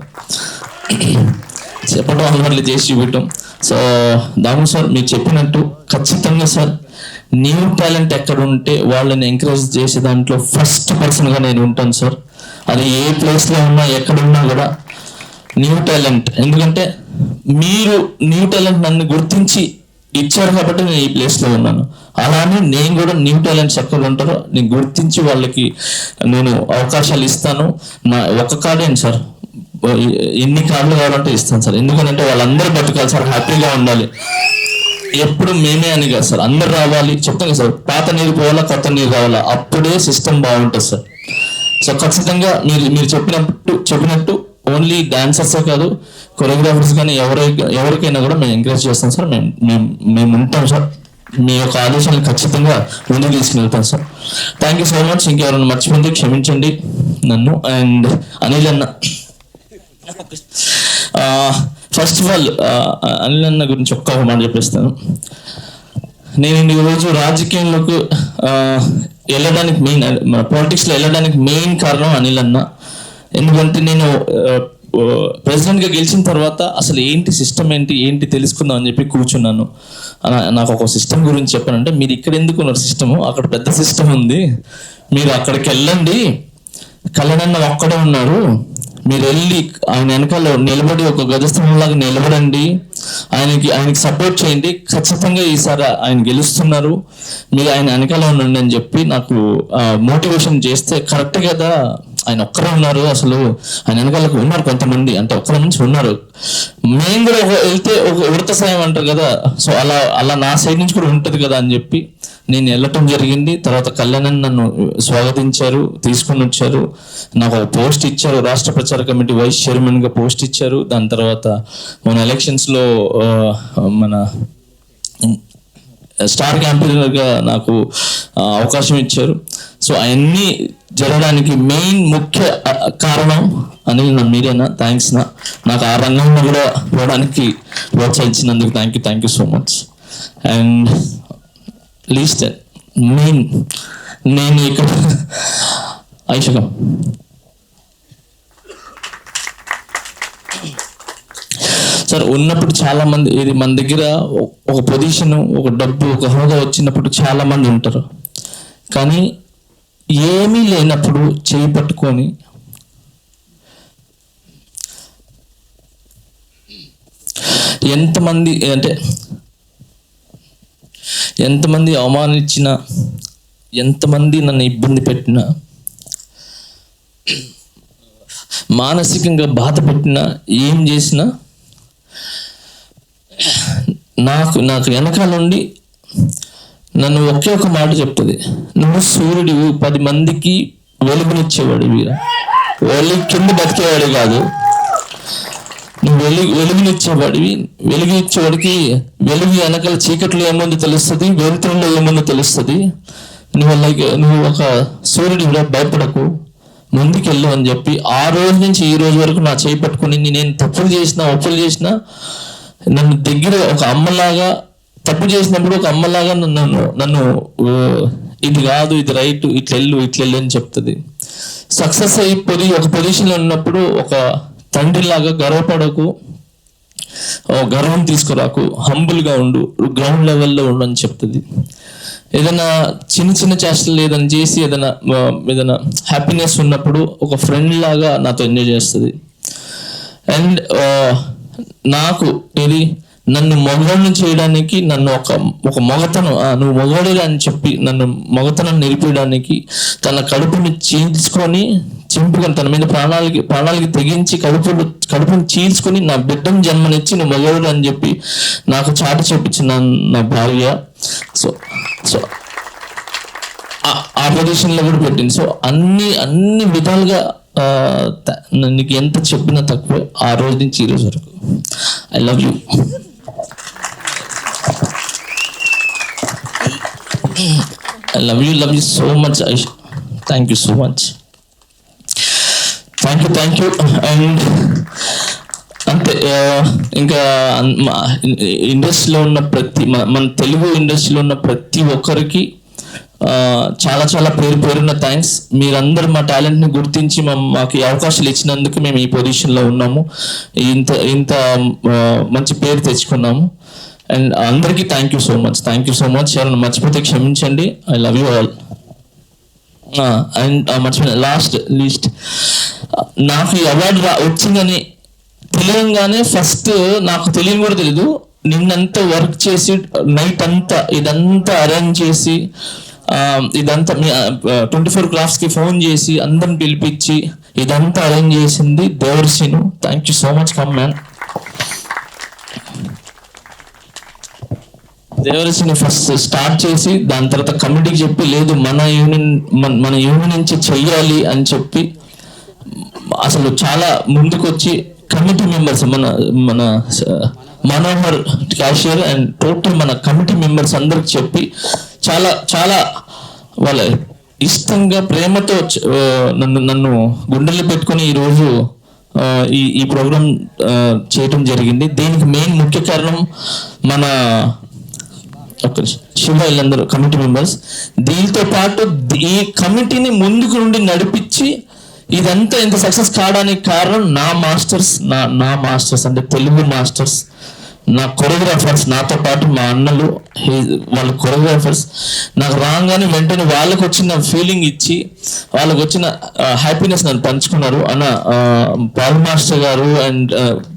చెప్పడం అలవాట్లు చేసి చూపించడం. సో దాము సార్ మీరు చెప్పినట్టు ఖచ్చితంగా సార్ న్యూ టాలెంట్ ఎక్కడ ఉంటే వాళ్ళని ఎంకరేజ్ చేసే దాంట్లో ఫస్ట్ పర్సన్గా నేను ఉంటాను సార్. అది ఏ ప్లేస్లో ఉన్నా ఎక్కడున్నా కూడా న్యూ టాలెంట్, ఎందుకంటే మీరు న్యూ టాలెంట్ నన్ను గుర్తించి ఇచ్చారు కాబట్టి నేను ఈ ప్లేస్లో ఉన్నాను. అలానే నేను కూడా న్యూ టాలెంట్స్ ఎక్కడ ఉంటారో నేను గుర్తించి వాళ్ళకి నేను అవకాశాలు ఇస్తాను. నా ఒక కార్డేంటి సార్, ఎన్ని కార్డులు కావాలంటే ఇస్తాను సార్. ఎందుకంటే వాళ్ళందరూ బతకాలి సార్, హ్యాపీగా ఉండాలి. ఎప్పుడు మేమే అని కాదు సార్, అందరు రావాలి. చెప్తాను సార్, పాత నీరు పోవాలా, కొత్త నీరు రావాలా, అప్పుడే సిస్టమ్ బాగుంటుంది సార్. సో ఖచ్చితంగా మీరు చెప్పినట్టు ఓన్లీ డాన్సర్సే కాదు, కొరియోగ్రాఫర్స్ కానీ ఎవరికైనా కూడా మేము ఎంకరేజ్ చేస్తాం సార్. మేము ఉంటాం సార్. మీ యొక్క ఆదేశాలను ఖచ్చితంగా ముందుకు తీసుకుని వెళ్తాం sir. Thank you so much. ఇంకెవరైనా మర్చిపోతే క్షమించండి నన్ను. అండ్ అనిల్ అన్న, ఫస్ట్ ఆఫ్ ఆల్ అనిల్ అన్న గురించి ఒక్క మాట చెప్పేస్తాను. నేను ఈరోజు రాజకీయంలోకి వెళ్ళడానికి మెయిన్, పాలిటిక్స్లో వెళ్ళడానికి మెయిన్ కారణం అనిల్ అన్న. ఎందుకంటే నేను ప్రెసిడెంట్గా గెలిచిన తర్వాత అసలు ఏంటి సిస్టమ్ ఏంటి తెలుసుకుందాం అని చెప్పి కూర్చున్నాను. నాకు ఒక సిస్టమ్ గురించి చెప్పానంటే, మీరు ఇక్కడ ఎందుకు ఉన్నారు, సిస్టము అక్కడ పెద్ద సిస్టమ్ ఉంది, మీరు అక్కడికి వెళ్ళండి, కళ్యాణ్ ఒక్కడే ఉన్నారు, మీరు వెళ్ళి ఆయన వెనకాల నిలబడి ఒక గజస్తంభంలాగా నిలబడండి, ఆయనకి సపోర్ట్ చేయండి, ఖచ్చితంగా ఈసారి ఆయన గెలుస్తున్నారు, మీరు ఆయన వెనకాల ఉండండి అని చెప్పి నాకు మోటివేషన్ చేస్తే, కరెక్ట్ కదా, ఆయన ఒక్కరే ఉన్నారు, అసలు ఆయన వెనకాలకు ఉన్నారు కొంతమంది, అంటే ఒక్కరి నుంచి ఉన్నారు, మేము కూడా వెళ్తే ఒక ఉడత సాయం అంటారు కదా, సో అలా నా సైడ్ నుంచి కూడా ఉంటుంది కదా అని చెప్పి నేను వెళ్ళటం జరిగింది. తర్వాత కళ్యాణ్ నన్ను స్వాగతించారు, తీసుకొని వచ్చారు, నాకు ఒక పోస్ట్ ఇచ్చారు, రాష్ట్ర ప్రచార కమిటీ వైస్ చైర్మన్గా పోస్ట్ ఇచ్చారు. దాని తర్వాత మన ఎలక్షన్స్లో మన స్టార్ క్యాంపెయినర్గా నాకు అవకాశం ఇచ్చారు. సో అవన్నీ జరగడానికి మెయిన్ ముఖ్య కారణం అనిల్ నా, మీరేనా. థ్యాంక్స్ నాకు ఆ రంగంలో కూడా పోవడానికి ప్రోత్సహించినందుకు thank you so much. And least main, నేను ఇక్కడ ఐషకం సార్ ఉన్నప్పుడు చాలా మంది, ఇది మన దగ్గర ఒక పొజిషన్, ఒక డబ్బు, ఒక హోదా వచ్చినప్పుడు చాలా మంది ఉంటారు, కానీ ఏమీ లేనప్పుడు చేయి పట్టుకొని ఎంతమంది అవమానించినా, ఎంతమంది నన్ను ఇబ్బంది పెట్టినా, మానసికంగా బాధ పెట్టినా, ఏం చేసినా నాకు వెనకాల నుండి నన్ను ఒకే ఒక మాట చెప్తుంది, నువ్వు సూర్యుడివి, 10 మందికి వెలుగునిచ్చేవాడివి, కింద బతికేవాడు కాదు, నువ్వు వెలుగునిచ్చేవాడివి, వెలుగునిచ్చేవాడికి వెలుగు వెనకాల చీకట్లో ఏముందో తెలుస్తుంది, వెలుతురులో ఏముందో తెలుస్తుంది, నువ్వు ఒక సూర్యుడివిరా, భయపడకు, ముందుకెళ్ళు అని చెప్పి ఆ రోజు నుంచి ఈ రోజు వరకు నా చేయి పట్టుకుని, నేను తప్పులు చేసినా నన్ను దగ్గర ఒక అమ్మలాగా, తప్పు చేసినప్పుడు ఒక అమ్మలాగా నన్ను ఇది కాదు, ఇది రైట్, ఇట్లెళ్ళు అని చెప్తుంది. సక్సెస్ అయిపోయి ఒక పొజిషన్లో ఉన్నప్పుడు ఒక తండ్రిలాగా గర్వపడకు, గర్వం తీసుకురాకు, హంబుల్గా ఉండు, గ్రౌండ్ లెవెల్లో ఉండు అని చెప్తుంది. ఏదైనా చిన్న చేష్టలు ఏదైనా చేసి ఏదైనా హ్యాపీనెస్ ఉన్నప్పుడు ఒక ఫ్రెండ్ లాగా నాతో ఎంజాయ్ చేస్తుంది. అండ్ నాకు ఇది నన్ను మగవాడిని చేయడానికి, నన్ను ఒక మగతనం, నువ్వు మగవాడిగా అని చెప్పి నన్ను మగతనం నిలిపేయడానికి తన కడుపుని చింపుకొని తన మీద ప్రాణాలకి తెగించి కడుపుని చీల్చుకొని నా బిడ్డను జన్మనిచ్చి నువ్వు మగవాడు అని చెప్పి నాకు చాటి చెప్పించిన నా భార్య. సో ఆ పొజిషన్లో కూడా పెట్టింది. సో అన్ని విధాలుగా నీకు ఎంత చెప్పినా తక్కువే ఆ రోజు నుంచి ఈ రోజు వరకు. I love you. I love you so much, Aisha. Thank you so much. Thank you. And అంతే, ఇంకా ఇండస్ట్రీలో ఉన్న మన తెలుగు ఇండస్ట్రీలో ఉన్న ప్రతి ఒక్కరికి చాలా చాలా పేరున్న థ్యాంక్స్. మీరందరూ మా టాలెంట్ని గుర్తించి మాకు ఈ అవకాశాలు ఇచ్చినందుకు మేము ఈ పొజిషన్లో ఉన్నాము, ఇంత మంచి పేరు తెచ్చుకున్నాము. అండ్ అందరికీ థ్యాంక్ యూ సో మచ్. ఎవరైనా మర్చిపోతే క్షమించండి. I love you all. And మర్చిపోయిన లీస్ట్ నాకు ఈ అవార్డు వచ్చిందని తెలియంగానే ఫస్ట్ నాకు తెలియని కూడా తెలీదు. నిన్నంతా వర్క్ చేసి నైట్ అంతా ఇదంతా అరేంజ్ చేసి ఇదంతా 24 క్రాఫ్ట్స్కి ఫోన్ చేసి అందరిని పిలిపించి ఇదంతా అరేంజ్ చేసింది దేవర్షిను. Thank you so much. Come man. దేవర్షిని ఫస్ట్ స్టార్ట్ చేసి దాని తర్వాత కమిటీకి చెప్పి లేదు మన యూనియన్ నుంచి చెయ్యాలి అని చెప్పి అసలు చాలా ముందుకొచ్చి కమిటీ మెంబర్స్ మన మనోహర్ క్యాషియర్ అండ్ టోటల్ మన కమిటీ మెంబర్స్ అందరికి చెప్పి చాలా చాలా వాళ్ళ ఇష్టంగా ప్రేమతో నన్ను గుండెల్లో పెట్టుకొని ఈరోజు ఈ ప్రోగ్రాం చేయటం జరిగింది. దీనికి మెయిన్ ముఖ్య కారణం మన శివ వీళ్ళందరూ కమిటీ మెంబర్స్. దీంతో పాటు ఈ కమిటీని ముందుకు నుండి నడిపించి ఇదంతా ఇంత సక్సెస్ కావడానికి కారణం నా మాస్టర్స్ అంటే తెలుగు మాస్టర్స్, నా కొరియోగ్రాఫర్స్, నాతో పాటు మా అన్నలు వాళ్ళ కొరియోగ్రాఫర్స్. నాకు రాగానే వెంటనే వాళ్ళకు వచ్చిన ఫీలింగ్ ఇచ్చి వాళ్ళకు వచ్చిన హ్యాపీనెస్ నన్ను పంచుకున్నారు. అన్న పాల్ మాస్టర్ గారు అండ్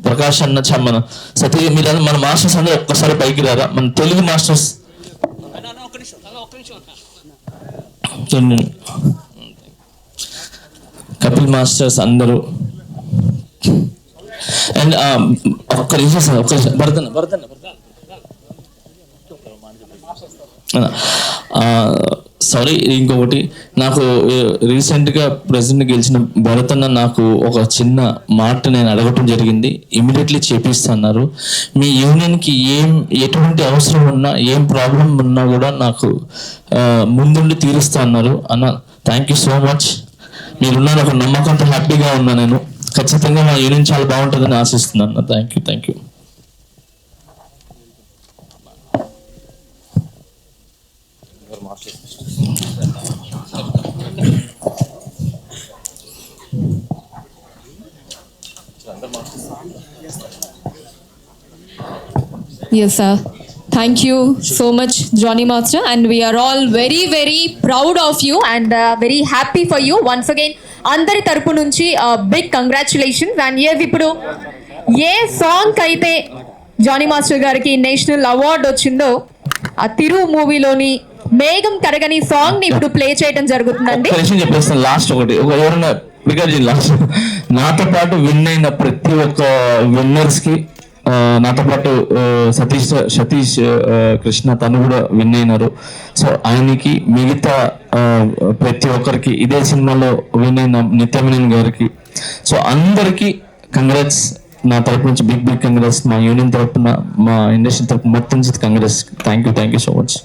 ప్రకాష్ అన్న మన సతీ మీరు మన మాస్టర్స్ అందరూ ఒక్కసారి పైకి రారా, మన తెలుగు మాస్టర్స్. కపిల్ మాస్టర్స్ అందరూ అండ్ ఒక్క నిమిషం భరతన్న సారీ. ఇంకొకటి నాకు రీసెంట్గా ప్రెసిడెంట్ గెలిచిన భరతన్న నాకు ఒక చిన్న మాట నేను అడగటం జరిగింది. ఇమీడియట్లీ చేపిస్తున్నారు. మీ యూనియన్కి ఎటువంటి అవసరం ఉన్నా ఏం ప్రాబ్లం ఉన్నా కూడా నాకు ముందుండి తీరుస్తా అన్నారు. అన్న థ్యాంక్ యూ సో మచ్. మీరున్నారు ఒక నమ్మకంతో హ్యాపీగా ఉన్నా. నేను ఖచ్చితంగా మా యూనియన్ చాలా బాగుంటుందని ఆశిస్తున్నాను. Thank you. Yes, sir. Thank you so much, Johnny Master, and we are all very, very proud of you and very happy for you. Once again, అందరి తరపు నుంచి బిగ్ కంగ్రాచులేషన్స్. అండ్ ఇప్పుడు ఏ సాంగ్ అయితే Jani master గారికి national award వచ్చిందో ఆ తిరు మూవీలోని మేఘం కరగని సాంగ్ ని ఇప్పుడు ప్లే చేయడం జరుగుతుందండి. చెప్పేస్తాను లాస్ట్ ఒకటి ఎవరైనా నాతో పాటు విన్ అయిన ప్రతి ఒక్క విన్నర్స్ కి, నాతో పాటు సతీష్ కృష్ణ తను కూడా విన్ అయినారు. సో ఆయనకి మిగతా ప్రతి ఒక్కరికి ఇదే సినిమాలో విన్ అయిన నిత్యమేనన్ గారికి, సో అందరికి కంగ్రాట్స్ నా తరపు నుంచి. Big congrats. మా యూనియన్ తరపున, మా ఇండస్ట్రీ తరపు మొత్తం congrats. Thank you so much.